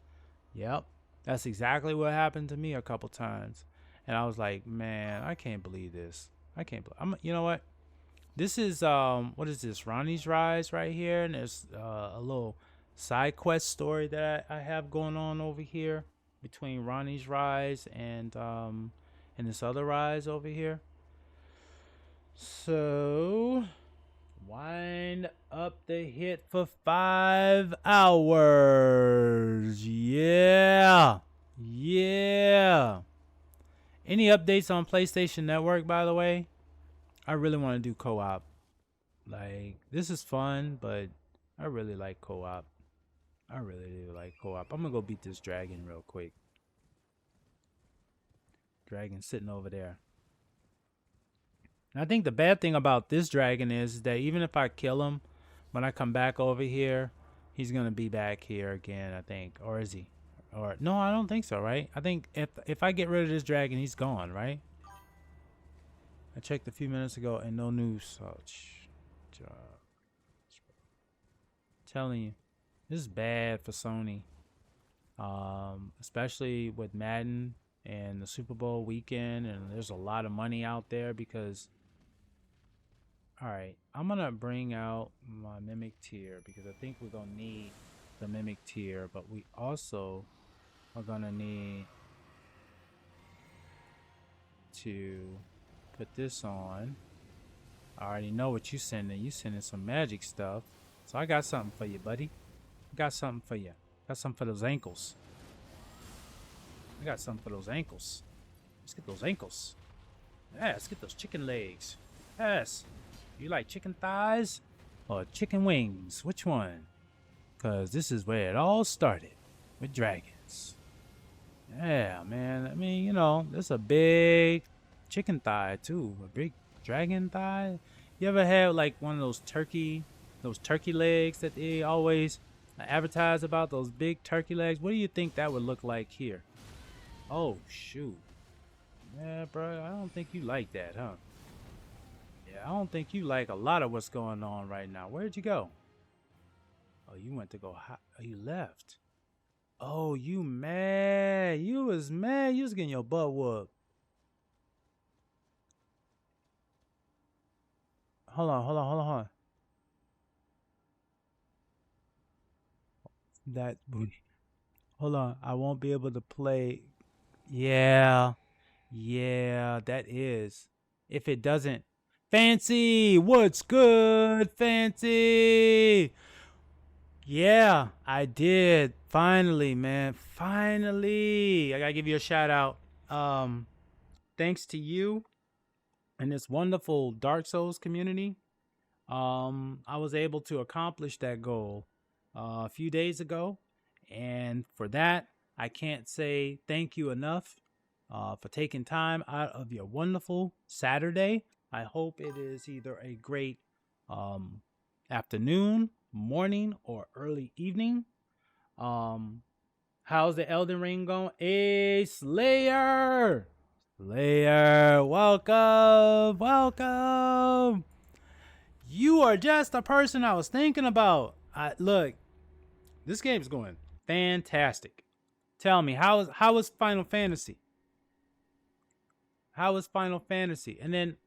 Yep, that's exactly what happened to me a couple times, and I was like, man, I can't believe this. I can't. You know what? This is what is this? Ronnie's Rise right here, and there's a little side quest story that I have going on over here between Ronnie's Rise and this other rise over here. So, wind up the hit for 5 hours. Yeah. Yeah. Any updates on PlayStation Network, by the way? I really want to do co-op. Like, this is fun, but I really like co-op. I really do like co-op. I'm going to go beat this dragon real quick. Dragon sitting over there. And I think the bad thing about this dragon is that even if I kill him, when I come back over here, he's going to be back here again, I think. Or is he? Or no, I don't think so, right? I think if I get rid of this dragon, he's gone, right? I checked a few minutes ago and no news. Oh, telling you, this is bad for Sony. Especially with Madden and the Super Bowl weekend, and there's a lot of money out there because all right, I'm gonna bring out my mimic tier because I think we're gonna need the mimic tier, but we also are gonna need to put this on. I already know what you sending. You sending some magic stuff, so I got something for you, buddy. I got something for you. Got something for those ankles. I got something for those ankles. Let's get those ankles. Yeah, let's get those chicken legs. Yes. You like chicken thighs or chicken wings? Which one? Because this is where it all started with dragons. Yeah, man. I mean, you know, there's a big chicken thigh too. A big dragon thigh. You ever had like one of those turkey legs that they always advertise about, those big turkey legs? What do you think that would look like here? Oh, shoot. Yeah, bro, I don't think you like that, huh? Yeah, I don't think you like a lot of what's going on right now. Where'd you go? Oh, you went to go hot. Oh, you left. Oh, you mad. You was mad. You was getting your butt whooped. Hold on. That booty. Hold on. I won't be able to play. Yeah. Yeah, that is. If it doesn't. Fancy, what's good, Fancy? Yeah, I did. Finally, man. Finally. I gotta give you a shout out. Thanks to you and this wonderful Dark Souls community, I was able to accomplish that goal a few days ago. And for that, I can't say thank you enough for taking time out of your wonderful Saturday. I hope it is either a great um, afternoon, morning, or early evening. Um, how's the Elden Ring going? Hey, Slayer! Slayer, welcome, welcome. You are just the person I was thinking about. Look, this game's going fantastic. Tell me, how is Final Fantasy? How is Final Fantasy? And then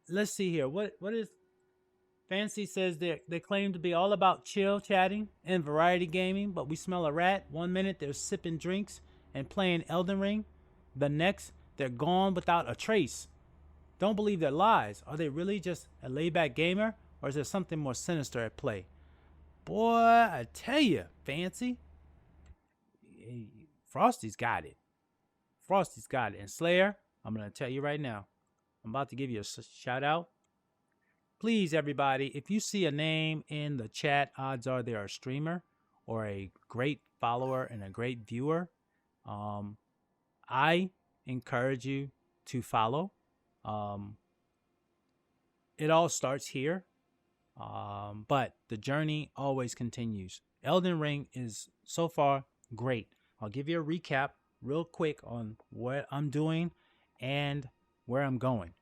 let's see here. What is Fancy says they claim to be all about chill chatting and variety gaming, but we smell a rat. 1 minute they're sipping drinks and playing Elden Ring. The next they're gone without a trace. Don't believe their lies. Are they really just a laid-back gamer, or is there something more sinister at play? Boy, I tell you, Fancy, Frosty's got it. Frosty's got it. And Slayer, I'm going to tell you right now, I'm about to give you a shout out. Please, everybody, if you see a name in the chat, odds are they're a streamer or a great follower and a great viewer. I encourage you to follow. It all starts here, but the journey always continues. Elden Ring is so far great. I'll give you a recap real quick on what I'm doing and where I'm going.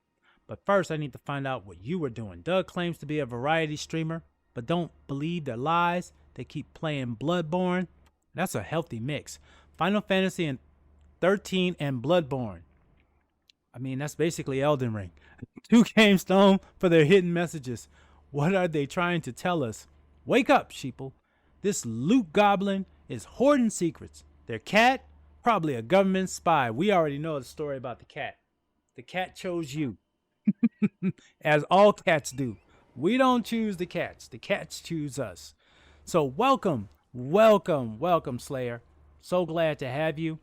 But first, I need to find out what you were doing. Doug claims to be a variety streamer, but don't believe their lies. They keep playing Bloodborne. That's a healthy mix. Final Fantasy and 13 and Bloodborne. I mean, that's basically Elden Ring. 2 games known for their hidden messages. What are they trying to tell us? Wake up, sheeple. This loot goblin is hoarding secrets. Their cat? Probably a government spy. We already know the story about the cat. The cat chose you. As all cats do. We don't choose the cats choose us. So welcome, Slayer. So glad to have you.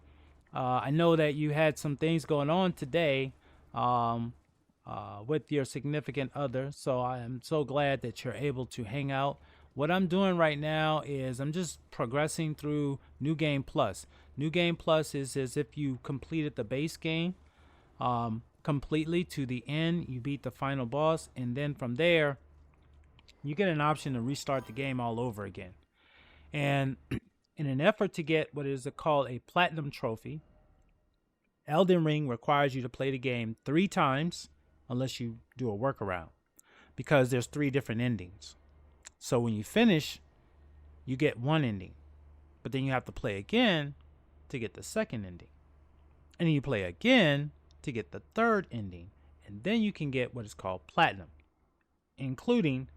I know that you had some things going on today with your significant other, so I am so glad that you're able to hang out. What I'm doing right now is I'm just progressing through New Game Plus. New Game Plus is as if you completed the base game completely to the end. You beat the final boss, and then from there, you get an option to restart the game all over again. And in an effort to get what is called a platinum trophy, Elden Ring requires you to play the game 3 times unless you do a workaround, because there's 3 different endings. So when you finish, you get 1 ending, but then you have to play again to get the 2nd ending. And then you play again to get the 3rd ending. And then you can get what is called platinum, including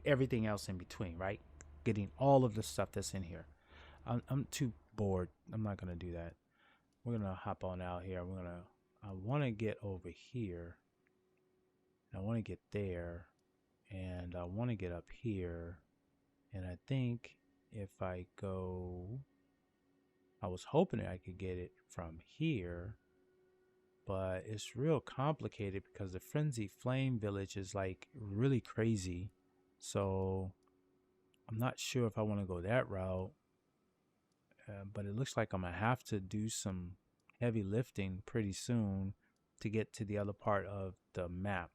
everything else in between, right? Getting all of the stuff that's in here. I'm too bored. I'm not going to do that. We're going to hop on out here. I want to get over here. I want to get there. And I want to get up here. And I think if I go, I was hoping I could get it from here, but it's real complicated because the Frenzy Flame Village is like really crazy. So I'm not sure if I want to go that route. But it looks like I'm going to have to do some heavy lifting pretty soon to get to the other part of the map.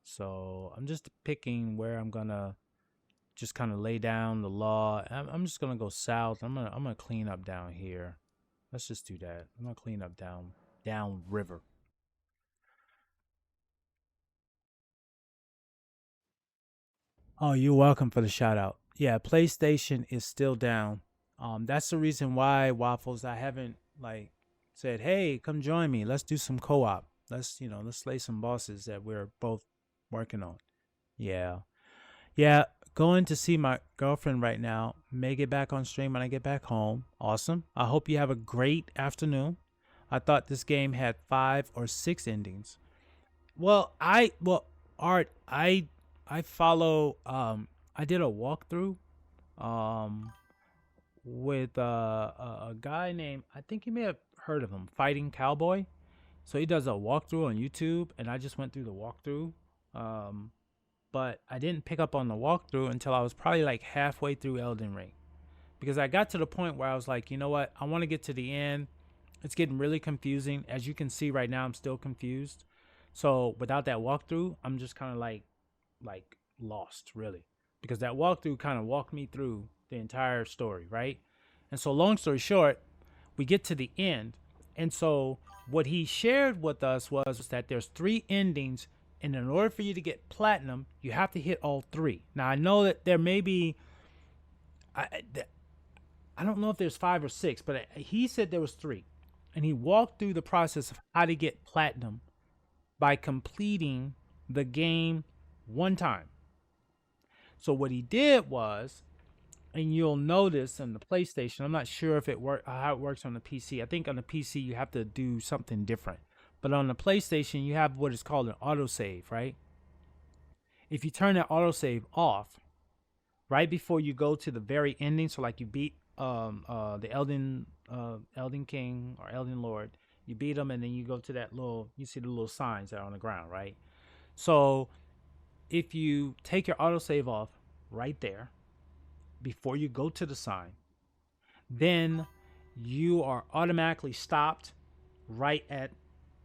So I'm just picking where I'm going to just kind of lay down the law. I'm just going to go south. I'm going to clean up down here. Let's just do that. I'm going to clean up down river. Oh, you're welcome for the shout out. Yeah, PlayStation is still down. That's the reason why, Waffles, I haven't like said, hey, come join me. Let's do some co-op. Let's slay some bosses that we're both working on. Yeah. Going to see my girlfriend right now. May get back on stream when I get back home. Awesome. I hope you have a great afternoon. I thought this game had 5 or 6 endings. Art, I follow, I did a walkthrough with a guy named, I think you may have heard of him, Fighting Cowboy. So he does a walkthrough on YouTube, and I just went through the walkthrough. But I didn't pick up on the walkthrough until I was probably like halfway through Elden Ring. because I got to the point where I was like, you know what? I want to get to the end. It's getting really confusing. As you can see right now, I'm still confused. So without that walkthrough, I'm just kind of like lost, really, because that walkthrough kind of walked me through the entire story, right? And so long story short, we get to the end. And so what he shared with us was that there's 3 endings, and in order for you to get platinum, you have to hit all 3. Now I know that there may be I don't know if there's 5 or 6, but he said there was 3. And he walked through the process of how to get platinum by completing the game one time. So what he did was, and you'll notice on the PlayStation, I'm not sure if how it works on the PC. I think on the PC you have to do something different. But on the PlayStation, you have what is called an autosave, right? If you turn that autosave off, right before you go to the very ending, so like you beat the Elden King or Elden Lord, you beat them, and then you go to that you see the little signs that are on the ground, right? So if you take your autosave off right there before you go to the sign, then you are automatically stopped right at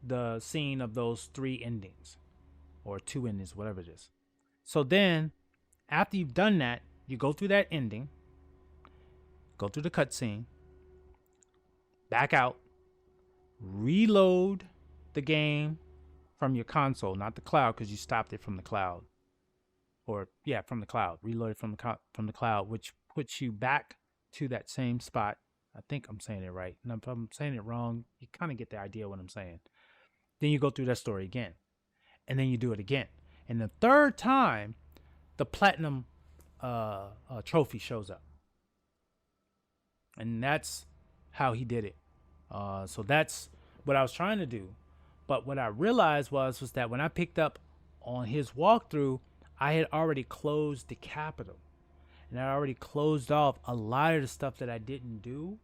the scene of those 3 endings or 2 endings, whatever it is. So then after you've done that, you go through that ending, go through the cutscene, back out, reload the game from your console, not the cloud, because you stopped it from the cloud. Or yeah, from the cloud. Reload it from the cloud, which puts you back to that same spot. I think I'm saying it right. And if I'm saying it wrong, you kind of get the idea of what I'm saying. Then you go through that story again, and then you do it again. And the 3rd time, the platinum trophy shows up, and that's how he did it. So that's what I was trying to do. But what I realized was that when I picked up on his walkthrough, I had already closed the capital, and I already closed off a lot of the stuff that I didn't do.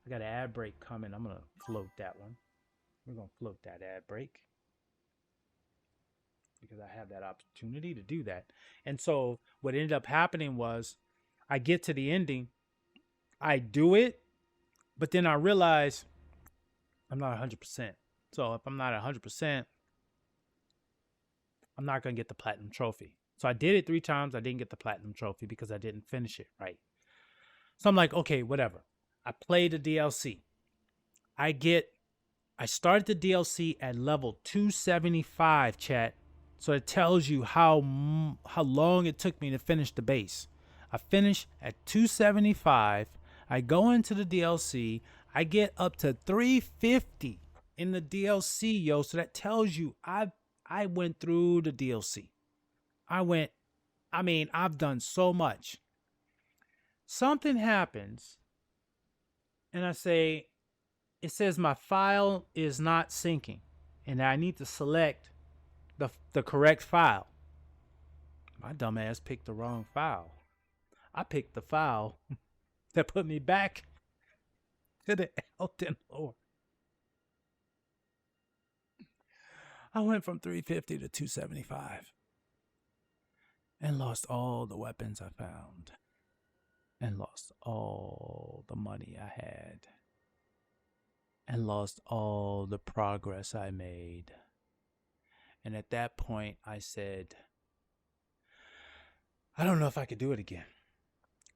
I got an ad break coming. I'm gonna float that one. We're gonna float that ad break because I have that opportunity to do that. And so what ended up happening was I get to the ending, I do it, but then I realize I'm not 100%. So if I'm not 100%, I'm not going to get the platinum trophy. So I did it 3 times. I didn't get the platinum trophy because I didn't finish it right. So I'm like, okay, whatever. I played the DLC. I started the DLC at level 275, chat. So it tells you how long it took me to finish the base. I finished at 275. I go into the DLC. I get up to 350 in the DLC, yo. So that tells you I went through the DLC. I've done so much. Something happens, and it says my file is not syncing, and I need to select the correct file. My dumbass picked the wrong file. I picked the file that put me back to the Elden Lord. I went from 350 to 275 and lost all the weapons I found and lost all the money I had and lost all the progress I made. And at that point, I said, I don't know if I could do it again.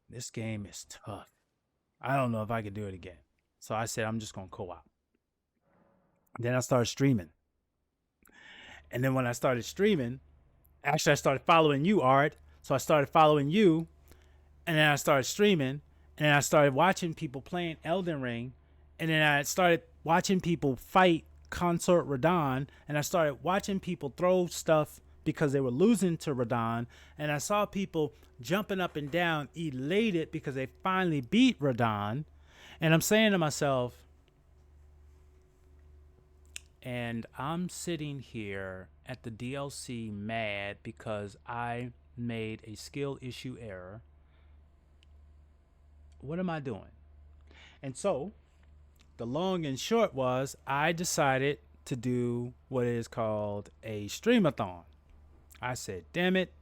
This game is tough. I don't know if I could do it again. So I said, I'm just going to co-op. Then I started streaming. And then when I started streaming, actually I started following you, Art. So I started following you. And then I started streaming. And then I started watching people playing Elden Ring. And then I started watching people fight Consort Radahn. And I started watching people throw stuff because they were losing to Radahn. And I saw people jumping up and down, elated because they finally beat Radahn. And I'm saying to myself, and I'm sitting here at the DLC mad because I made a skill issue error. What am I doing? And so the long and short was I decided to do what is called a streamathon. I said, damn it,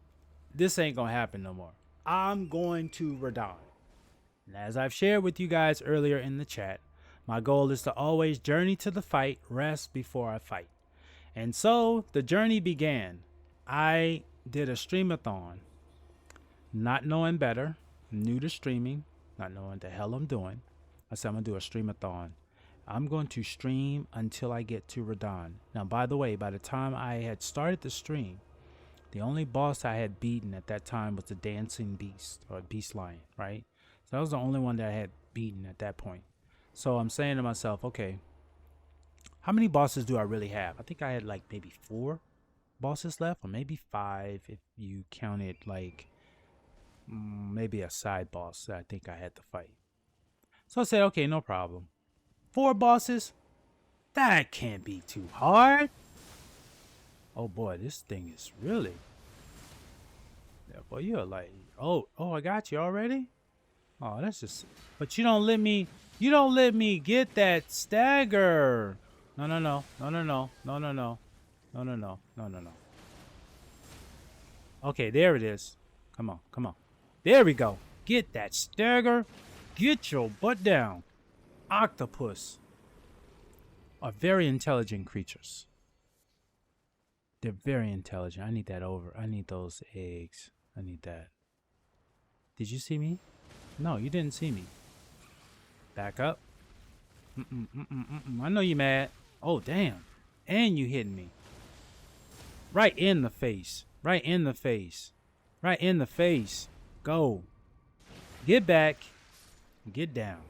this ain't gonna happen no more. I'm going to Radahn. And as I've shared with you guys earlier in the chat, my goal is to always journey to the fight, rest before I fight. And so the journey began. I did a streamathon, not knowing better, new to streaming, not knowing the hell I'm doing. I said I'm going to do a streamathon. I'm going to stream until I get to Radon. Now, by the way, by the time I had started the stream, the only boss I had beaten at that time was the Dancing Beast, or Beast Lion, right? So that was the only one that I had beaten at that point. So I'm saying to myself, okay, how many bosses do I really have? I think I had like maybe 4 bosses left, or maybe 5 if you counted like maybe a side boss that I think I had to fight. So I said, okay, no problem. 4 bosses? That can't be too hard. Oh boy, this thing is really. Yeah, boy, you're like, oh, I got you already? Oh, that's just. But you don't let me get that stagger. No. Okay, there it is. Come on. There we go. Get that stagger. Get your butt down. Octopus are very intelligent creatures. They're very intelligent. I need that over. I need those eggs. I need that. Did you see me? No, you didn't see me. Back up. I know you mad. Oh, damn. And you hitting me. Right in the face. Right in the face. Right in the face. Go. Get back. Get down.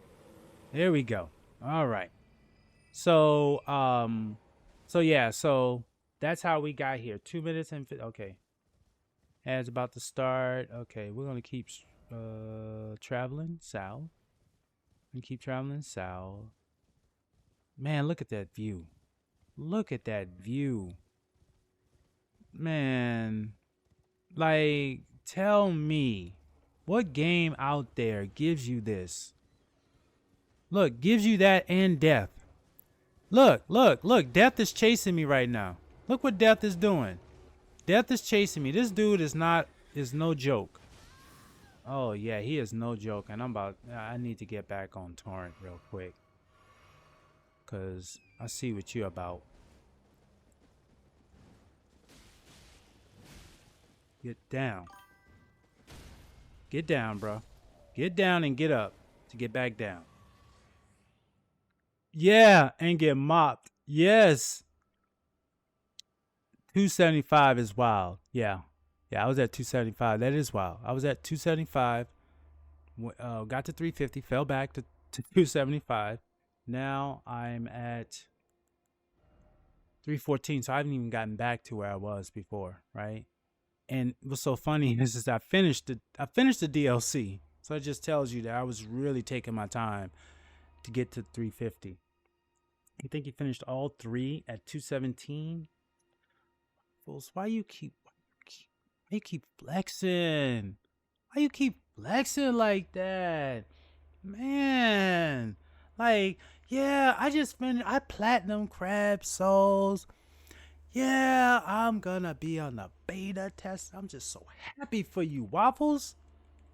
There we go. All right. So, so that's how we got here. 2 minutes and okay. Ads about to start. Okay, we're gonna keep traveling south. And keep traveling south. Man, look at that view. Look at that view. Man, like, tell me, what game out there gives you this? Look, gives you that and death. Look, death is chasing me right now. Look what death is doing. Death is chasing me. This dude is no joke. Oh yeah, he is no joke. And I need to get back on torrent real quick. Cause I see what you're about. Get down. Get down, bro. Get down and get up to get back down. Yeah, and get mopped. Yes. 275 is wild. Yeah, I was at 275. That is wild. I was at 275. Got to 350. Fell back to 275. Now I'm at 314. So I haven't even gotten back to where I was before, right? And what's so funny is I finished the DLC. So it just tells you that I was really taking my time to get to 350. You think you finished all 3 at 217? Fools, why you keep flexing? Why you keep flexing like that? Man, like, yeah, I platinum crab souls. Yeah, I'm gonna be on the beta test. I'm just so happy for you, Waffles.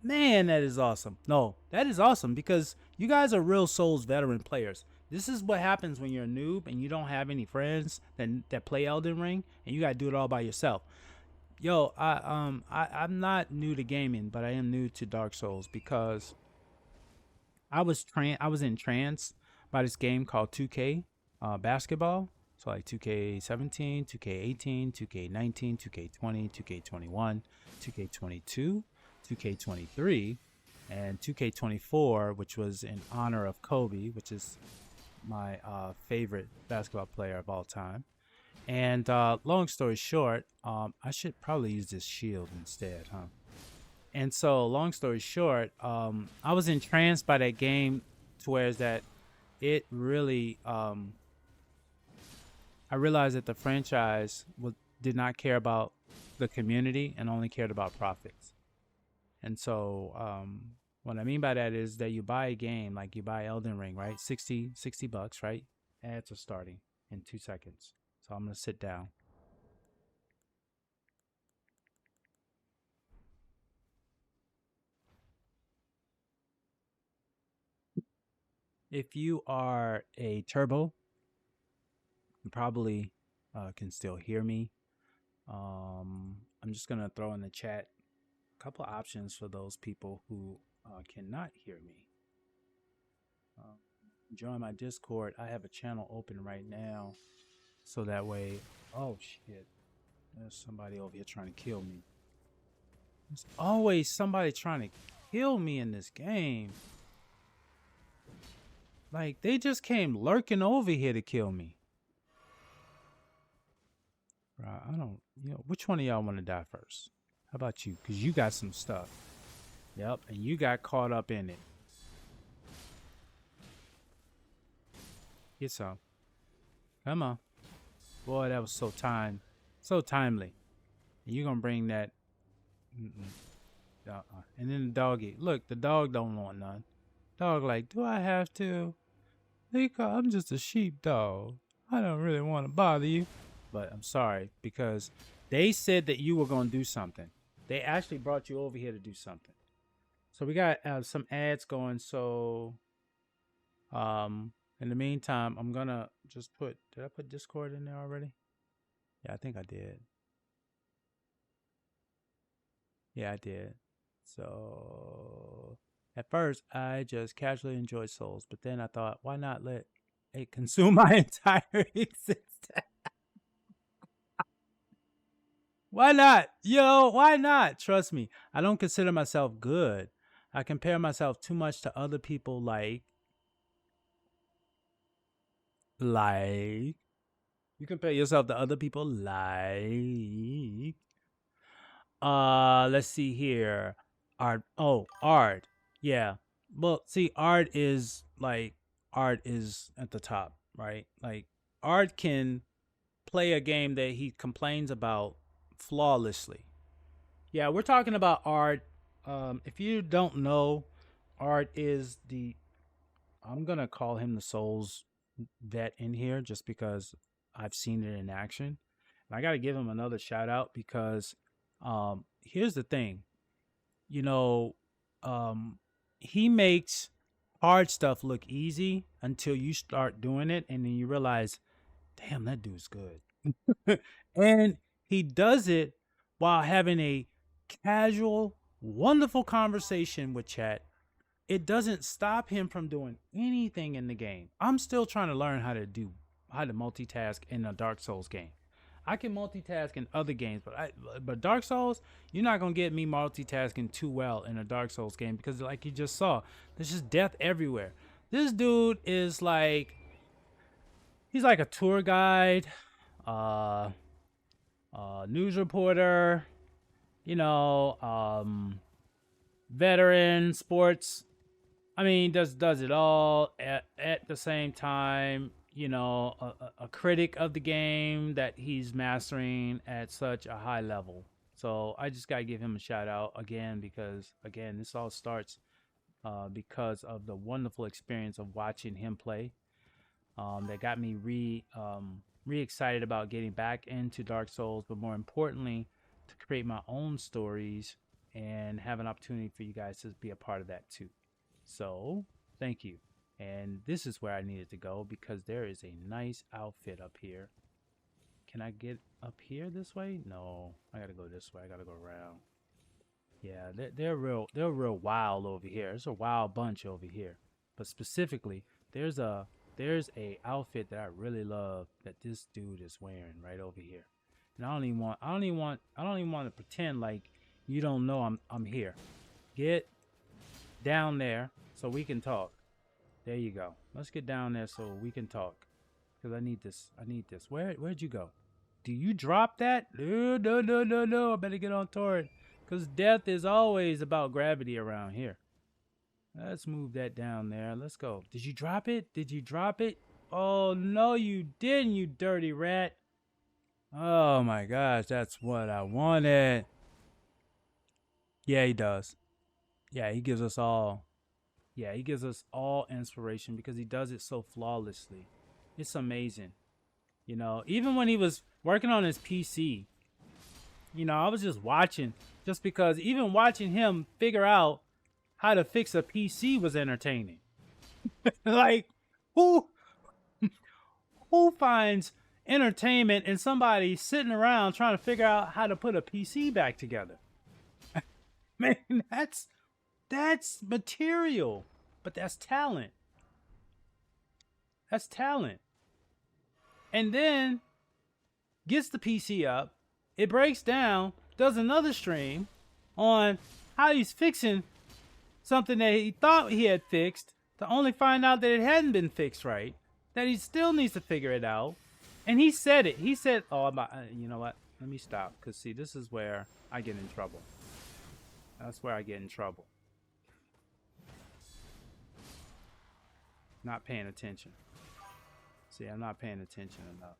Man, that is awesome. No, that is awesome because you guys are real Souls veteran players. This is what happens when you're a noob and you don't have any friends that play Elden Ring and you gotta do it all by yourself. Yo, I'm not new to gaming, but I am new to Dark Souls because I was entranced by this game called 2K basketball. So like 2K17, 2K18, 2K19, 2K20, 2K21, 2K22, 2K23, and 2K24, which was in honor of Kobe, which is my favorite basketball player of all time. And long story short, I should probably use this shield instead, huh? And so, long story short, I was entranced by that game to where that it really, I realized that the franchise did not care about the community and only cared about profits. And so, what I mean by that is that you buy a game, like you buy Elden Ring, right? $60 bucks, right? Ads are starting in 2 seconds. So I'm going to sit down. If you are a turbo, you probably can still hear me. I'm just gonna throw in the chat a couple options for those people who cannot hear me. Join my Discord. I have a channel open right now, so that way. Oh shit! There's somebody over here trying to kill me. There's always somebody trying to kill me in this game. Like, they just came lurking over here to kill me. Right, I don't, which one of y'all want to die first? How about you? Because you got some stuff. Yep, and you got caught up in it. Get some. Come on. Boy, that was so timely. And you're going to bring that. And then the doggy. Look, the dog don't want none. Dog like, do I have to? I'm just a sheepdog. I don't really want to bother you. But I'm sorry, because they said that you were going to do something. They actually brought you over here to do something. So we got some ads going. So in the meantime, I'm going to just did I put Discord in there already? Yeah, I think I did. Yeah, I did. So at first, I just casually enjoyed Souls, but then I thought, why not let it consume my entire existence? Why not? Why not? Trust me, I don't consider myself good. I compare myself too much to other people like you compare yourself to other people like let's see here. Art. Oh, art. Yeah. Well, see, art is at the top, right? Like, art can play a game that he complains about flawlessly. Yeah, we're talking about art. If you don't know, art is I'm gonna call him the Souls vet in here just because I've seen it in action. And I gotta give him another shout out because here's the thing. He makes hard stuff look easy until you start doing it, and then you realize, damn, that dude's good. And he does it while having a casual, wonderful conversation with chat. It doesn't stop him from doing anything in the game. I'm still trying to learn how to multitask in a Dark Souls game. I can multitask in other games, but Dark Souls, you're not gonna get me multitasking too well in a Dark Souls game because, like you just saw, there's just death everywhere. This dude is like, he's like a tour guide, news reporter, veteran, sports. I mean, does it all at the same time. A critic of the game that he's mastering at such a high level. So I just gotta give him a shout out again because, again, this all starts because of the wonderful experience of watching him play. That got me re-excited about getting back into Dark Souls, but more importantly, to create my own stories and have an opportunity for you guys to be a part of that too. So thank you. And this is where I needed to go because there is a nice outfit up here. Can I get up here this way? No, I gotta go this way. I gotta go around. Yeah, they're real wild over here. There's a wild bunch over here. But specifically, there's a outfit that I really love that this dude is wearing right over here. And I don't even want to pretend like you don't know I'm here. Get down there so we can talk. There you go. Let's get down there so we can talk. Because I need this. Where'd you go? Do you drop that? No. I better get on torrent. Because death is always about gravity around here. Let's move that down there. Let's go. Did you drop it? Oh, no, you didn't, you dirty rat. Oh, my gosh. That's what I wanted. Yeah, he does. Yeah, he gives us all inspiration because he does it so flawlessly. It's amazing. Even when he was working on his PC, I was just watching just because even watching him figure out how to fix a PC was entertaining. Like, who who finds entertainment in somebody sitting around trying to figure out how to put a PC back together? Man, that's material, but that's talent. That's talent. And then gets the PC up, it breaks down, does another stream on how he's fixing something that he thought he had fixed, to only find out that it hadn't been fixed right, that he still needs to figure it out. And he said it. He said, "Oh, you know what? Let me stop, because see, this is where I get in trouble. That's where I get in trouble. Not paying attention. See, I'm not paying attention enough.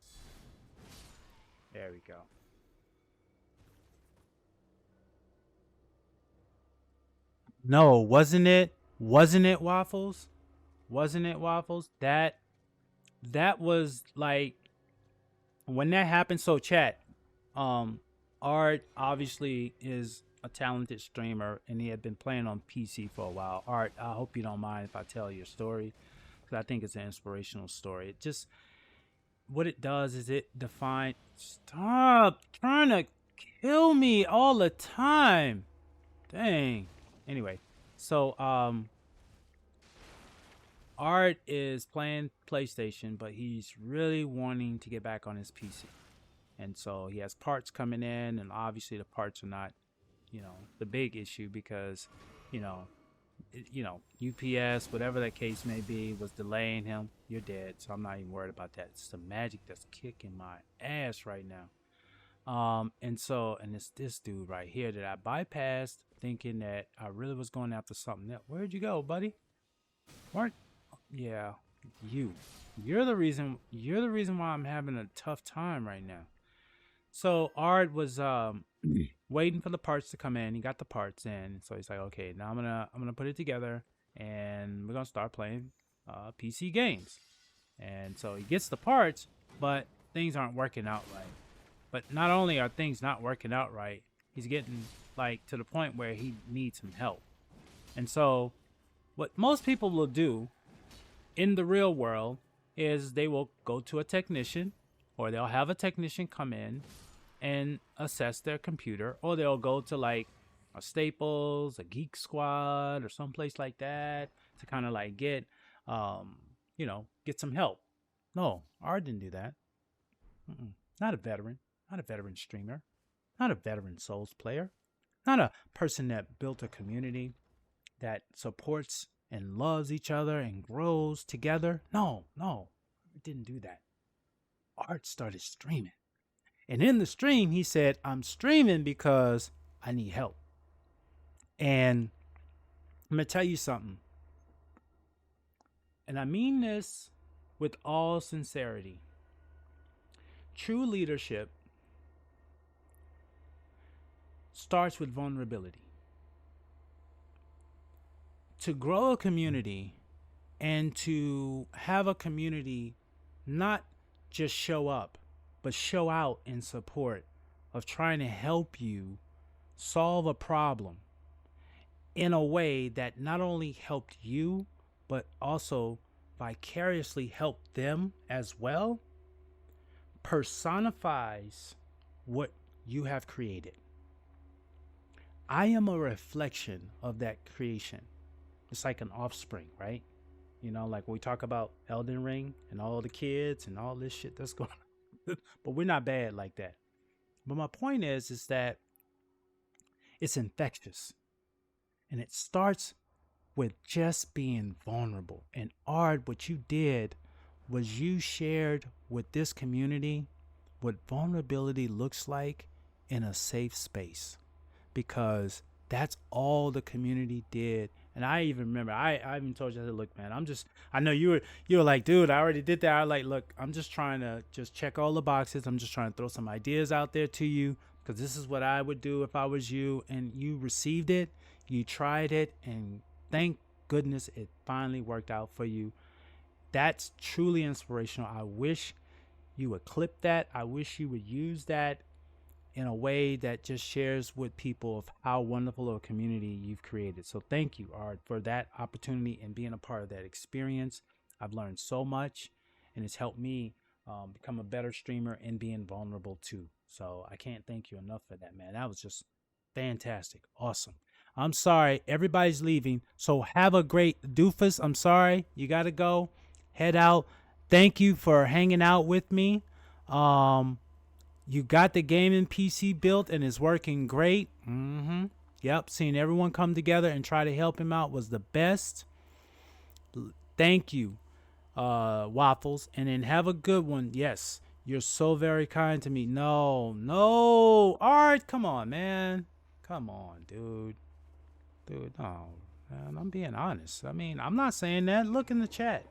There we go. No, wasn't it? Wasn't it Waffles? Wasn't it Waffles? That was like when that happened. So chat, um, Art obviously is a talented streamer, and he had been playing on PC for a while. Art, I hope you don't mind if I tell your story, because I think it's an inspirational story. It just, what it does is it defines. Stop trying to kill me all the time. Dang. Anyway, so Art is playing PlayStation, but he's really wanting to get back on his PC. And so he has parts coming in, and obviously the parts are not, the big issue, because, you know, UPS, whatever that case may be, was delaying him. You're dead, so I'm not even worried about that. It's the magic that's kicking my ass right now. And it's this dude right here that I bypassed, thinking that I really was going after something else. Where'd you go, buddy? Weren't? Yeah, you're the reason why I'm having a tough time right now. So Art was waiting for the parts to come in. He got the parts in, so he's like, okay, now I'm gonna put it together, and we're gonna start playing PC games. And so he gets the parts, but things aren't working out right. But not only are things not working out right, he's getting like to the point where he needs some help. And so what most people will do in the real world is they will go to a technician, or they'll have a technician come in and assess their computer, or they'll go to like a Staples, a Geek Squad, or someplace like that to kind of like get get some help. No, Art didn't do that. Not a veteran, not a veteran streamer, not a veteran Souls player, not a person that built a community that supports and loves each other and grows together. No, Art didn't do that. Art started streaming. And in the stream, he said, I'm streaming because I need help. And I'm going to tell you something. And I mean this with all sincerity. True leadership starts with vulnerability. To grow a community and to have a community not just show up, but show out in support of trying to help you solve a problem in a way that not only helped you, but also vicariously helped them as well, personifies what you have created. I am a reflection of that creation. It's like an offspring, right? Like we talk about Elden Ring and all the kids and all this shit that's going on. But we're not bad like that. But my point is that it's infectious. And it starts with just being vulnerable. And Art, what you did was you shared with this community what vulnerability looks like in a safe space. Because that's all the community did. And I even remember, I even told you, I said, look, man, I know you were like, dude, I already did that. I was like, look, I'm just trying to just check all the boxes. I'm just trying to throw some ideas out there to you, because this is what I would do if I was you. And you received it, you tried it, and thank goodness it finally worked out for you. That's truly inspirational. I wish you would clip that. I wish you would use that in a way that just shares with people of how wonderful of a community you've created. So thank you, Art, for that opportunity and being a part of that experience. I've learned so much, and it's helped me become a better streamer and being vulnerable too. So I can't thank you enough for that, man. That was just fantastic. Awesome. I'm sorry, everybody's leaving. So have a great doofus. I'm sorry. You got to go. Head out. Thank you for hanging out with me. You got the gaming PC built and it's working great. Yep. Seeing everyone come together and try to help him out was the best. Thank you, Waffles. And then have a good one. Yes. You're so very kind to me. No. Art, come on, man. Come on, dude. No, man, I'm being honest. I mean, I'm not saying that. Look in the chat.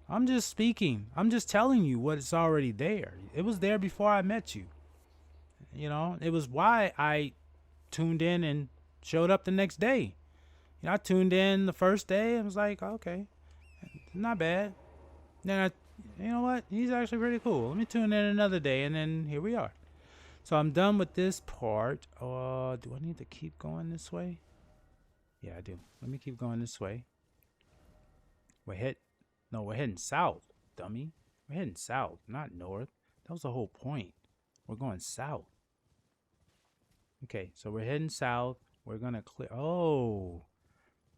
I'm just speaking. I'm just telling you what is already there. It was there before I met you. You know, it was why I tuned in and showed up the next day. You know, I tuned in the first day and was like, okay, not bad. Then you know what? He's actually pretty cool. Let me tune in another day, and then here we are. So I'm done with this part. Do I need to keep going this way? Yeah, I do. Let me keep going this way. We're heading south, dummy. We're heading south, not north. That was the whole point. We're going south. Okay, so we're heading south. We're gonna clear. Oh,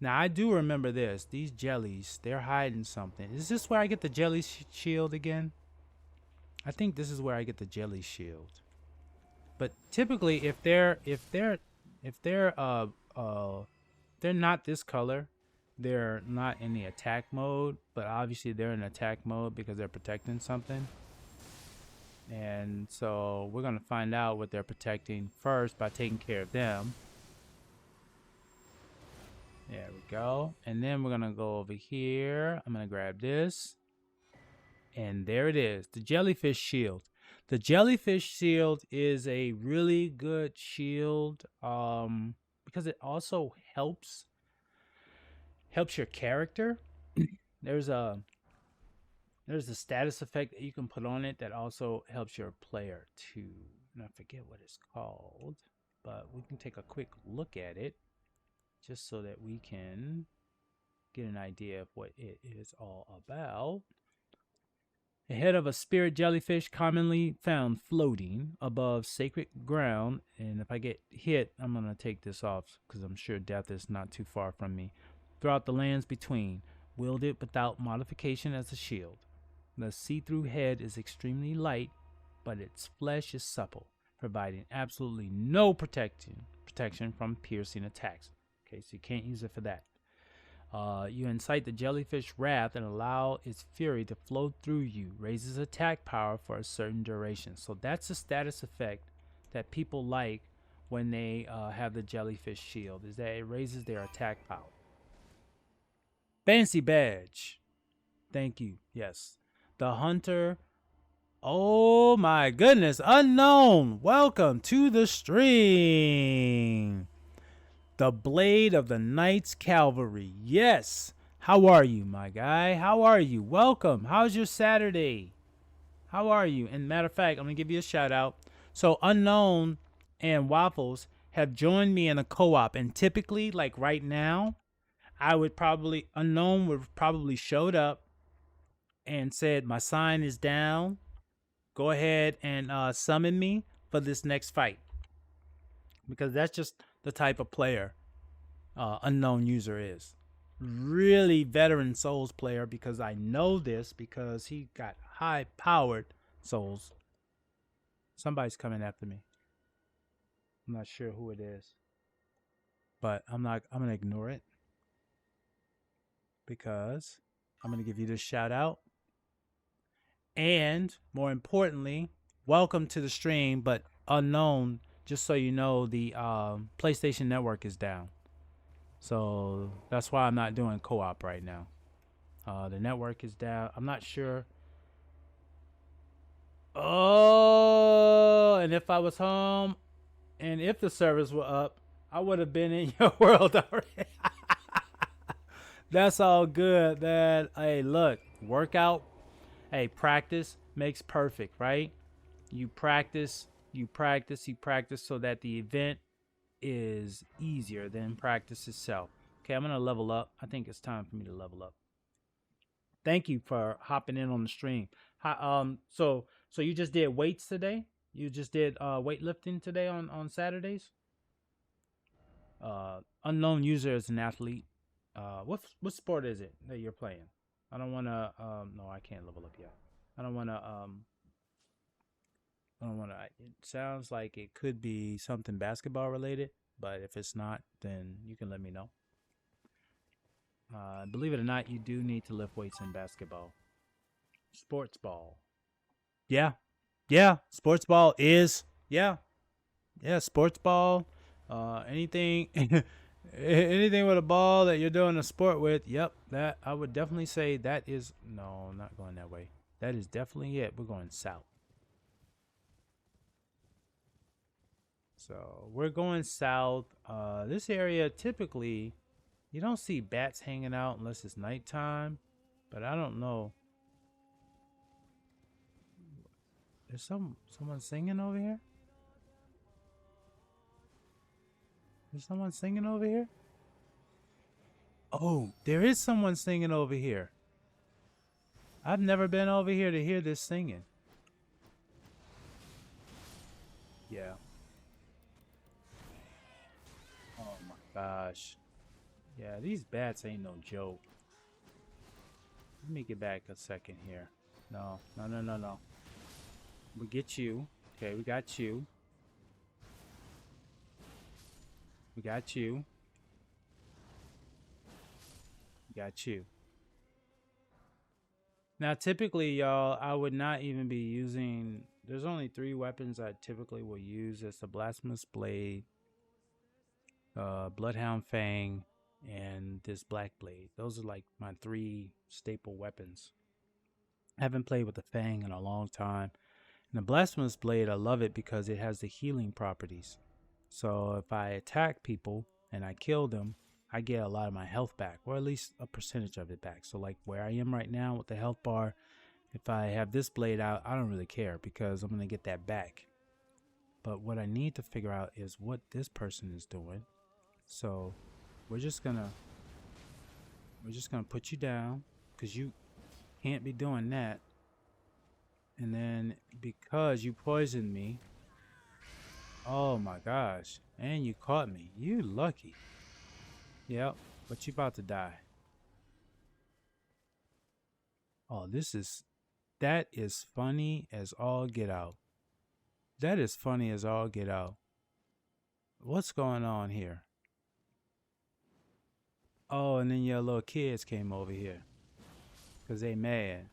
now I do remember this. These jellies, they're hiding something. Is this where I get the jelly shield again? I think this is where I get the jelly shield. But typically, if they're not this color, they're not in the attack mode. But obviously, they're in attack mode because they're protecting something. And so we're gonna find out what they're protecting first by taking care of them. There we go. And then we're gonna go over here. I'm gonna grab this, and there it is, the jellyfish shield. The jellyfish shield is a really good shield because it also helps your character. There's a status effect that you can put on it that also helps your player too. And I forget what it's called, but we can take a quick look at it just so that we can get an idea of what it is all about. The head of a spirit jellyfish commonly found floating above sacred ground. And if I get hit, I'm going to take this off because I'm sure death is not too far from me. Throughout the lands between, wielded without modification as a shield. The see-through head is extremely light, but its flesh is supple, providing absolutely no protection from piercing attacks. Okay, so you can't use it for that. You incite the jellyfish wrath and allow its fury to flow through you. Raises attack power for a certain duration. So that's a status effect that people like when they have the jellyfish shield, is that it raises their attack power. Fancy badge. Thank you. Yes. The hunter. Oh my goodness. Unknown. Welcome to the stream. The blade of the Knights Cavalry. Yes. How are you, my guy? How are you? Welcome. How's your Saturday? How are you? And matter of fact, I'm going to give you a shout out. So Unknown and Waffles have joined me in a co-op. And typically, like right now, Unknown would probably showed up and said, my sign is down. Go ahead and summon me for this next fight. Because that's just the type of player Unknown User is. Really veteran Souls player, because I know this because he got high-powered Souls. Somebody's coming after me. I'm not sure who it is. But I'm going to ignore it. Because I'm going to give you this shout out. And more importantly, welcome to the stream, but Unknown, just so you know, the PlayStation Network is down. So that's why I'm not doing co-op right now. The network is down. I'm not sure. Oh, and if I was home and if the servers were up, I would have been in your world already. That's all good, man. Hey, look, workout. Hey, practice makes perfect, right? You practice so that the event is easier than practice itself. Okay, I'm gonna level up. I think it's time for me to level up. Thank you for hopping in on the stream. So you just did weights today? You just did weightlifting today on Saturdays? Unknown user is an athlete. What sport is it that you're playing? I don't want to. No, I can't level up yet. I don't want to. I don't want to. It sounds like it could be something basketball related, but if it's not, then you can let me know. Believe it or not, you do need to lift weights in basketball. Sports ball. Yeah, yeah. Sports ball is yeah. Sports ball. Anything, anything with a ball that you're doing a sport with. Yep, that I would definitely say that is no, not going that way. That is definitely it. We're going south. So we're going south. This area typically you don't see bats hanging out unless it's nighttime, but I don't know. There's someone singing over here. There's someone singing over here. Oh, there is someone singing over here. I've never been over here to hear this singing. Yeah. Oh my gosh. Yeah, these bats ain't no joke. Let me get back a second here. No. We get you. Okay, we got you. We got you. We got you. Now, typically, y'all, I would not even be using... There's only 3 weapons I typically will use. It's the Blasphemous Blade, Bloodhound Fang, and this Black Blade. Those are like my 3 staple weapons. I haven't played with the Fang in a long time. And the Blasphemous Blade, I love it because it has the healing properties. So if I attack people and I kill them, I get a lot of my health back, or at least a percentage of it back. So like where I am right now with the health bar, if I have this blade out, I don't really care because I'm going to get that back. But what I need to figure out is what this person is doing. So we're just going to put you down because you can't be doing that. And then because you poisoned me, oh my gosh, and you caught me. You lucky. Yep, but you about to die. Oh, that is funny as all get out. That is funny as all get out. What's going on here? Oh, and then your little kids came over here. Because they mad.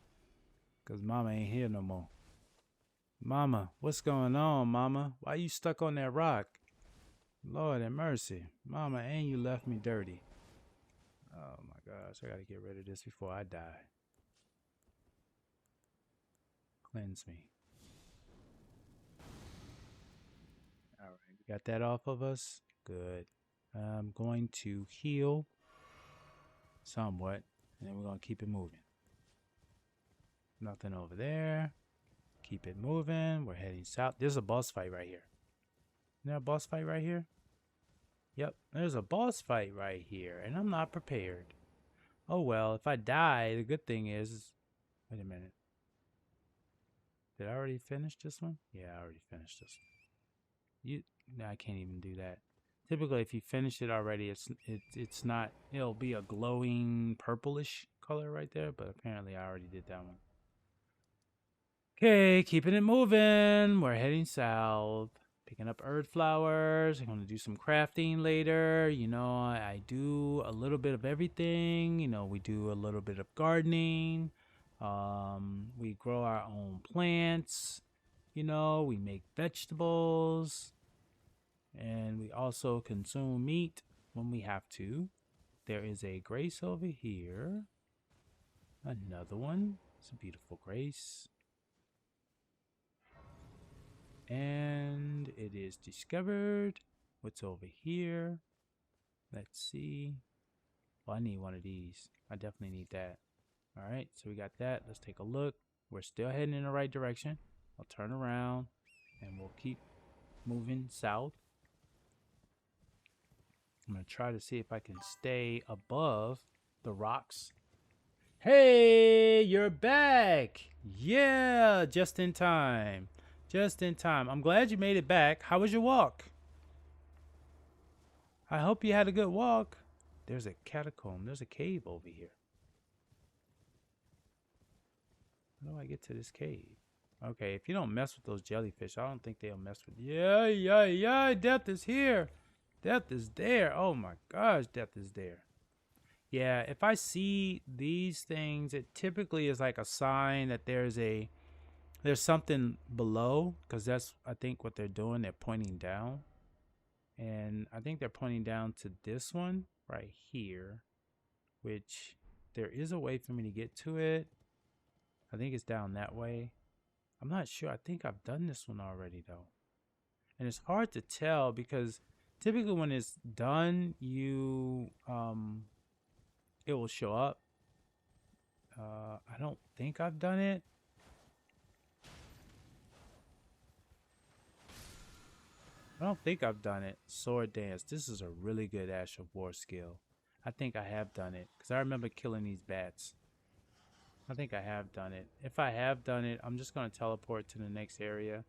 Because mama ain't here no more. Mama, what's going on, mama? Why you stuck on that rock? Lord have mercy. Mama, and you left me dirty. Oh my gosh, I gotta get rid of this before I die. Cleanse me. Alright, we got that off of us. Good. I'm going to heal somewhat, and then we're going to keep it moving. Nothing over there. Keep it moving. We're heading south. There's a boss fight right here. Isn't there a boss fight right here? Yep, there's a boss fight right here, and I'm not prepared. Oh well, if I die, the good thing is... Wait a minute. Did I already finish this one? Yeah, I already finished this one. No, I can't even do that. Typically, if you finish it already, it's not... It'll be a glowing purplish color right there, but apparently I already did that one. Okay, keeping it moving. We're heading south. Picking up earth flowers. I'm going to do some crafting later. You know, I do a little bit of everything. You know, we do a little bit of gardening. We grow our own plants. You know, we make vegetables. And we also consume meat when we have to. There is a grace over here. Another one. It's a beautiful grace. And it is discovered. What's over here? Let's see. Well, I need one of these. I definitely need that. All right, so we got that. Let's take a look. We're still heading in the right direction. I'll turn around and we'll keep moving south. I'm going to try to see if I can stay above the rocks. Hey, you're back. Yeah, just in time. Just in time. I'm glad you made it back. How was your walk? I hope you had a good walk. There's a catacomb. There's a cave over here. How do I get to this cave? Okay, if you don't mess with those jellyfish, I don't think they'll mess with you. Yeah. Death is here. Death is there. Oh my gosh, death is there. Yeah, if I see these things, it typically is like a sign that there's something below, because that's, I think, what they're doing. They're pointing down. And I think they're pointing down to this one right here, which there is a way for me to get to it. I think it's down that way. I'm not sure. I think I've done this one already, though. And it's hard to tell because typically when it's done, it will show up. I don't think I've done it. I don't think I've done it. Sword dance. This is a really good Ash of War skill. I think I have done it because I remember killing these bats. I think I have done it. If I have done it, I'm just going to teleport to the next area.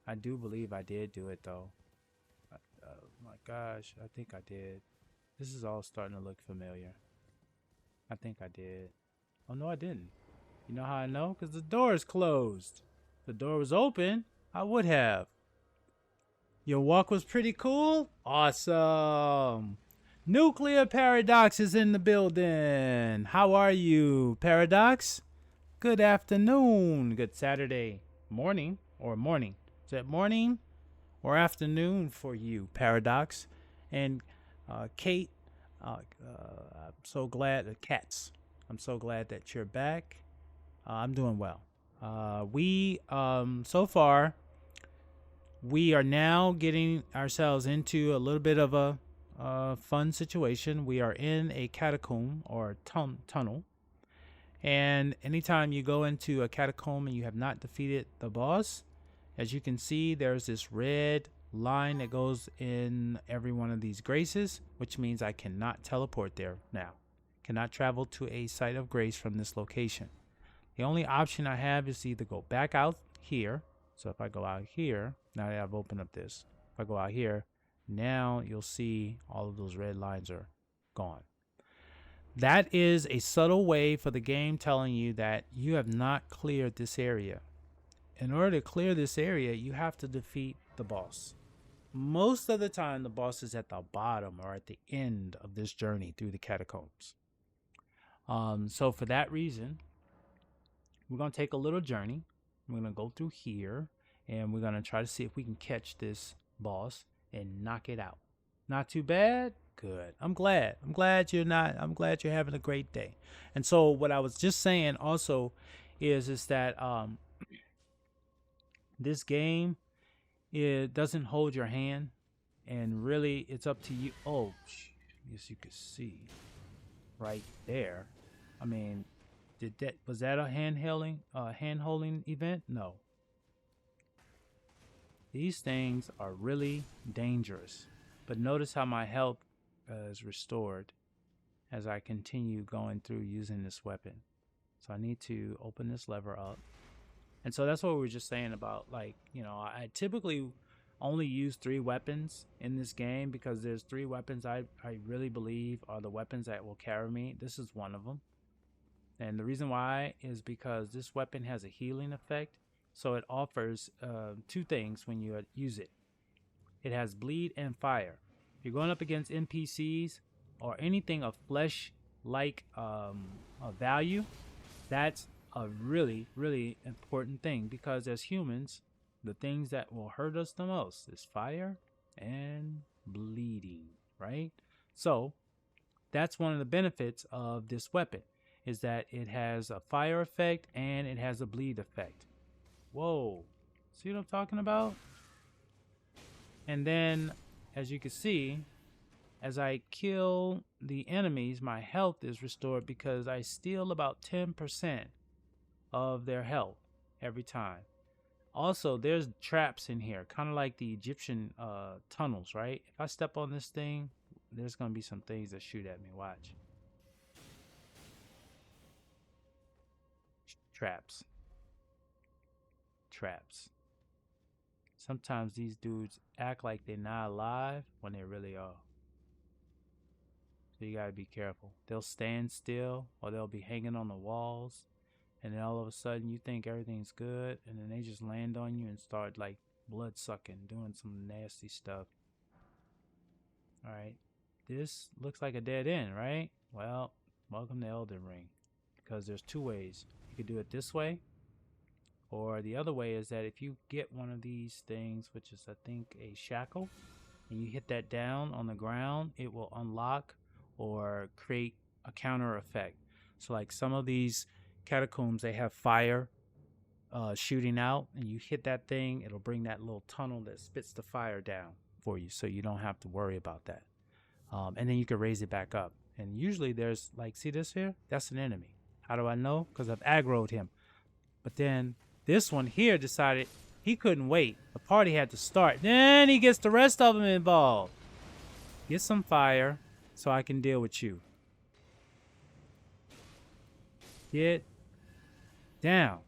I do believe I did do it, though. Oh my gosh, I think I did. This is all starting to look familiar. I think I did. Oh, no, I didn't. You know how I know? Because the door is closed. If the door was open, I would have. Your walk was pretty cool? Awesome. Nuclear Paradox is in the building. How are you, Paradox? Good afternoon. Good Saturday morning or morning. Is it morning or afternoon for you, Paradox? And Kate, I'm so glad. Cats, I'm so glad that you're back. I'm doing well. So far, we are now getting ourselves into a little bit of a fun situation. We are in a catacomb or tunnel. And anytime you go into a catacomb and you have not defeated the boss, as you can see, there's this red line that goes in every one of these graces, which means I cannot teleport there now. Cannot travel to a site of grace from this location. The only option I have is to either go back out here. So if I go out here, now that I've opened up this, if I go out here, now you'll see all of those red lines are gone. That is a subtle way for the game telling you that you have not cleared this area. In order to clear this area, you have to defeat the boss. Most of the time, the boss is at the bottom or at the end of this journey through the catacombs. So for that reason, we're going to take a little journey. We're going to go through here, and we're going to try to see if we can catch this boss and knock it out. Not too bad? Good. I'm glad you're having a great day. And so what I was just saying also is that this game, it doesn't hold your hand, and really it's up to you. Oh, as you can see right there. I mean, was that a hand-holding event? No. These things are really dangerous. But notice how my health is restored as I continue going through using this weapon. So I need to open this lever up. And so that's what we were just saying about, like, you know, I typically only use 3 weapons in this game because there's 3 weapons I really believe are the weapons that will carry me. This is one of them. And the reason why is because this weapon has a healing effect. So it offers 2 things when you use it. It has bleed and fire. If you're going up against NPCs or anything of flesh-like value, that's a really, really important thing, because as humans, the things that will hurt us the most is fire and bleeding, right? So that's one of the benefits of this weapon, is that it has a fire effect and it has a bleed effect. Whoa, see what I'm talking about? And then, as you can see, as I kill the enemies, my health is restored because I steal about 10% of their health every time. Also, there's traps in here, kind of like the Egyptian tunnels, right? If I step on this thing, there's gonna be some things that shoot at me. Watch. Traps. Traps. Sometimes these dudes act like they're not alive when they really are. So you gotta be careful. They'll stand still or they'll be hanging on the walls, and then all of a sudden you think everything's good, and then they just land on you and start like blood sucking, doing some nasty stuff. Alright. This looks like a dead end, right? Well, welcome to Elden Ring. Because there's two ways. You could do it this way, or the other way is that if you get one of these things, which is I think a shackle, and you hit that down on the ground, it will unlock or create a counter effect. So like some of these catacombs, they have fire shooting out, and you hit that thing, it'll bring that little tunnel that spits the fire down for you, so you don't have to worry about that. And then you can raise it back up. And usually there's like, see this here? That's an enemy. How do I know? Because I've aggroed him. But then this one here decided he couldn't wait. The party had to start. Then he gets the rest of them involved. Get some fire so I can deal with you. Get down.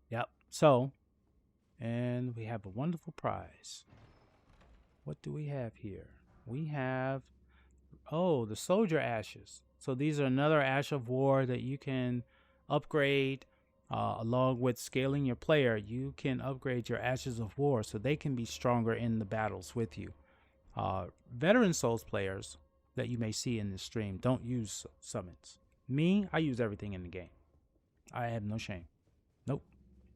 Yep. So, and we have a wonderful prize. What do we have here? We have, oh, the soldier ashes. So these are another ash of war that you can upgrade along with scaling your player. You can upgrade your ashes of war so they can be stronger in the battles with you. Veteran Souls players that you may see in this stream don't use summons. Me, I use everything in the game. I have no shame. Nope,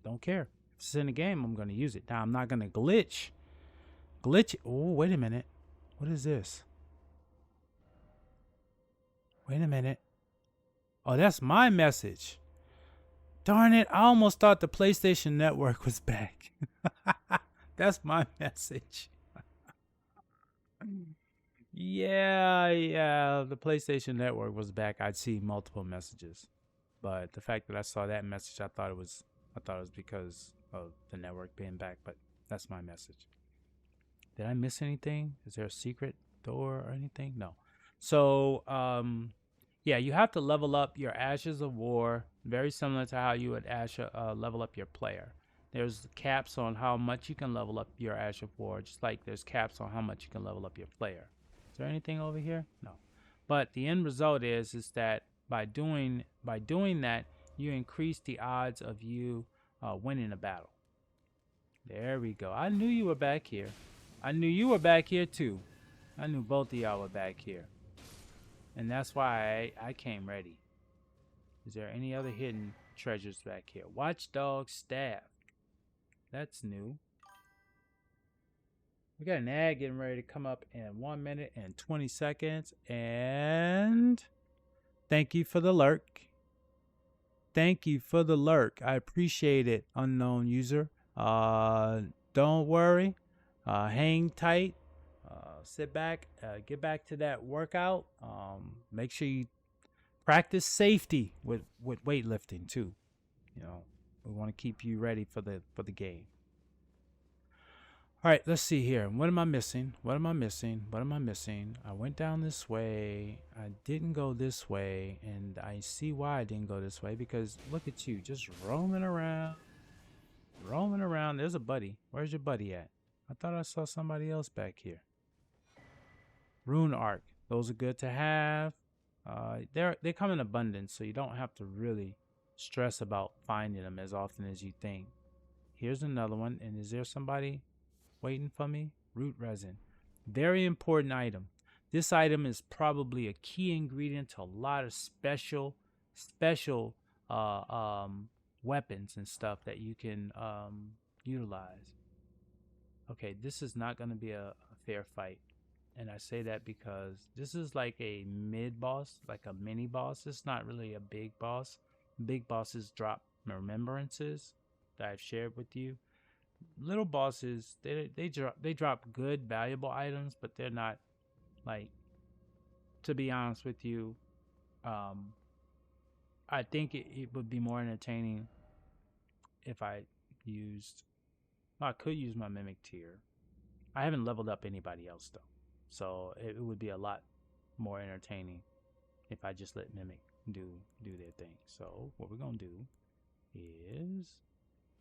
don't care. If it's in the game, I'm going to use it. Now, I'm not going to glitch. Oh, wait a minute. What is this? Wait a minute. Oh, that's my message. Darn it. I almost thought the PlayStation Network was back. That's my message. Yeah. The PlayStation Network was back. I'd see multiple messages. But the fact that I saw that message, I thought it was because of the network being back. But that's my message. Did I miss anything? Is there a secret door or anything? No. So, yeah, you have to level up your Ashes of War, very similar to how you would level up your player. There's caps on how much you can level up your Ash of War, just like there's caps on how much you can level up your player. Is there anything over here? No. But the end result is that by doing that, you increase the odds of you winning a battle. There we go. I knew you were back here. I knew you were back here too. I knew both of y'all were back here. And that's why I came ready. Is there any other hidden treasures back here? Watchdog staff. That's new. We got an ad getting ready to come up in 1 minute and 20 seconds. And thank you for the lurk. Thank you for the lurk. I appreciate it, unknown user. Don't worry. Hang tight. Sit back. Get back to that workout. Make sure you practice safety with weightlifting too. You know, we want to keep you ready for the game. All right, let's see here. What am I missing? What am I missing? What am I missing? I went down this way. I didn't go this way, and I see why I didn't go this way, because look at you, just roaming around. Roaming around. There's a buddy. Where's your buddy at? I thought I saw somebody else back here. Rune Arc. Those are good to have. They come in abundance, so you don't have to really stress about finding them as often as you think. Here's another one. And is there somebody waiting for me? Root resin. Very important item. This item is probably a key ingredient to a lot of special weapons and stuff that you can utilize. Okay, this is not going to be a fair fight. And I say that because this is like a mid-boss, like a mini-boss. It's not really a big boss. Big bosses drop remembrances that I've shared with you. Little bosses, they drop good, valuable items, but they're not, like, to be honest with you, I think it would be more entertaining if I used. Well, I could use my mimic tier. I haven't leveled up anybody else though, so it would be a lot more entertaining if I just let mimic do their thing. So what we're gonna do is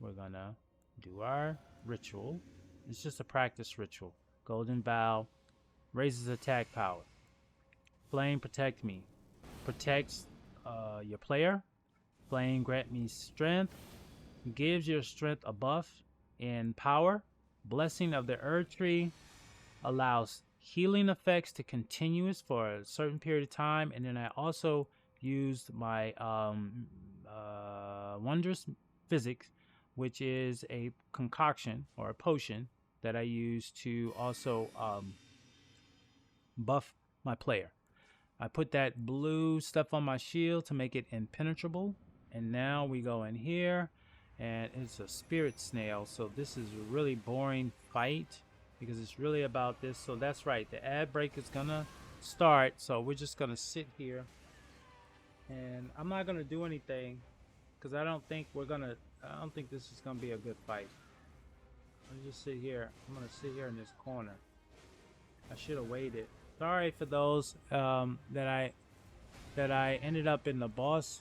we're gonna do our ritual. It's just a practice ritual. Golden Vow raises attack power. Flame protect me. Protects your player. Flame grant me strength. Gives your strength a buff in power. Blessing of the Earth Tree allows healing effects to continuous for a certain period of time. And then I also used my Wondrous Physics, which is a concoction or a potion that I use to also buff my player. I put that blue stuff on my shield to make it impenetrable. And now we go in here, and it's a spirit snail. So this is a really boring fight because it's really about this. So that's right, the ad break is gonna start. So we're just gonna sit here, and I'm not gonna do anything because I don't think this is gonna be a good fight. I'll just sit here. I'm gonna sit here in this corner. I should have waited. Sorry for those that I ended up in the boss.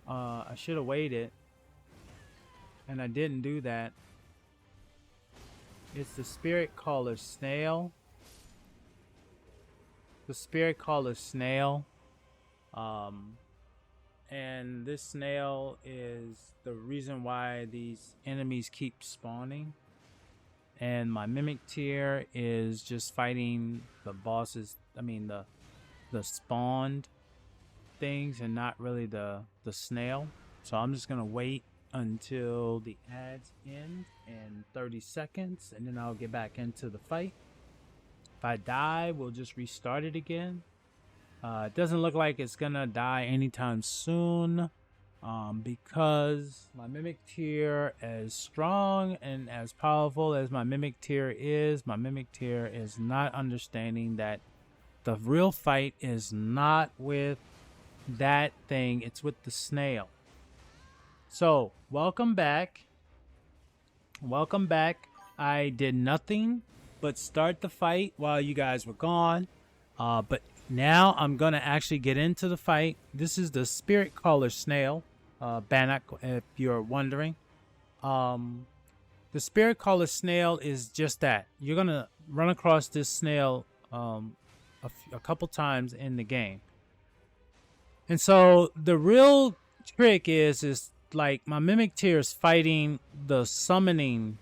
I should have waited, and I didn't do that. It's the Spirit Caller Snail. The Spirit Caller Snail. And this snail is the reason why these enemies keep spawning. And my mimic tier is just fighting the bosses. I mean the spawned things, and not really the snail. So I'm just gonna wait until the ads end in 30 seconds, and then I'll get back into the fight. If I die, we'll just restart it again. It doesn't look like it's gonna die anytime soon. Because my mimic tier, as strong and as powerful as my mimic tier is not understanding that the real fight is not with that thing, it's with the snail. So welcome back. I did nothing but start the fight while you guys were gone, but now I'm gonna actually get into the fight. This is the Spirit Caller Snail, Bannock, if you're wondering. The Spirit Caller Snail is just that. You're gonna run across this snail a couple times in the game. And so the real trick is like my mimic tier is fighting the summoning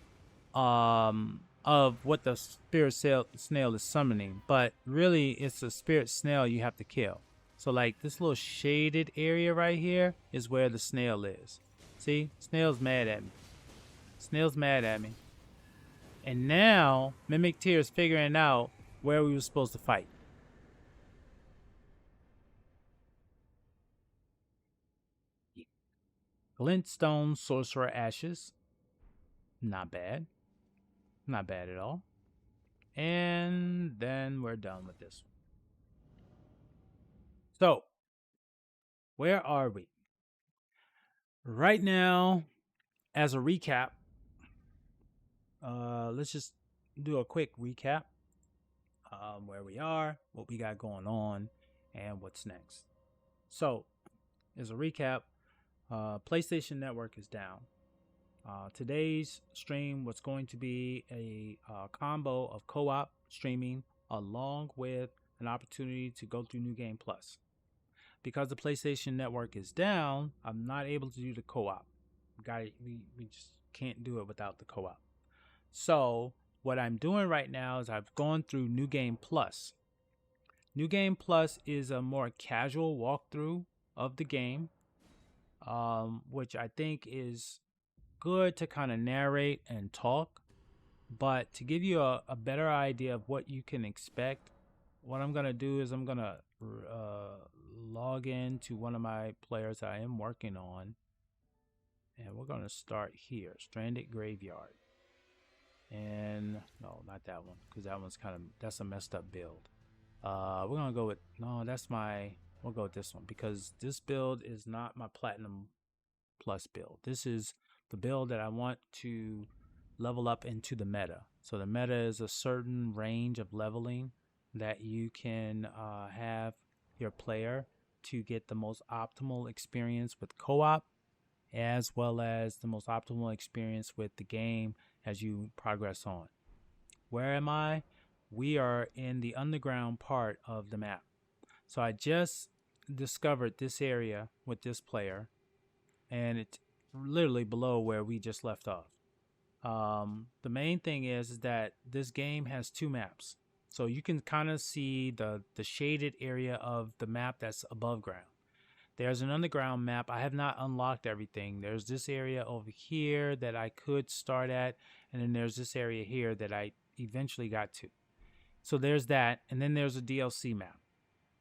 of what the spirit snail is summoning, but really it's a spirit snail you have to kill. So like this little shaded area right here is where the snail is. See, snail's mad at me. And now mimic tier is figuring out where we were supposed to fight. Glintstone Sorcerer Ashes. Not bad. Not bad at all. And then we're done with this one. So, where are we? Right now, as a recap, let's just do a quick recap. Where we are, what we got going on, and what's next. So, as a recap, PlayStation Network is down. Today's stream was going to be a combo of co-op streaming along with an opportunity to go through New Game Plus. Because the PlayStation Network is down, I'm not able to do the co-op. We just can't do it without the co-op. So what I'm doing right now is I've gone through New Game Plus. New Game Plus is a more casual walkthrough of the game, which I think is good to kind of narrate and talk. But to give you a better idea of what you can expect, what I'm going to do is I'm going to log in to one of my players I am working on. And we're going to start here, Stranded Graveyard. And no, not that one, because that one's that's a messed up build. We're going to go with, no, that's my we'll go with this one because this build is not my Platinum Plus build. This is the build that I want to level up into the meta. So the meta is a certain range of leveling that you can have your player to get the most optimal experience with co-op, as well as the most optimal experience with the game as you progress on. Where am I? We are in the underground part of the map. So I just discovered this area with this player, and it's literally below where we just left off. The main thing is that this game has two maps. So you can kind of see the shaded area of the map that's above ground. There's an underground map. I have not unlocked everything. There's this area over here that I could start at, and then there's this area here that I eventually got to. So there's that, and then there's a DLC map.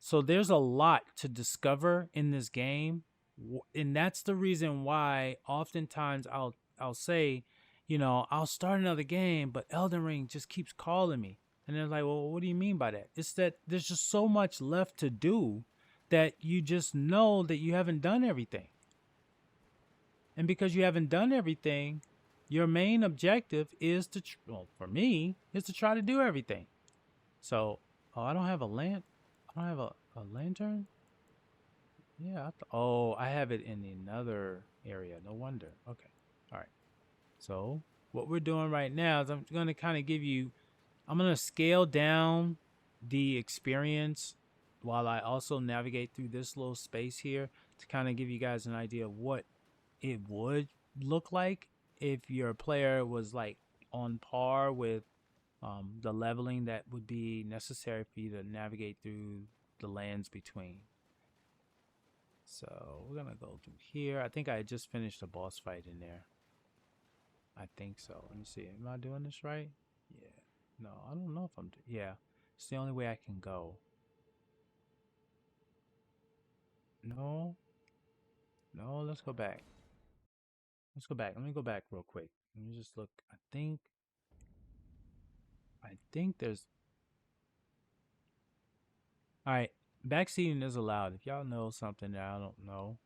So there's a lot to discover in this game, and that's the reason why oftentimes I'll say, you know, I'll start another game, but Elden Ring just keeps calling me. And they're like, well, what do you mean by that? It's that there's just so much left to do that you just know that you haven't done everything. And because you haven't done everything, your main objective is to, well, for me, is to try to do everything. So, oh, I don't have a lamp. I don't have a lantern. Yeah. Oh, I have it in another area. No wonder. Okay. All right. So what we're doing right now is I'm going to kind of give you, I'm going to scale down the experience while I also navigate through this little space here to kind of give you guys an idea of what it would look like if your player was like on par with the leveling that would be necessary for you to navigate through the lands between. So we're gonna go through here. I think I just finished a boss fight in there. I think so. Let me see. Am I doing this right? Yeah. No, I don't know if I'm. Yeah. It's the only way I can go. No. No, let's go back. Let's go back. Let me go back real quick. Let me just look. I think there's. All right. Backseating is allowed. If y'all know something that I don't know,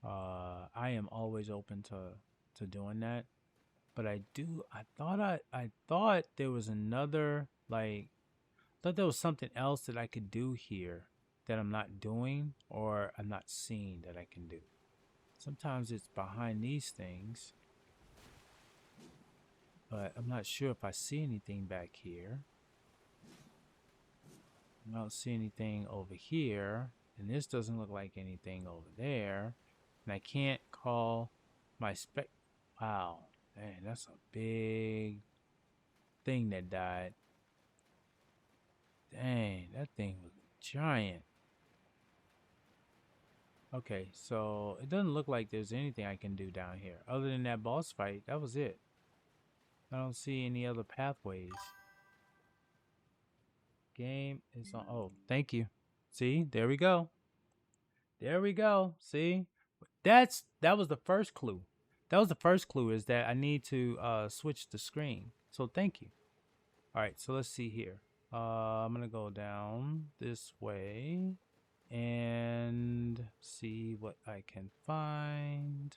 I am always open to doing that. But I thought there was another, like, I thought there was something else that I could do here that I'm not doing or I'm not seeing that I can do. Sometimes it's behind these things, but I'm not sure if I see anything back here. I don't see anything over here, and this doesn't look like anything over there. And I can't call my spec. Wow, man, that's a big thing that died. Dang, that thing was giant. Okay, so it doesn't look like there's anything I can do down here. Other than that boss fight, that was it. I don't see any other pathways. Game is on. Oh, thank you. See, there we go. There we go. See, that was the first clue. That was the first clue, is that I need to switch the screen. So thank you. All right, so let's see here. I'm gonna go down this way and see what I can find.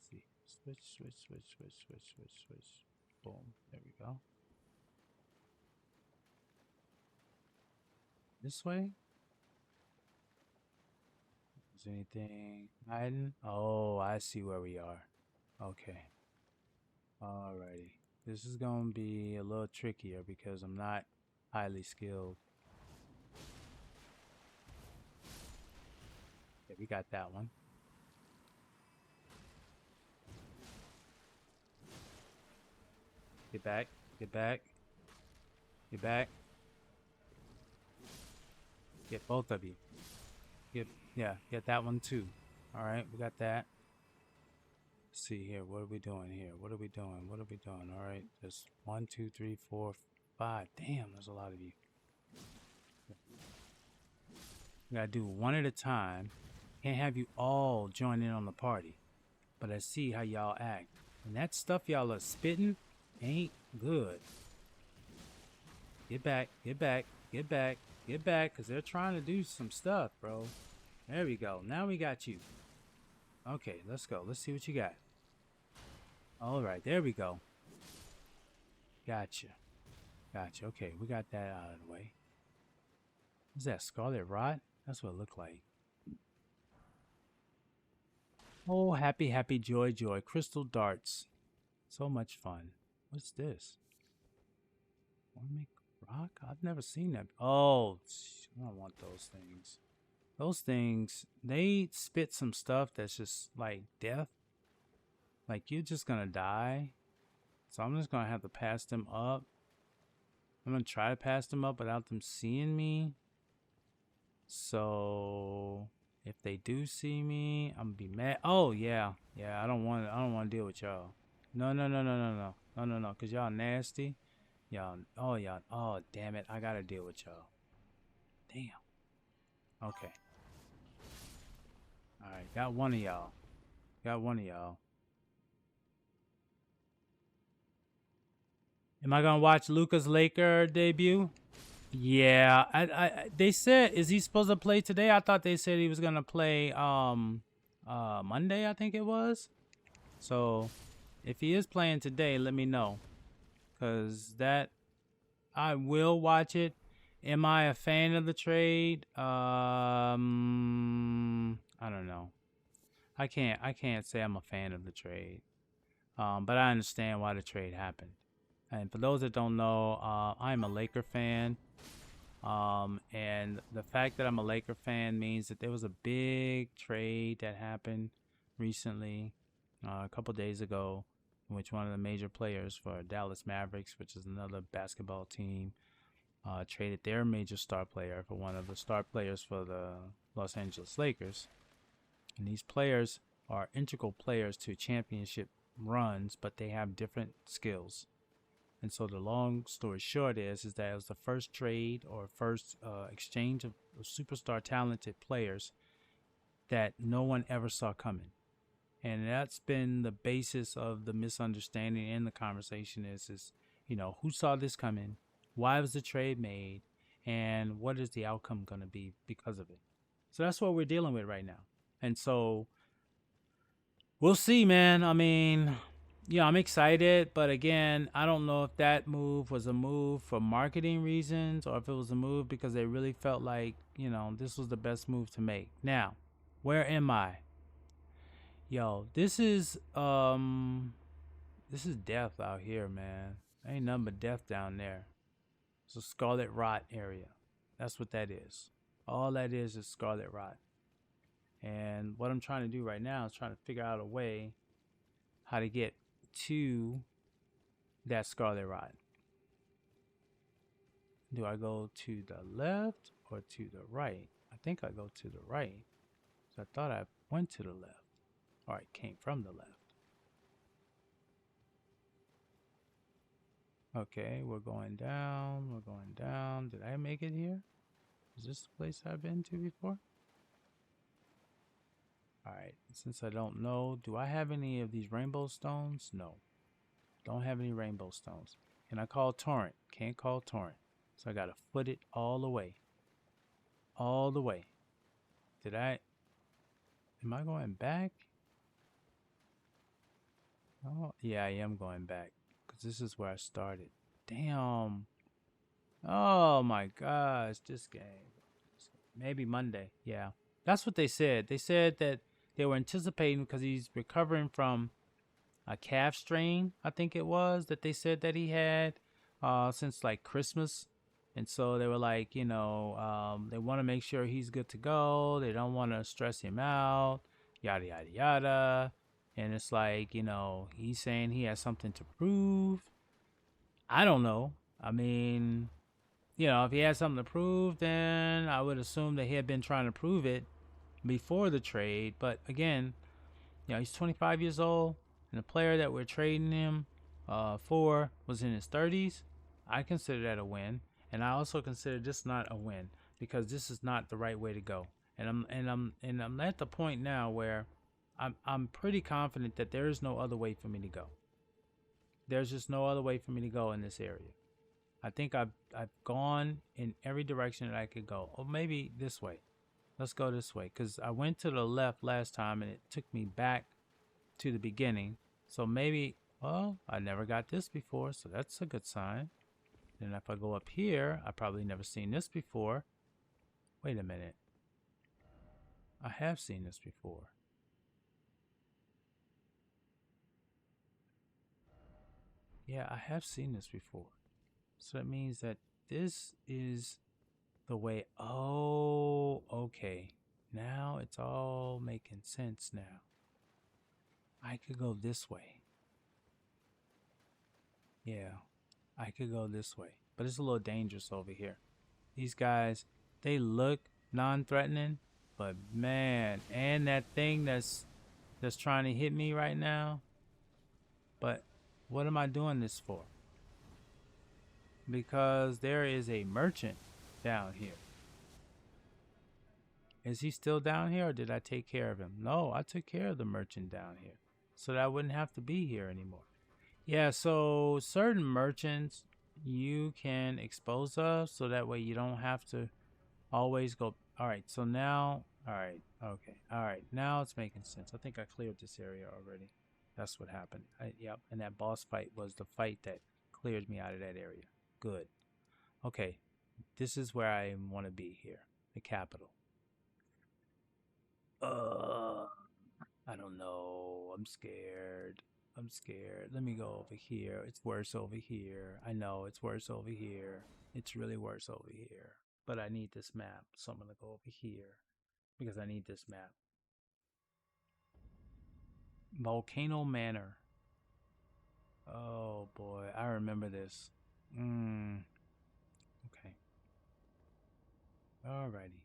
Let's see, switch. Boom, there we go. This way? Is anything hiding? Oh, I see where we are. Okay. Alrighty. This is gonna be a little trickier because I'm not highly skilled. Yeah, we got that one. Get back. Get back. Get back. Get both of you. Get that one too. Alright, we got that. Let's see here. What are we doing here? What are we doing? Alright, there's 1, 2, 3, 4, 5. Damn, there's a lot of you. We gotta do one at a time. Can't have you all join in on the party. But I see how y'all act. And that stuff y'all are spitting, ain't good. Get back, get back, get back, get back, because they're trying to do some stuff, bro. There we go. Now we got you. Okay, let's go. Let's see what you got. All right, there we go. Gotcha. Gotcha. Okay, we got that out of the way. What's that, Scarlet Rot? That's what it looked like. Oh, happy, happy, joy, joy. Crystal darts. So much fun. What's this? Want to make rock? I've never seen that. Oh, I don't want those things. Those things, they spit some stuff that's just like death. Like you're just gonna die. So I'm just gonna have to pass them up. I'm gonna try to pass them up without them seeing me. So if they do see me, I'm gonna be mad. Oh yeah, yeah. I don't want to deal with y'all. No, no, no, no, no, no, no, no, no. Cause y'all nasty. Y'all. Oh y'all. Oh damn it. I gotta deal with y'all. Damn. Okay. All right. Got one of y'all. Got one of y'all. Am I gonna watch Luka's Laker debut? Yeah, they said, is he supposed to play today? I thought they said he was gonna play Monday, I think it was. So if he is playing today, let me know, cause that I will watch it. Am I a fan of the trade? I don't know. I can't say I'm a fan of the trade. But I understand why the trade happened. And for those that don't know, I'm a Laker fan. And the fact that I'm a Laker fan means that there was a big trade that happened recently, a couple days ago, in which one of the major players for Dallas Mavericks, which is another basketball team, traded their major star player for one of the star players for the Los Angeles Lakers. And these players are integral players to championship runs, but they have different skills. And so the long story short is that it was the first trade or first exchange of superstar talented players that no one ever saw coming. And that's been the basis of the misunderstanding in the conversation is, who saw this coming? Why was the trade made? And what is the outcome going to be because of it? So that's what we're dealing with right now. And so we'll see, man. I mean, yeah, I'm excited, but again, I don't know if that move was a move for marketing reasons or if it was a move because they really felt like, this was the best move to make. Now, where am I? Yo, this is death out here, man. Ain't nothing but death down there. It's a Scarlet Rot area. That's what that is. All that is Scarlet Rot. And what I'm trying to do right now is trying to figure out a way how to get to that Scarlet Rot. Do I go to the left or to the right? I think I go to the right. So I thought I went to the left. Or I came from the left. Okay, we're going down. We're going down. Did I make it here? Is this the place I've been to before? Alright, since I don't know, do I have any of these rainbow stones? No. Don't have any rainbow stones. Can I call torrent? Can't call torrent. So I gotta foot it all the way. All the way. Am I going back? Oh, yeah, I am going back. Because this is where I started. Damn. Oh my gosh, this game. Maybe Monday. Yeah. That's what they said. They said that they were anticipating because he's recovering from a calf strain, I think it was, that they said that he had since like Christmas. And so they were like, they want to make sure he's good to go. They don't want to stress him out, yada, yada, yada. And it's like, he's saying he has something to prove. I don't know. I mean, if he had something to prove, then I would assume that he had been trying to prove it before the trade. But again, he's 25 years old, and the player that we're trading him for was in his 30s. I consider that a win, and I also consider this not a win because this is not the right way to go. And I'm at the point now where I'm pretty confident that there is no other way for me to go. there's just no other way for me to go in this area. I think I've gone in every direction that I could go. Or maybe this way. Let's go this way, because I went to the left last time and it took me back to the beginning. So maybe, well, I never got this before, so that's a good sign. And if I go up here, I probably never seen this before. Wait a minute. I have seen this before. Yeah, I have seen this before. So that means that this is the way. Oh, okay. Now it's all making sense now. I could go this way. Yeah, I could go this way. But it's a little dangerous over here. These guys, they look non-threatening, but man, and that thing that's trying to hit me right now. But what am I doing this for? Because there is a merchant down here. Is he still down here, or did I take care of him? No, I took care of the merchant down here, so that I wouldn't have to be here anymore. Yeah, so certain merchants you can expose of, so that way you don't have to always go. All right, so now, all right, okay, all right, now it's making sense. I think I cleared this area already. That's what happened. Yep, and that boss fight was the fight that cleared me out of that area. Good. Okay, this is where I want to be here, the capital. I don't know. I'm scared. I'm scared. Let me go over here. It's worse over here. I know it's worse over here. It's really worse over here. But I need this map, so I'm going to go over here because I need this map. Volcano Manor. Oh boy, I remember this. Okay. Alrighty.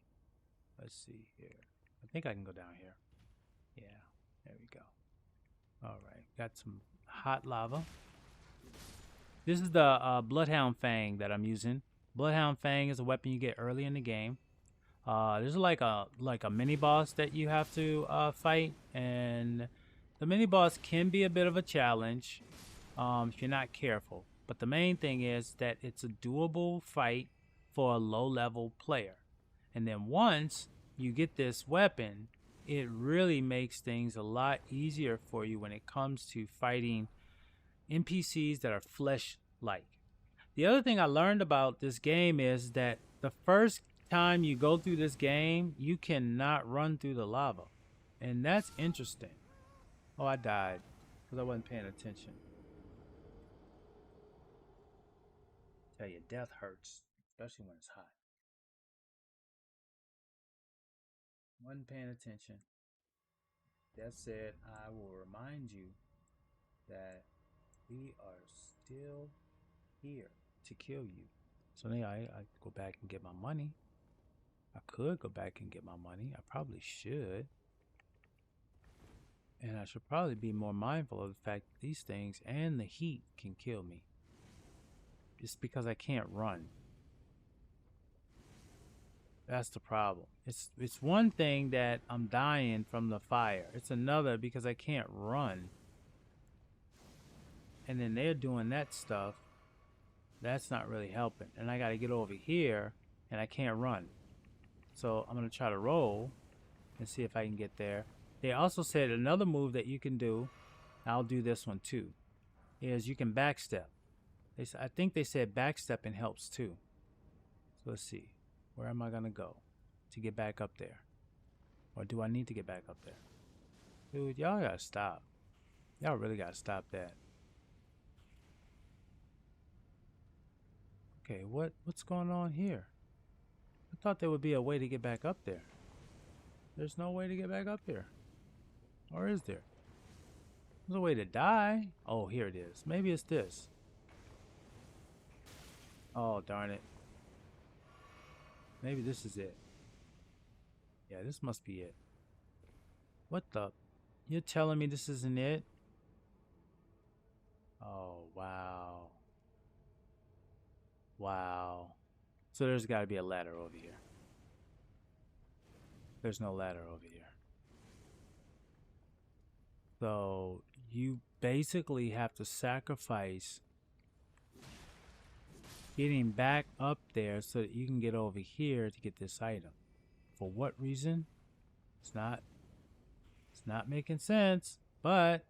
Let's see here. I think I can go down here. Yeah, there we go. Alright, got some hot lava. This is the Bloodhound Fang that I'm using. Bloodhound Fang is a weapon you get early in the game. There's like a mini boss that you have to fight, and the mini boss can be a bit of a challenge if you're not careful. But the main thing is that it's a doable fight for a low-level player. And then once you get this weapon, it really makes things a lot easier for you when it comes to fighting NPCs that are flesh-like. The other thing I learned about this game is that the first time you go through this game, you cannot run through the lava. And that's interesting. Oh, I died because I wasn't paying attention. Tell you, death hurts, especially when it's hot. Wasn't paying attention. That said, I will remind you that we are still here to kill you. So now I go back and get my money. I could go back and get my money. I probably should. And I should probably be more mindful of the fact that these things and the heat can kill me. It's because I can't run. That's the problem. It's one thing that I'm dying from the fire. It's another because I can't run. And then they're doing that stuff. That's not really helping. And I got to get over here and I can't run. So I'm going to try to roll and see if I can get there. They also said another move that you can do, I'll do this one too, is you can backstep. I think they said backstepping helps too. So let's see. Where am I going to go to get back up there? Or do I need to get back up there? Dude, y'all got to stop. Y'all really got to stop that. Okay, what's going on here? I thought there would be a way to get back up there. There's no way to get back up there. Or is there? There's a way to die. Oh, here it is. Maybe it's this. Oh, darn it. Maybe this is it. Yeah, this must be it. What the? You're telling me this isn't it? Oh, wow. Wow. So there's got to be a ladder over here. There's no ladder over here. So you basically have to sacrifice getting back up there so that you can get over here to get this item. For what reason? It's not making sense, but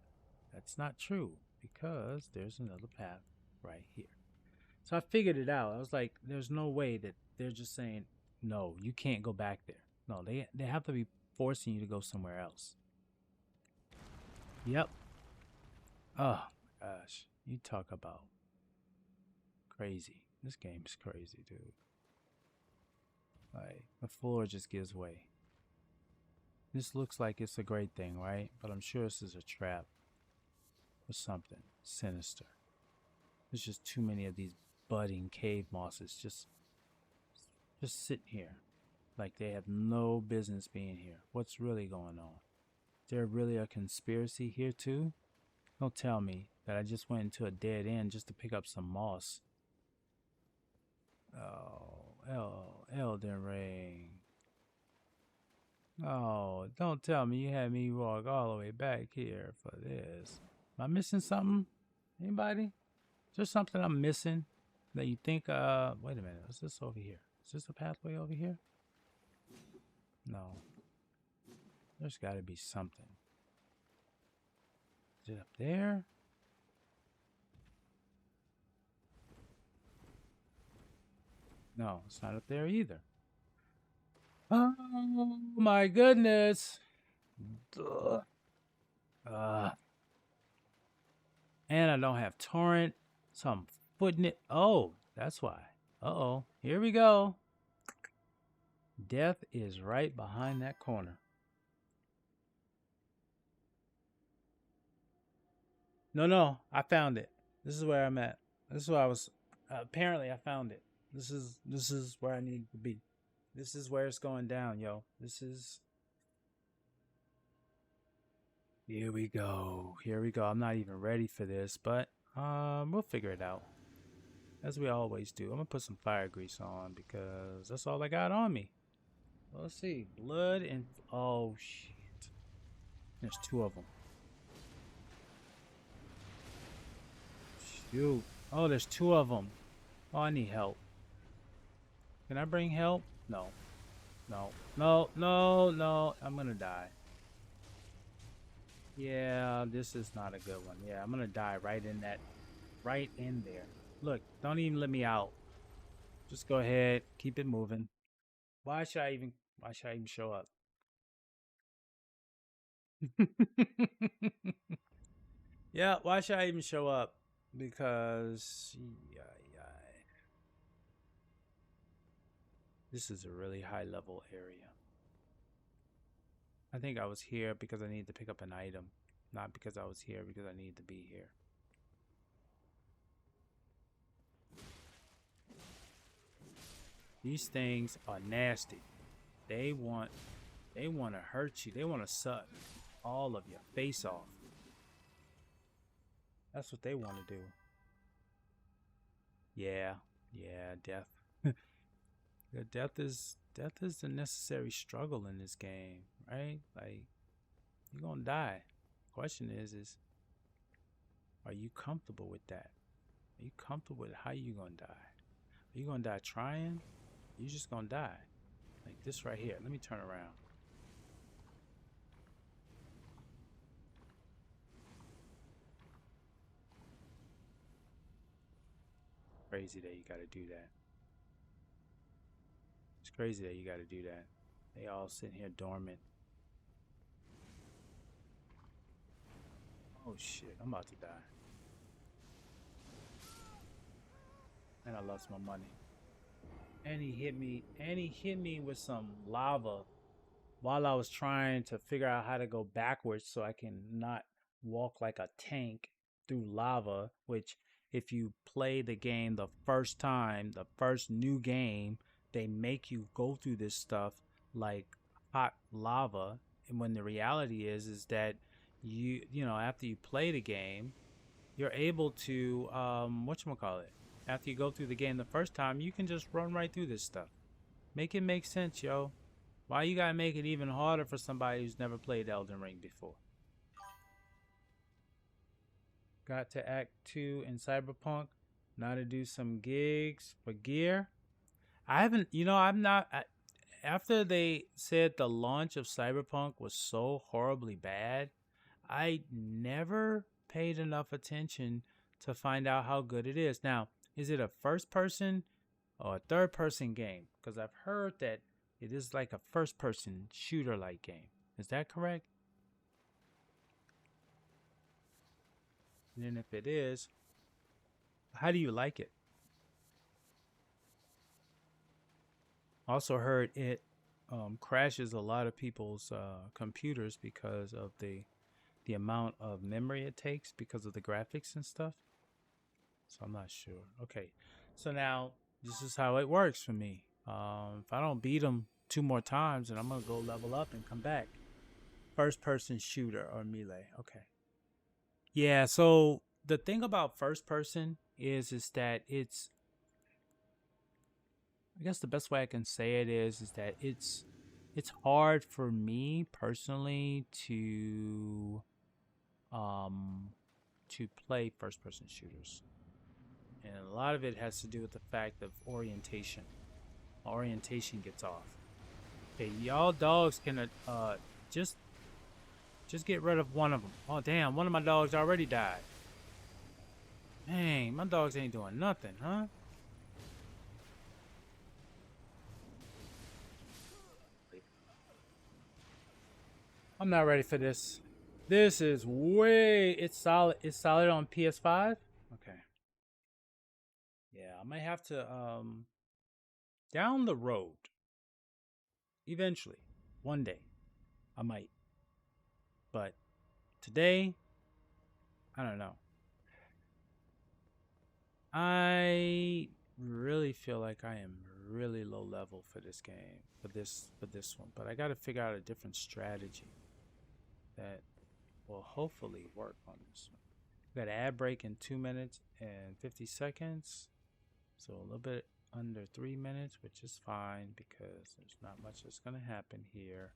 that's not true because there's another path right here. So I figured it out. I was like, there's no way that they're just saying, no, you can't go back there. No, they have to be forcing you to go somewhere else. Yep. Oh my gosh. You talk about crazy. This game's crazy, dude. Like, the floor just gives way. This looks like it's a great thing, right? But I'm sure this is a trap or something sinister. There's just too many of these budding cave mosses just sitting here. Like they have no business being here. What's really going on? Is there really a conspiracy here too? Don't tell me that I just went into a dead end just to pick up some moss. Oh, Elden Ring. Oh, don't tell me you had me walk all the way back here for this. Am I missing something? Anybody? Is there something I'm missing that you think, wait a minute, what's this over here? Is this a pathway over here? No. There's got to be something. Is it up there? No, it's not up there either. Oh my goodness. And I don't have torrent, so I'm footing it. Oh, that's why. Uh-oh. Here we go. Death is right behind that corner. No, I found it. This is where I'm at. This is where I was. Apparently, I found it. This is where I need to be. This is where it's going down, yo. This is. Here we go. Here we go. I'm not even ready for this, but we'll figure it out. As we always do. I'm gonna put some fire grease on because that's all I got on me. Well, let's see. Blood and oh shit. There's two of them. Shoot. Oh, there's two of them. Oh, I need help. Can I bring help? No. No. I'm gonna die. Yeah, this is not a good one. Yeah, I'm gonna die right in that. Right in there. Look, don't even let me out. Just go ahead. Keep it moving. Why should I even show up? Yeah, why should I even show up? Because this is a really high level area. I think I was here because I needed to pick up an item, not because I was here because I needed to be here. These things are nasty. They want to hurt you. They want to suck all of your face off. That's what they want to do. Yeah, death. Death is the necessary struggle in this game, right? Like, you're gonna die. Question is are you comfortable with that? Are you comfortable with how you gonna die? Are you gonna die trying? You're just gonna die. Like this right here. Let me turn around. Crazy that you gotta do that. It's crazy that you gotta do that. They all sitting here dormant. Oh shit, I'm about to die. And I lost my money. And he hit me with some lava while I was trying to figure out how to go backwards so I can not walk like a tank through lava, which if you play the game the first time, the first new game, they make you go through this stuff like hot lava. And when the reality is that you know, after you play the game, you're able to, whatchamacallit, after you go through the game the first time, you can just run right through this stuff. Make it make sense, yo. Why you gotta make it even harder for somebody who's never played Elden Ring before? got to Act 2 in Cyberpunk. Now to do some gigs for gear. I haven't, I'm not. After they said the launch of Cyberpunk was so horribly bad, I never paid enough attention to find out how good it is. Now, is it a first person or a third person game? Because I've heard that it is like a first person shooter like game. Is that correct? And then if it is, how do you like it? Also heard it crashes a lot of people's computers because of the amount of memory it takes because of the graphics and stuff. So I'm not sure. Okay, so now this is how it works for me. If I don't beat them 2 more times, then I'm gonna go level up and come back. First person shooter or melee. Okay. Yeah. So the thing about first person is that it's, I guess the best way I can say it is that it's hard for me personally to play first person shooters. And a lot of it has to do with the fact of orientation. My orientation gets off. Okay, y'all dogs can just get rid of one of them. Oh damn, one of my dogs already died. Dang, my dogs ain't doing nothing, huh? I'm not ready for this. This is it's solid. It's solid on PS5. Okay. Yeah, I might have to down the road. Eventually, one day, I might. But today, I don't know. I really feel like I am really low level for this game, for this one. But I got to figure out a different strategy that will hopefully work on this one. Got an ad break in 2 minutes and 50 seconds. So a little bit under 3 minutes, which is fine because there's not much that's going to happen here.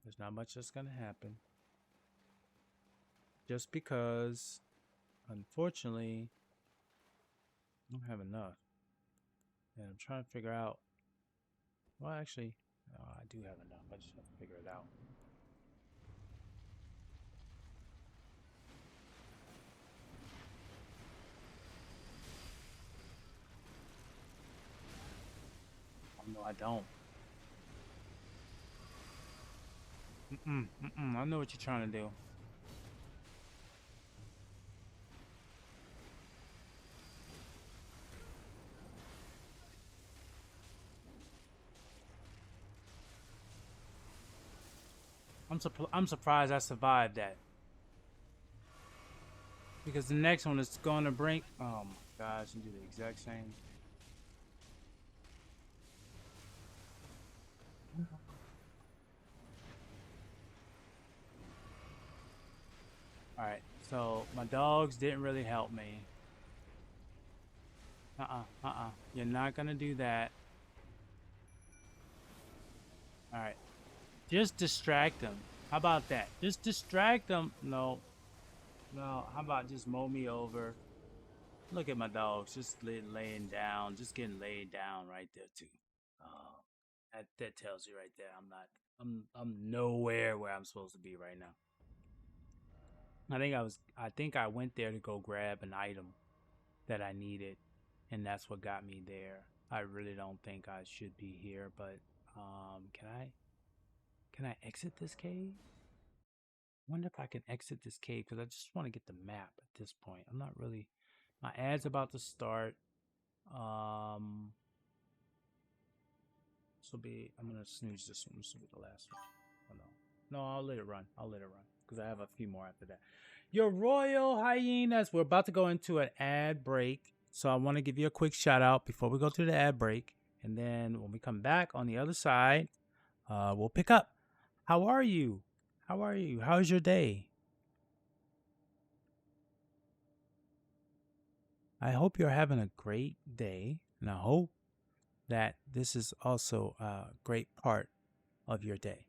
There's not much that's going to happen. Just because, unfortunately, I don't have enough. And I'm trying to figure out. Well, actually, no, I do have enough. I just have to figure it out. No, I don't. I know what you're trying to do. I'm surprised I survived that. Because the next one is going to bring. Oh my gosh, and do the exact same. Alright, so my dogs didn't really help me. You're not gonna do that. Alright. Just distract them. How about that? Just distract them. No. No, how about just mow me over? Look at my dogs just laying down, just getting laid down right there too. That tells you right there I'm nowhere where I'm supposed to be right now. I think I went there to go grab an item that I needed, and that's what got me there. I really don't think I should be here, but can I exit this cave? I wonder if I can exit this cave because I just want to get the map at this point. I'm not really. My ad's about to start. I'm gonna snooze this one. This will be the last one. Oh no, I'll let it run. I'll let it run because I have a few more after that. Your royal hyenas. We're about to go into an ad break, so I want to give you a quick shout out before we go to the ad break, and then when we come back on the other side, we'll pick up. How are you? How are you? How's your day? I hope you're having a great day, and I hope that this is also a great part of your day.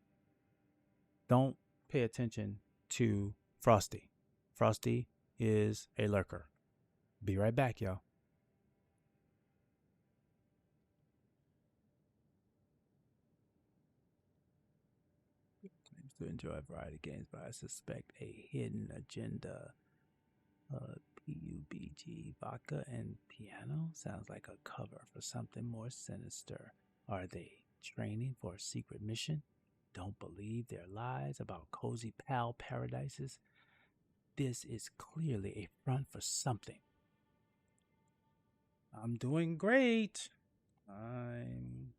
Don't pay attention to Frosty. Frosty is a lurker. Be right back, y'all. Claims to enjoy a variety of games, but I suspect a hidden agenda. PUBG, vodka and piano sounds like a cover for something more sinister. Are they training for a secret mission? Don't believe their lies about cozy pal paradises. This is clearly a front for something. I'm doing great. I'm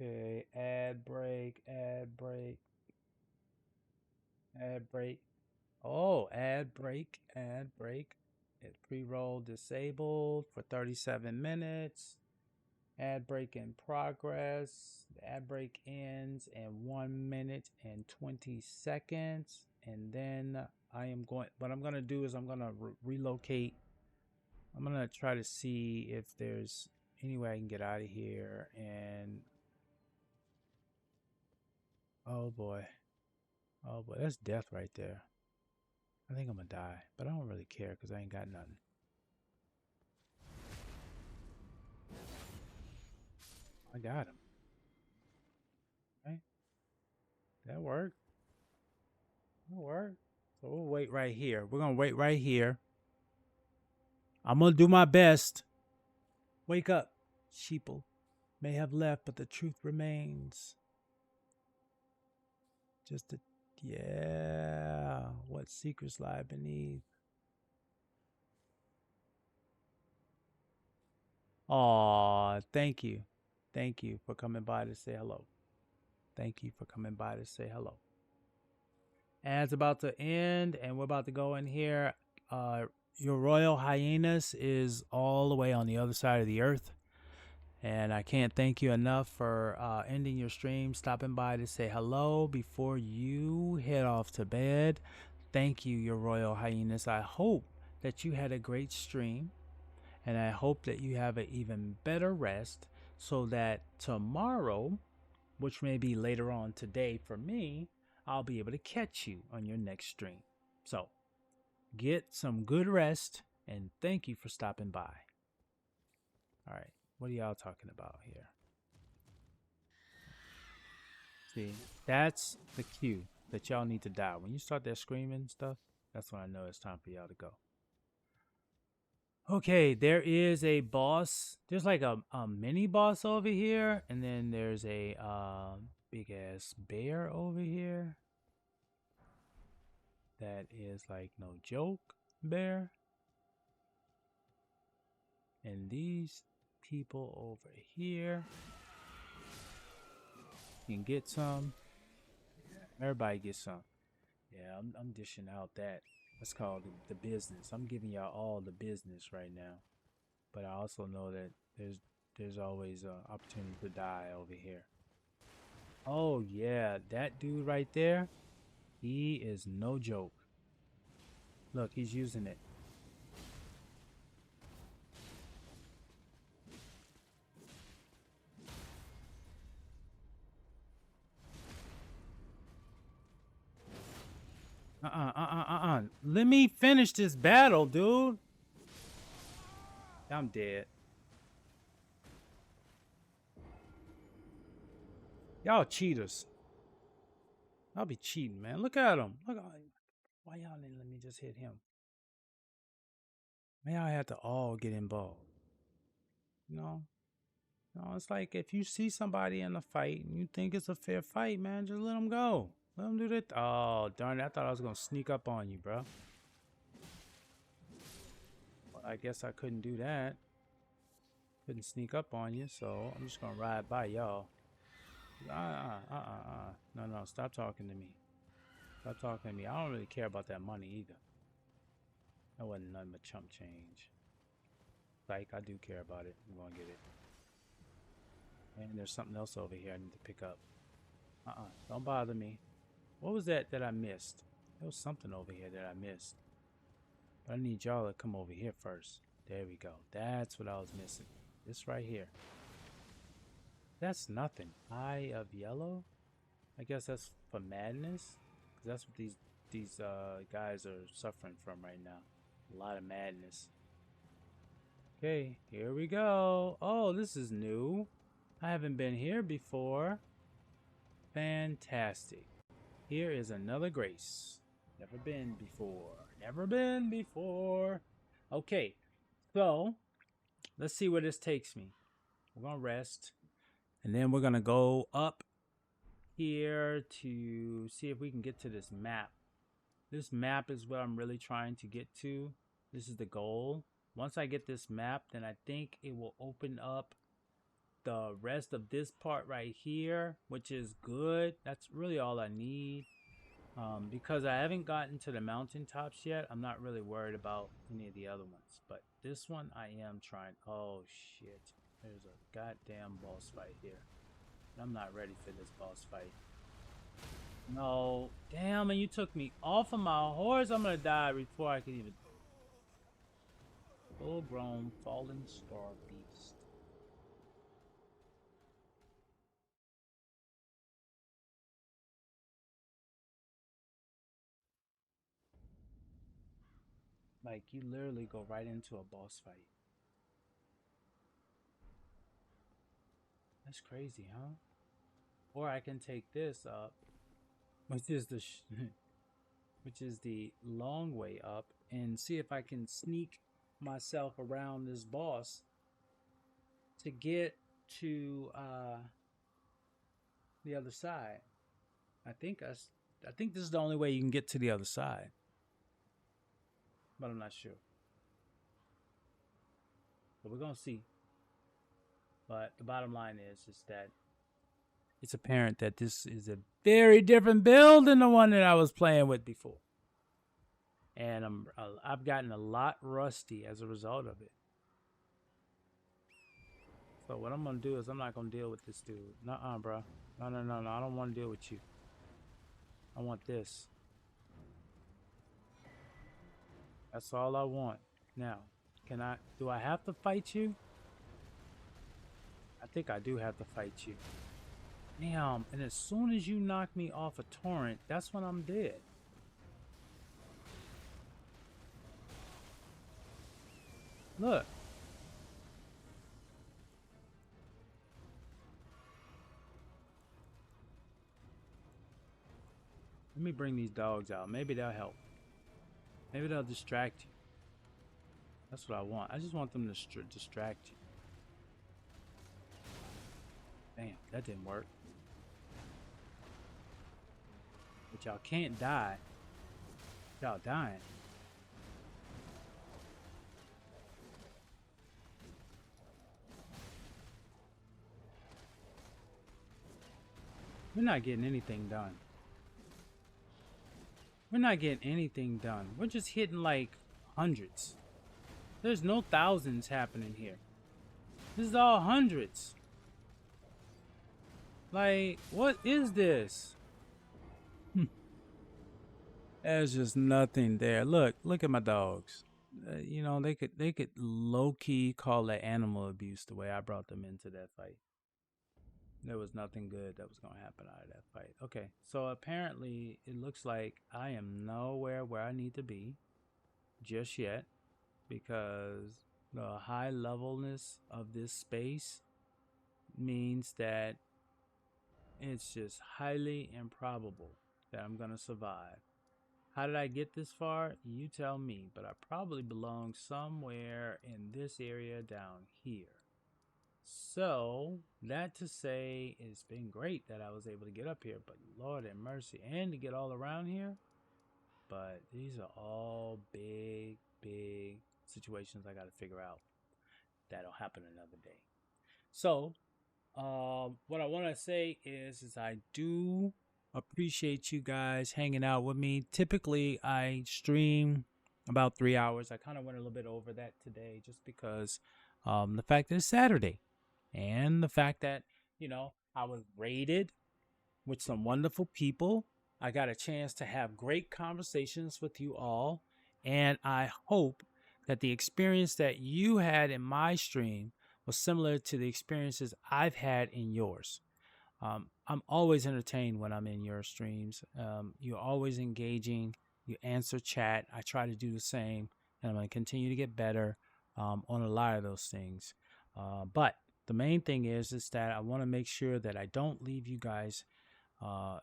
okay. Ad break, ad break, ad break. Oh, ad break, ad break. It's pre-roll disabled for 37 minutes. Ad break in progress. The ad break ends in 1 minute and 20 seconds. And then what I'm going to do is I'm going to relocate. I'm going to try to see if there's any way I can get out of here. And oh boy. Oh boy, that's death right there. I think I'm going to die, but I don't really care because I ain't got nothing. I got him. Right? That worked. That worked. So we'll wait right here. We're going to wait right here. I'm going to do my best. Wake up. Sheeple may have left, but the truth remains. Just a, yeah. What secrets lie beneath? Aw, thank you. Thank you for coming by to say hello. Thank you for coming by to say hello. Ads about to end, and we're about to go in here. Your Royal Highness is all the way on the other side of the earth. And I can't thank you enough for ending your stream, stopping by to say hello before you head off to bed. Thank you, Your Royal Highness. I hope that you had a great stream, and I hope that you have an even better rest so that tomorrow, which may be later on today for me, I'll be able to catch you on your next stream. So get some good rest, and thank you for stopping by. All right. What are y'all talking about here? See, that's the cue that y'all need to dial. When you start that screaming stuff, that's when I know it's time for y'all to go. Okay, there is a boss. There's like a mini boss over here, and then there's a big ass bear over here. That is like no joke, bear. And these people over here can get some. Everybody gets some. Yeah, I'm dishing out that. That's called the business. I'm giving y'all all the business right now. But I also know that there's always an opportunity to die over here. Oh yeah, that dude right there, he is no joke. Look, he's using it. Let me finish this battle, dude. I'm dead. Y'all cheaters. Y'all be cheating, man. Look at him. Look at why y'all didn't let me just hit him? Why y'all had to all get involved? You know? No, it's like if you see somebody in a fight and you think it's a fair fight, man, just let them go. Let them do that. Oh, darn it. I thought I was going to sneak up on you, bro. Well, I guess I couldn't do that. Couldn't sneak up on you, so I'm just going to ride by y'all. No, stop talking to me. Stop talking to me. I don't really care about that money either. That wasn't nothing but chump change. Like, I do care about it. I'm gonna get it. And there's something else over here I need to pick up. Don't bother me. What was that I missed? There was something over here that I missed. But I need y'all to come over here first. There we go. That's what I was missing. This right here. That's nothing. Eye of Yellow? I guess that's for madness. Because that's what these guys are suffering from right now. A lot of madness. Okay, here we go. Oh, this is new. I haven't been here before. Fantastic. Here is another grace. Never been before. Never been before. Okay, so let's see where this takes me. We're going to rest. And then we're going to go up here to see if we can get to this map. This map is what I'm really trying to get to. This is the goal. Once I get this map, then I think it will open up the rest of this part right here, which is good. That's really all I need. Because I haven't gotten to the mountaintops yet, I'm not really worried about any of the other ones. But this one I am trying. Oh shit. There's a goddamn boss fight here. I'm not ready for this boss fight. No. Damn, and you took me off of my horse. I'm gonna die before I can even... Full-grown fallen star beast. Like, you literally go right into a boss fight. That's crazy, huh? Or I can take this up, which is the which is the long way up, and see if I can sneak myself around this boss to get to the other side. I think this is the only way you can get to the other side, but I'm not sure. But we're gonna see. But the bottom line is that it's apparent that this is a very different build than the one that I was playing with before. And I've gotten a lot rusty as a result of it. So what I'm going to do is I'm not going to deal with this dude. Nuh-uh, bro. No. I don't want to deal with you. I want this. That's all I want. Now, do I have to fight you? I think I do have to fight you. Damn, and as soon as you knock me off a torrent, that's when I'm dead. Look. Let me bring these dogs out. Maybe they'll help. Maybe they'll distract you. That's what I want. I just want them to distract you. Damn, that didn't work. But y'all can't die. Y'all dying. We're not getting anything done. We're not getting anything done. We're just hitting like hundreds. There's no thousands happening here. This is all hundreds. Like, what is this? There's just nothing there. Look at my dogs. You know, they could low-key call that animal abuse the way I brought them into that fight. There was nothing good that was going to happen out of that fight. Okay, so apparently it looks like I am nowhere where I need to be just yet, because the high levelness of this space means that it's just highly improbable that I'm going to survive. How did I get this far? You tell me, but I probably belong somewhere in this area down here. So, that to say, it's been great that I was able to get up here, but Lord have mercy, and to get all around here. But these are all big situations I got to figure out. That'll happen another day. So, what I want to say is I do appreciate you guys hanging out with me. Typically, I stream about 3 hours. I kind of went a little bit over that today just because The fact that it's Saturday, and the fact that, I was rated with some wonderful people. I got a chance to have great conversations with you all. And I hope that the experience that you had in my stream was similar to the experiences I've had in yours. I'm always entertained when I'm in your streams. You're always engaging. You answer chat. I try to do the same, and I'm going to continue to get better on a lot of those things. But the main thing is that I want to make sure that I don't leave you guys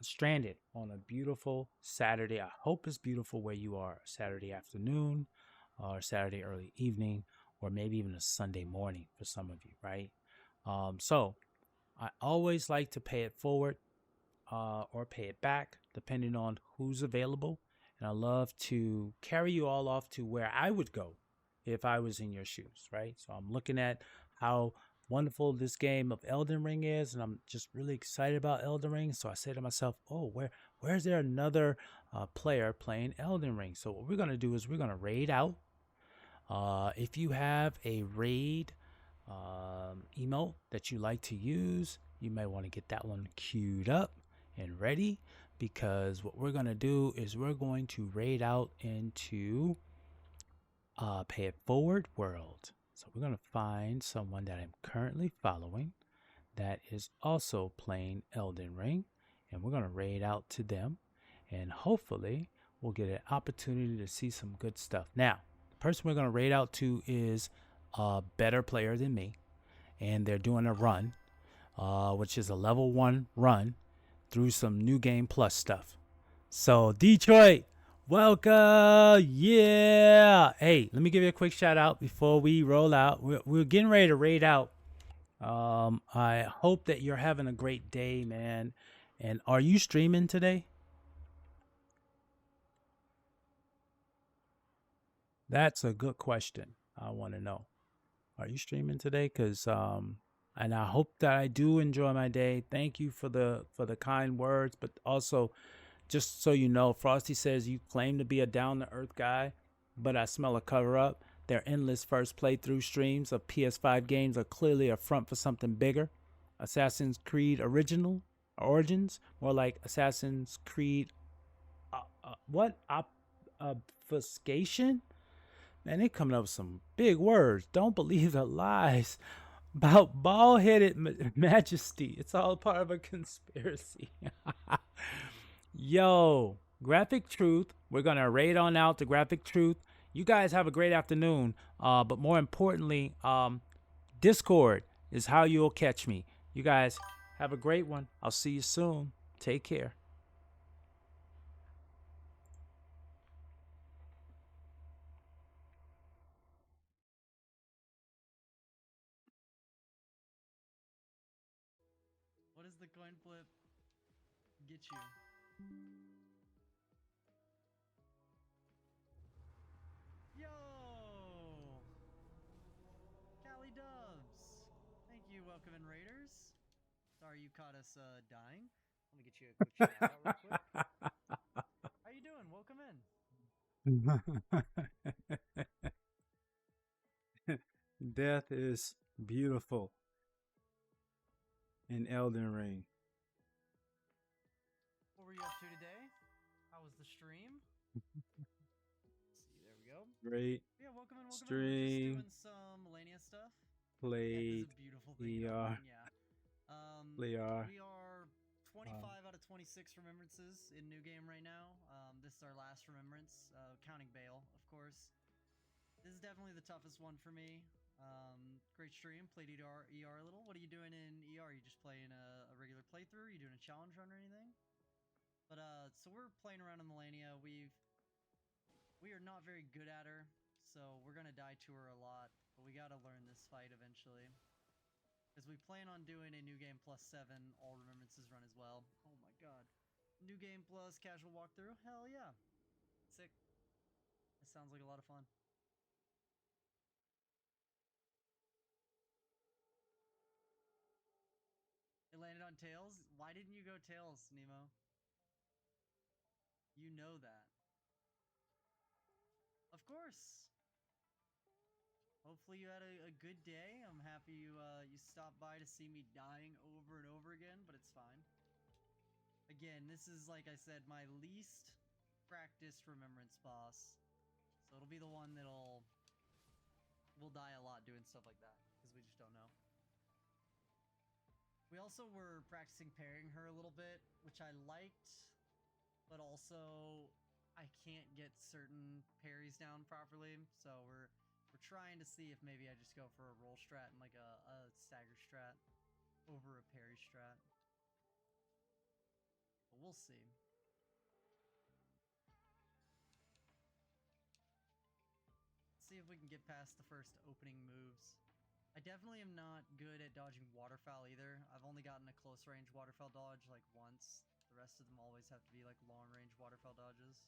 stranded on a beautiful Saturday. I hope it's beautiful where you are, Saturday afternoon or Saturday early evening, or maybe even a Sunday morning for some of you, right? So I always like to pay it forward or pay it back, depending on who's available. And I love to carry you all off to where I would go if I was in your shoes, right? So I'm looking at how wonderful this game of Elden Ring is, and I'm just really excited about Elden Ring. So I say to myself, "Oh, where's there another player playing Elden Ring?" So what we're gonna do is we're gonna raid out. If you have a raid emote that you like to use, you may want to get that one queued up and ready, because what we're going to do is we're going to raid out into Pay It Forward World. So we're going to find someone that I'm currently following that is also playing Elden Ring, and we're going to raid out to them, and hopefully we'll get an opportunity to see some good stuff. Now, the person we're going to raid out to is a better player than me, and they're doing a run, which is a level 1 run through some new game plus stuff. So Detroit, welcome. Yeah. Hey, let me give you a quick shout out before we roll out. We're getting ready to raid out. I hope that you're having a great day, man. And are you streaming today? That's a good question. I want to know. Are you streaming today? And I hope that I do enjoy my day. Thank you for the kind words, but also, just so you know, Frosty says you claim to be a down to earth guy, but I smell a cover up. Their endless first playthrough streams of PS5 games are clearly a front for something bigger. Assassin's Creed Original Origins, more like Assassin's Creed. What obfuscation? Man, they coming up with some big words. Don't believe the lies about bald-headed majesty. It's all part of a conspiracy. Yo, Graphic Truth. We're gonna raid on out to Graphic Truth. You guys have a great afternoon. But more importantly, Discord is how you'll catch me. You guys have a great one. I'll see you soon. Take care. What does the coin flip get you? Yo! CaliDubz! Thank you, welcome in Raiders. Sorry you caught us dying. Let me get you a quick shout out real quick. How you doing? Welcome in. Death is beautiful in Elden Ring. What were you up to today? How was the stream? See, there we go. Great Yeah, welcome in, welcome in. We're just stream. doing some Melania stuff. Played Death is a beautiful thing. ER. Yeah. We are 25 out of 26 remembrances in new game right now. This is our last remembrance, counting Bale, of course. This is definitely the toughest one for me. Great stream. Played ER a little. What are you doing in ER? Are you just playing a regular playthrough? Are you doing a challenge run or anything? But so we're playing around in Melania. We are not very good at her, so we're gonna die to her a lot. But we gotta learn this fight eventually. Because we plan on doing a new game plus 7 all remembrances run as well. Oh my god. New game plus casual walkthrough? Hell yeah. Sick. That sounds like a lot of fun. It landed on Tails? Why didn't you go Tails, Nemo? You know that. Of course. hopefully you had a good day. I'm happy you stopped by to see me dying over and over again, but it's fine. Again, this is, like I said, my least practiced remembrance boss. So it'll be the one we'll die a lot doing stuff like that, because we just don't know. We also were practicing parrying her a little bit, which I liked, but also I can't get certain parries down properly, so we're trying to see if maybe I just go for a roll strat and like a stagger strat over a parry strat. But we'll see. Let's see if we can get past the first opening moves. I definitely am not good at dodging waterfowl either. I've only gotten a close range waterfowl dodge like once. The rest of them always have to be like long range waterfowl dodges.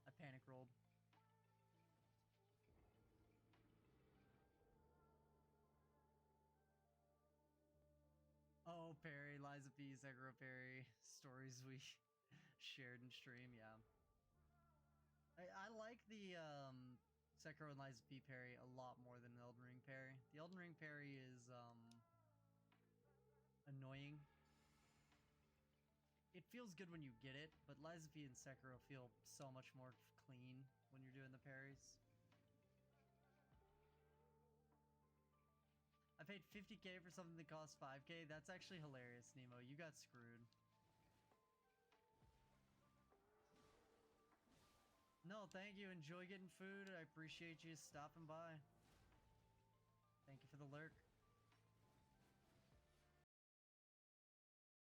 I panic rolled. Oh, Perry, Liza P, Zekiro Perry, stories we shared in stream, yeah. I like the Sekiro and Liza P parry a lot more than the Elden Ring parry. The Elden Ring parry is annoying. It feels good when you get it, but Liza P and Sekiro feel so much more clean when you're doing the parries. I paid 50k for something that costs 5k. That's actually hilarious, Nemo. You got screwed. No, thank you. Enjoy getting food. I appreciate you stopping by. Thank you for the lurk.